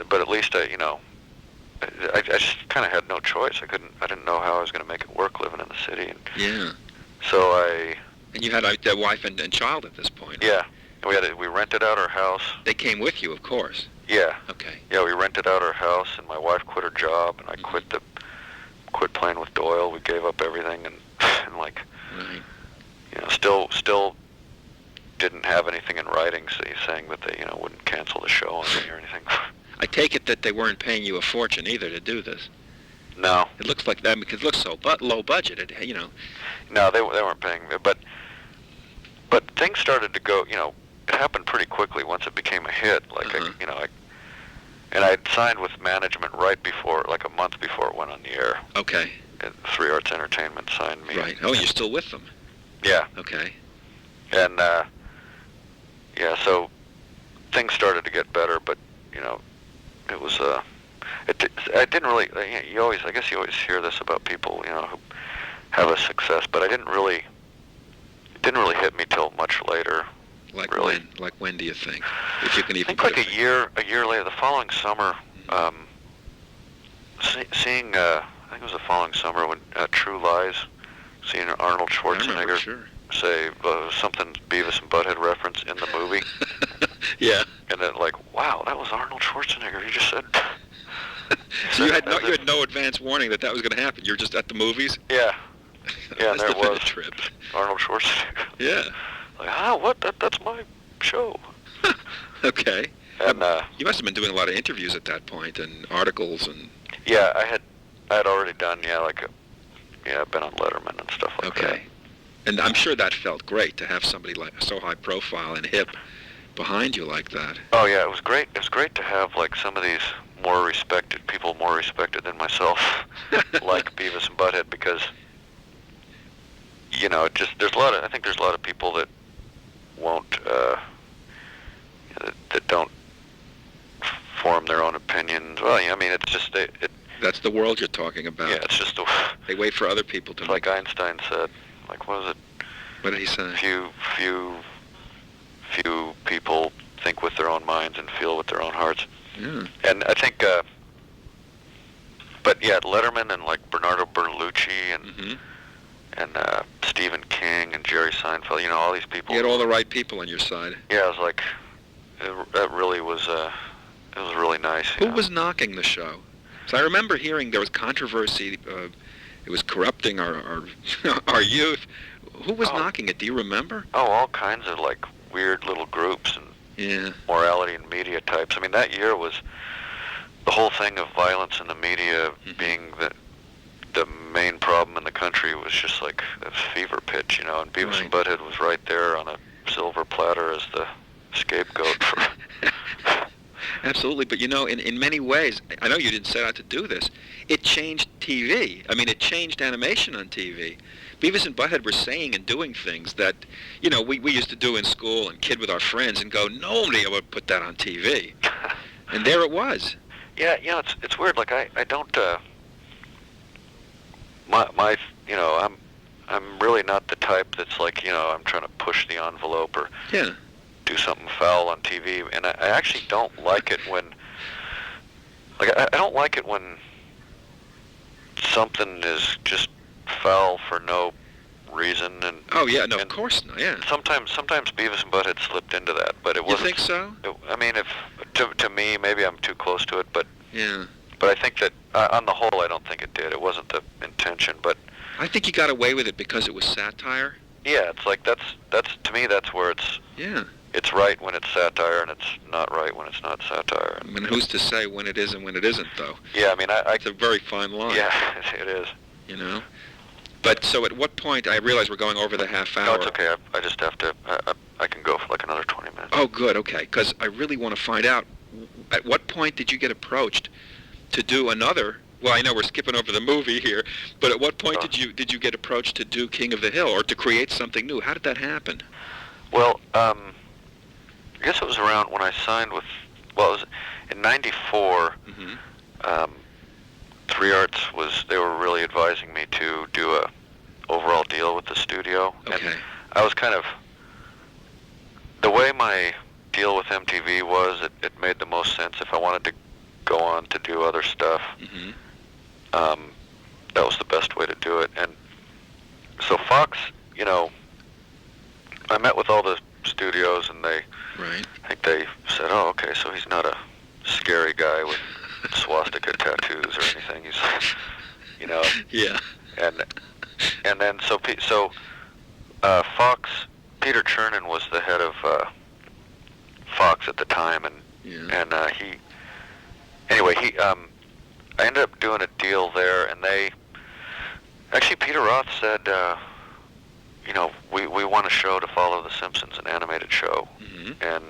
but at least I just kind of had no choice. I didn't know how I was going to make it work living in the city. And
Yeah.
so
And you had a wife and child at this point.
yeah, and we rented out our house.
They came with you, of course.
Yeah.
Okay.
Yeah, we rented out our house, and my wife quit her job, and I quit playing with Doyle. We gave up everything, and like,
Right.
still didn't have anything in writing saying that they, wouldn't cancel the show on me or anything.
I take it that they weren't paying you a fortune either to do this.
No.
It looks like that because it looks so low budget.
No, they weren't paying me, but things started to go. It happened pretty quickly once it became a hit. Like and I'd signed with management right before, like a month before it went on the air.
Okay.
And 3 Arts Entertainment signed me.
Right. Oh, you're still with them.
Yeah.
Okay.
And so things started to get better, but it was I didn't really. I guess you always hear this about people, who have a success, but it didn't really hit me till much later.
Like
really.
when? Like when do you think? If you can even.
I think like a year later, the following summer, seeing I think it was the following summer when True Lies, seeing Arnold
I
Schwarzenegger
remember, sure.
say something Beavis and Butthead reference in the movie.
Yeah.
And then like, wow, that was Arnold Schwarzenegger. You just said.
So you had no advance warning that was going to happen. You were just at the movies.
Yeah. Yeah, and
That's
there it
the
was.
trip.
Arnold Schwarzenegger.
Yeah.
Like, what? That's my show.
Okay.
And
you must have been doing a lot of interviews at that point and articles and.
yeah, I had already done I've been on Letterman and stuff like that.
Okay. And I'm sure that felt great to have somebody like so high profile and hip behind you like that.
Oh yeah, it was great. It was great to have like some of these more respected than myself, like Beavis and Butthead, because I think there's a lot of people that won't that don't form their own opinions. Well, I mean, it's just
That's the world you're talking about.
yeah, it's just
They wait for other people to.
like Einstein said. Like, what was it?
What did he say?
Few people think with their own minds and feel with their own hearts.
Yeah.
And I think, but yeah, Letterman and like Bernardo Bertolucci and Stephen King and Jerry Seinfeld, all these people.
You had all the right people on your side.
Yeah, it was like, that really was, it was really nice.
Who was knocking the show? So I remember hearing there was controversy. It was corrupting our our youth. Who was knocking it? Do you remember?
Oh, all kinds of like weird little groups and morality and media types. I mean, that year was the whole thing of violence in the media being the main problem in the country was just like a fever pitch, and Beavis and Butthead was right there on a silver platter as the scapegoat for.
Absolutely, but in many ways, I know you didn't set out to do this. It changed TV. I mean, it changed animation on TV. Beavis and Butthead were saying and doing things that, we used to do in school and kid with our friends and go, nobody would put that on TV. And there it was.
Yeah, it's weird. Like I don't. I'm really not the type that's like, I'm trying to push the envelope or do something foul on TV, and I actually don't like it when, like, I don't like it when something is just foul for no reason. And
of course not. Yeah.
Sometimes Beavis and Butthead slipped into that, but it wasn't.
You think so?
I mean, if to me, maybe I'm too close to it, but
yeah.
But I think that on the whole, I don't think it did. It wasn't the intention, but
I think you got away with it because it was satire.
Yeah, it's like that's to me that's where it's.
Yeah.
it's right when it's satire, and it's not right when it's not satire.
I mean, who's to say when it is and when it isn't, though?
Yeah, I mean,
It's a very fine line.
Yeah, it is.
You know? But so at what point, I realize we're going over the half hour.
No, it's okay. I just have to, I can go for like another 20 minutes.
Oh, good, okay. Because I really want to find out, at what point did you get approached to do another, well, I know we're skipping over the movie here, but at what point did you get approached to do King of the Hill, or to create something new? How did that happen?
Well, I guess it was around when I signed with, well, it was in 94, Three Arts they were really advising me to do a overall deal with the studio.
Okay.
And I was kind of, the way my deal with MTV was, it made the most sense if I wanted to go on to do other stuff. That was the best way to do it. And so Fox, you know, I met with all the studios, and I think they said, oh, okay, so he's not a scary guy with swastika tattoos or anything. He's, you know.
Yeah.
And then so Fox, Peter Chernin was the head of Fox at the time, and I ended up doing a deal there, and Peter Roth said, you know, we want a show to follow The Simpsons, an animated show, and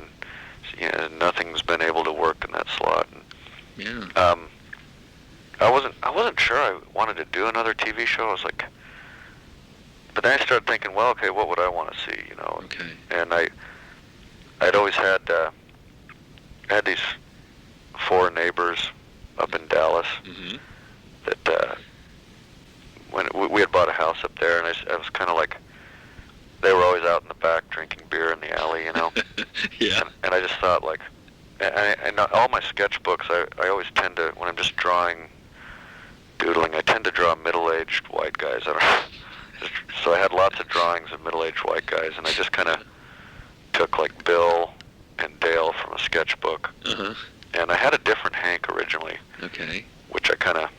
you know, nothing's been able to work in that slot. And, I wasn't sure I wanted to do another TV show. I was like, but then I started thinking, well, okay, what would I want to see, you know?
Okay.
And I'd always had these 4 neighbors up in Dallas that when we had bought a house up there, and I was kind of like, they were always out in the back drinking beer in the alley, you know.
Yeah.
And I just thought, like, and all my sketchbooks, I always tend to, when I'm just doodling, I tend to draw middle-aged white guys. I don't know. So I had lots of drawings of middle-aged white guys, and I just kind of took like Bill and Dale from a sketchbook. And I had a different Hank originally.
Okay.
Which I kind of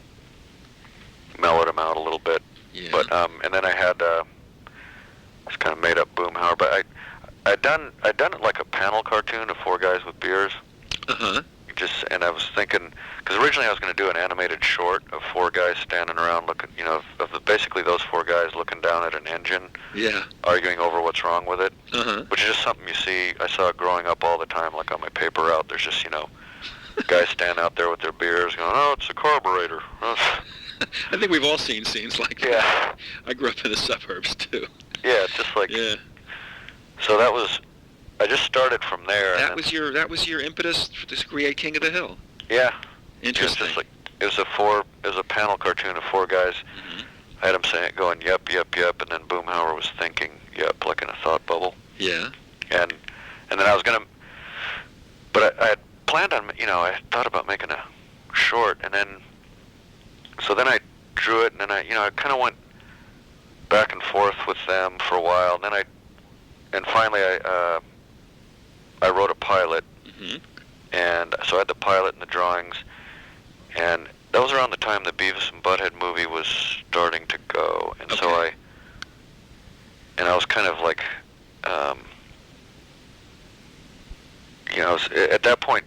mellowed him out a little bit.
Yeah.
But and then I had this kind of made up Boomhauer, but I'd done it like a panel cartoon of 4 guys with beers. And I was thinking, because originally I was going to do an animated short of 4 guys standing around looking, you know, basically those 4 guys looking down at an engine, arguing over what's wrong with it, which is just something I saw growing up all the time, like on my paper route. There's just, you know, guys stand out there with their beers going, oh, it's a carburetor.
I think we've all seen scenes like that. I grew up in the suburbs too.
Yeah, it's just like. Yeah. So I just started from there.
That was your impetus to create King of the Hill.
Yeah.
Interesting.
It was a panel cartoon of 4 guys. I had them going, yep, yep, yep, and then Boomhauer was thinking, yep, like in a thought bubble.
Yeah.
And then I was gonna, but I had planned on, you know, I thought about making a short, and then, so then I drew it, and then I kind of went back and forth with them for a while, and then finally I wrote a pilot, and so I had the pilot and the drawings, and that was around the time the Beavis and Butthead movie was starting to go, and so I was kind of like, you know, at that point,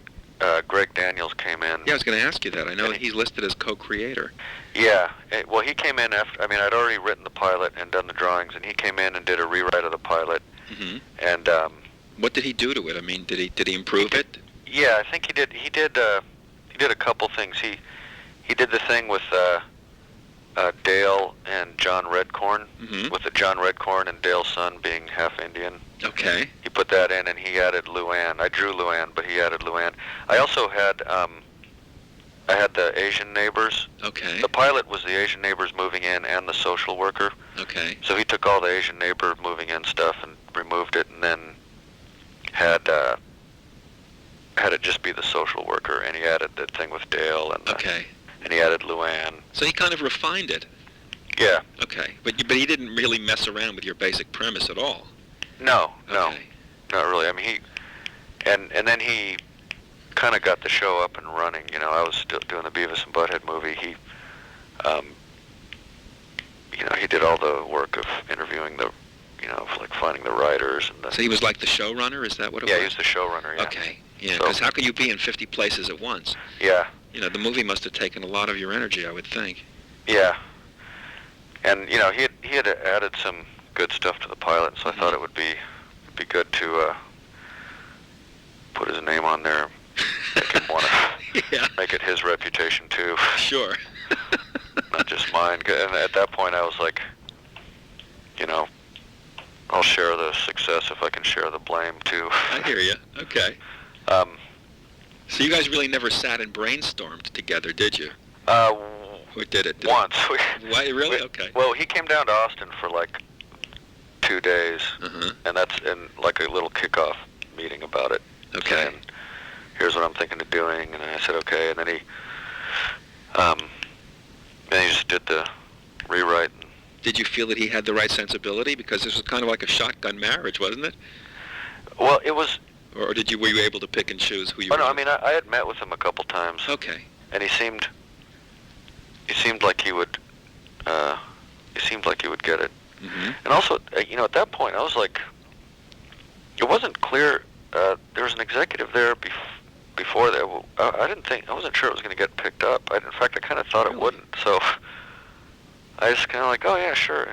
Greg Daniels came in.
Yeah, I was going to ask you that. I know he's listed as co-creator.
Yeah, well, he came in after. I mean, I'd already written the pilot and done the drawings, and he came in and did a rewrite of the pilot. And
what did he do to it? I mean, did he improve it?
Yeah, I think he did. He did a couple things. He did the thing with Dale and John Redcorn, with the John Redcorn and Dale's son being half Indian.
Okay.
He put that in, and he added Luann. I drew Luann, but he added Luann. I also had I had the Asian neighbors.
Okay.
The pilot was the Asian neighbors moving in and the social worker.
Okay.
So he took all the Asian neighbor moving in stuff and removed it, and then had it just be the social worker, and he added the thing with Dale, and and he added Luann.
So he kind of refined it.
Yeah.
Okay, but he didn't really mess around with your basic premise at all.
No, not really. I mean, and then he kind of got the show up and running. You know, I was still doing the Beavis and Butthead movie. He, you know, he did all the work of interviewing the like finding the writers and
So he was like the showrunner, is that what it
yeah,
was?
he was the showrunner, yeah.
Okay, yeah,
So-
because how can you be in 50 places at once?
Yeah,
The movie must have taken a lot of your energy, I would think.
yeah. And, he had added some good stuff to the pilot, so I thought it would be good to put his name on there, make him want to
Yeah,
make it his reputation, too,
sure.
not just mine. And at that point, I was like, I'll share the success if I can share the blame, too.
I hear you. Okay.
Um,
So you guys really never sat and brainstormed together, did you? Or did it?
Once.
Why, really? Okay.
Well, he came down to Austin for like 2 days,
Uh-huh.
and that's in like a little kickoff meeting about it.
Okay.
And here's what I'm thinking of doing, and I said okay, and then he just did the rewrite.
Did you feel that he had the right sensibility? Because this was kind of like a shotgun marriage, wasn't it?
Well, it was.
Or were you able to pick and choose who you
Oh no,
wanted?
I mean I had met with him a couple times,
Okay.
and he seemed like he would. He seemed like he would get it.
Mm-hmm.
And also, at that point, I was like, it wasn't clear. There was an executive there before that. I wasn't sure it was going to get picked up. In fact, I kind of thought it
Really?
wouldn't. So I just kind of like, oh yeah, sure.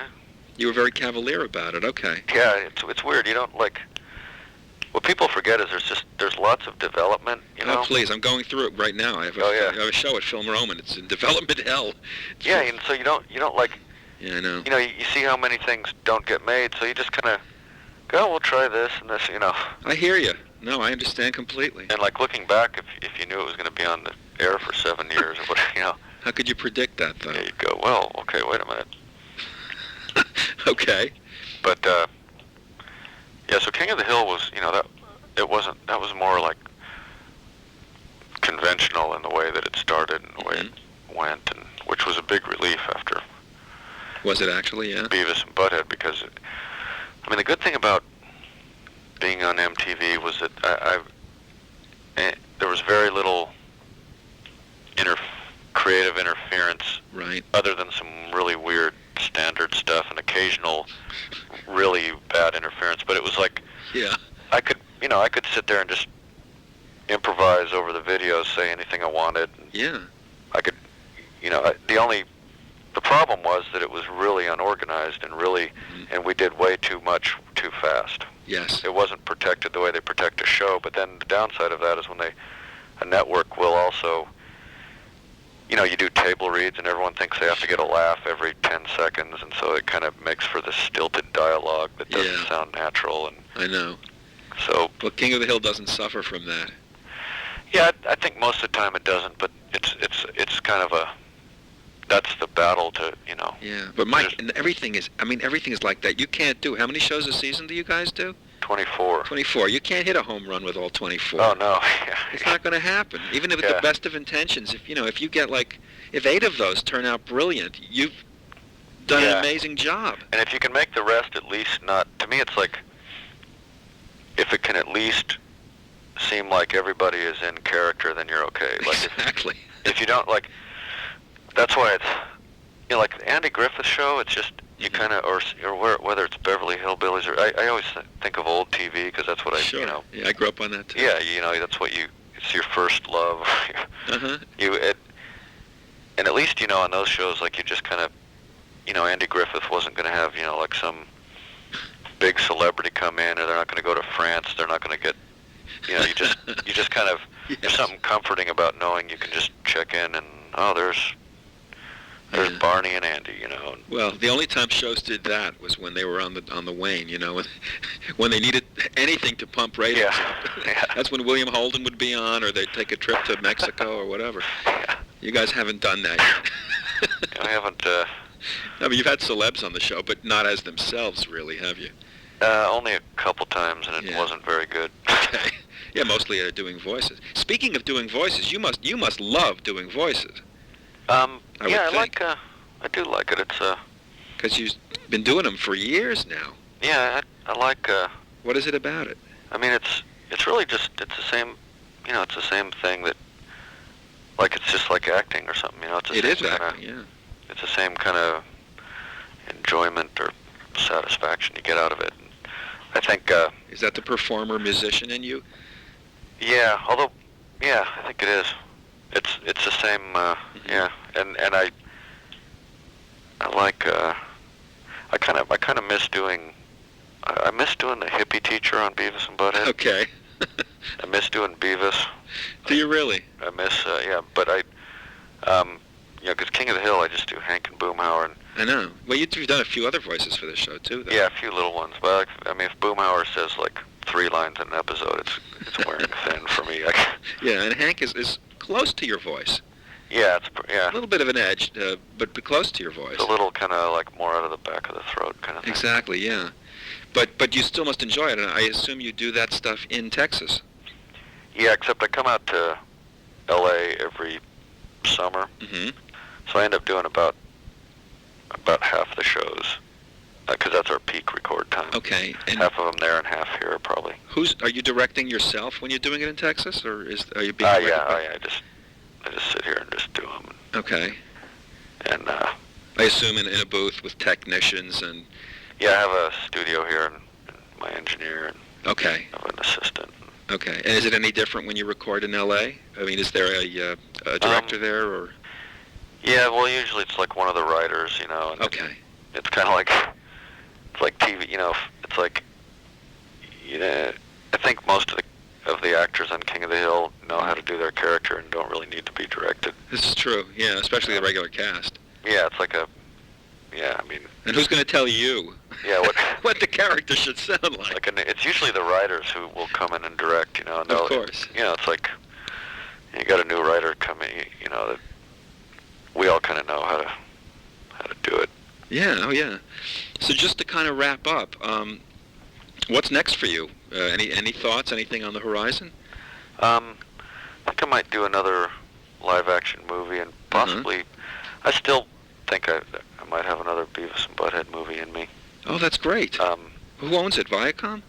You were very cavalier about it. Okay.
Yeah, it's weird. You don't like. What people forget is there's lots of development.
Oh, please, I'm going through it right now. I have
Oh, yeah.
I have a show at Film Roman. It's in development hell.
Yeah, and so you don't like.
Yeah, I know.
You see how many things don't get made, so you just kind of go, we'll try this and this,
I hear you. No, I understand completely.
And like looking back, if you knew it was going to be on the air for 7 years, or what,
How could you predict that, though?
yeah, you'd go, well, okay, wait a minute.
Okay.
But yeah, so King of the Hill was, that was more like conventional in the way that it started and the way it went, and which was a big relief after
Was it actually? Yeah.
Beavis and Butthead, because the good thing about being on MTV was that there was very little creative interference,
Right.
other than some really weird standard stuff and occasional really bad interference. But it was like
Yeah.
I could sit there and just improvise over the videos, say anything I wanted.
Yeah.
I could, the problem was that it was really unorganized and really, and we did way too much too fast.
Yes.
It wasn't protected the way they protect a show. But then the downside of that is when a network will also, you do table reads and everyone thinks they have to get a laugh every 10 seconds, and so it kind of makes for this stilted dialogue that doesn't
Yeah.
sound natural. And
I know.
so,
Well, King of the Hill doesn't suffer from that.
yeah, I think most of the time it doesn't, but it's kind of that's the battle to,
Yeah. But Mike, and everything is like that. You can't do, how many shows a season do you guys do?
24.
24. You can't hit a home run with all 24.
Oh, no. Yeah.
It's not going to happen. Even if with
Yeah.
the best of intentions, if you get if 8 of those turn out brilliant, you've done an
Yeah.
amazing job.
And if you can make the rest at least not, to me it's like, if it can at least seem like everybody is in character, then you're okay. Like
Exactly.
if you don't, like, that's why it's, like the Andy Griffith Show, it's just, you kind of, or whether it's Beverly Hillbillies, or I always think of old TV, because that's what I,
Sure. Yeah, I grew up on that too.
yeah, that's what it's your first love.
Uh-huh.
And at least, on those shows, like, you just kind of, Andy Griffith wasn't going to have, like some big celebrity come in, or they're not going to go to France, they're not going to get, you just kind of,
Yes.
there's something comforting about knowing you can just check in and, there's
Yeah.
Barney and Andy,
Well, the only time shows did that was when they were on the wane, when they needed anything to pump ratings
Yeah.
up.
Yeah.
That's when William Holden would be on, or they'd take a trip to Mexico or whatever.
Yeah.
You guys haven't done that yet.
I haven't,
I mean, you've had celebs on the show, but not as themselves, really, have you?
only a couple times, and it
Yeah.
wasn't very good.
Okay. Yeah, mostly doing voices. Speaking of doing voices, you must love doing voices. I would
Yeah,
think.
I do like it. It's,
Because you've been doing them for years now.
yeah, I like,
What is it about it?
I mean, it's really just, it's the same, it's the same thing that, like, it's just like acting or something, it's the
It
same
is
kinda,
acting, yeah.
it's the same kind of enjoyment or satisfaction you get out of it. I think.
Is that the performer musician in you?
Yeah. Although, yeah, I think it is. It's the same. Yeah. And I like. I kind of miss doing. I miss doing the hippie teacher on Beavis and Butthead.
Okay.
I miss doing Beavis.
Do you really?
I miss. Yeah, but because King of the Hill, I just do Hank and Boomhauer. And,
I know. Well, you've done a few other voices for this show too, though.
yeah, a few little ones. But I mean, if Boomhauer says like 3 lines in an episode, it's wearing thin for me.
Yeah, and Hank is close to your voice.
Yeah, yeah.
A little bit of an edge, but close to your voice.
It's a little kind of like more out of the back of the throat kind of thing.
Exactly, yeah. But you still must enjoy it, and I assume you do that stuff in Texas.
Yeah, except I come out to L.A. every summer, so I end up doing about half the shows, because that's our peak record time.
Okay. And
half of them there and half here, probably.
Are you directing yourself when you're doing it in Texas, or are you being?
Yeah. I just sit here and just do them.
Okay.
And
I assume in a booth with technicians and.
Yeah, I have a studio here and my engineer and
okay.
I have an assistant.
Okay. And is it any different when you record in L.A.? I mean, is there a director there, or?
Yeah, well, usually it's like one of the writers, you know. And
okay.
It's kind of like, it's like TV, you know. It's like, you know, I think most of the actors on King of the Hill know how to do their character and don't really need to be directed.
This is true. Yeah, especially the regular cast.
Yeah, it's like yeah, I mean.
And who's going to tell you?
Yeah,
what the character should sound like?
It's usually the writers who will come in and direct, you know. And
of course.
You know, it's like you got a new writer coming, you know, that we all kind of know how to do it.
Yeah. Oh, yeah. So just to kind of wrap up, what's next for you? Any thoughts? Anything on the horizon?
I think I might do another live-action movie, and possibly, I still think I might have another Beavis and Butthead movie in me.
Oh, that's great. Who owns it? Viacom?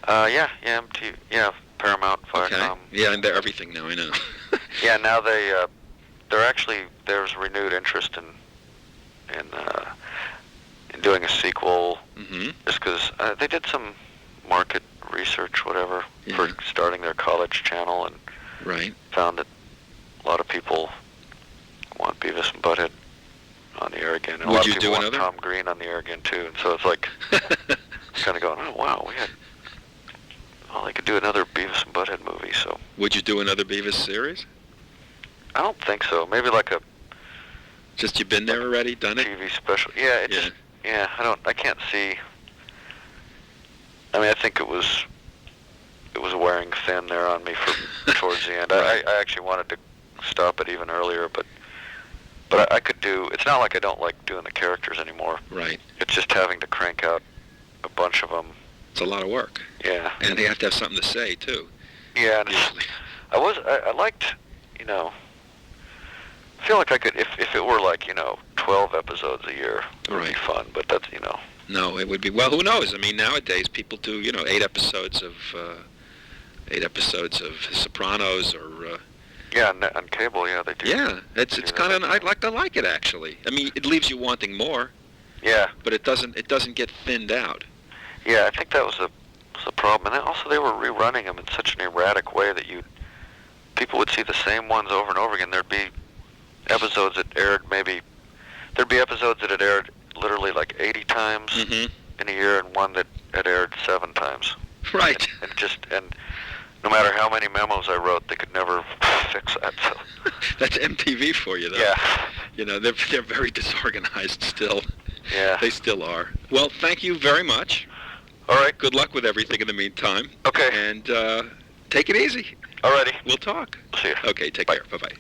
Yeah, MTV, yeah, Paramount, Viacom.
Okay. Yeah, and they're everything now. I know.
Yeah, now there's renewed interest in doing a sequel, just because they did some market research, whatever, for starting their college channel, and found that a lot of people want Beavis and Butthead on the air again. And a lot of people want Tom Green on the air again, too. And so it's like, kind of going, oh, wow, they could do another Beavis and Butthead movie, so.
Would you do another Beavis series?
I don't think so. Maybe like a...
Just you've been there already, done it?
TV special. Yeah, I can't see... I mean, I think it was wearing thin there on me towards the end. I actually wanted to stop it even earlier, but I could do. It's not like I don't like doing the characters anymore.
Right.
It's just having to crank out a bunch of them.
It's a lot of work.
Yeah.
And they have to have something to say too.
Yeah. And I liked, you know. I feel like I could, if it were like, 12 episodes a year, it would be fun. But that's,
No, it would be. Well, who knows? I mean, nowadays people do, 8 episodes of Sopranos or.
Yeah, on cable, yeah, they do.
Yeah, it's kind of. I like it actually. I mean, it leaves you wanting more.
Yeah.
But it doesn't get thinned out.
Yeah, I think that was the problem, and also they were rerunning them in such an erratic way that people would see the same ones over and over again. There'd be episodes that aired literally like 80 times in a year, and one that had aired 7 times.
Right.
And no matter how many memos I wrote, they could never fix that. So.
That's MTV for you, though.
Yeah.
They're very disorganized still.
Yeah.
They still are. Well, thank you very much.
All right.
Good luck with everything in the meantime.
Okay.
And take it easy.
All righty.
We'll talk.
See you.
Okay, take care. Bye-bye.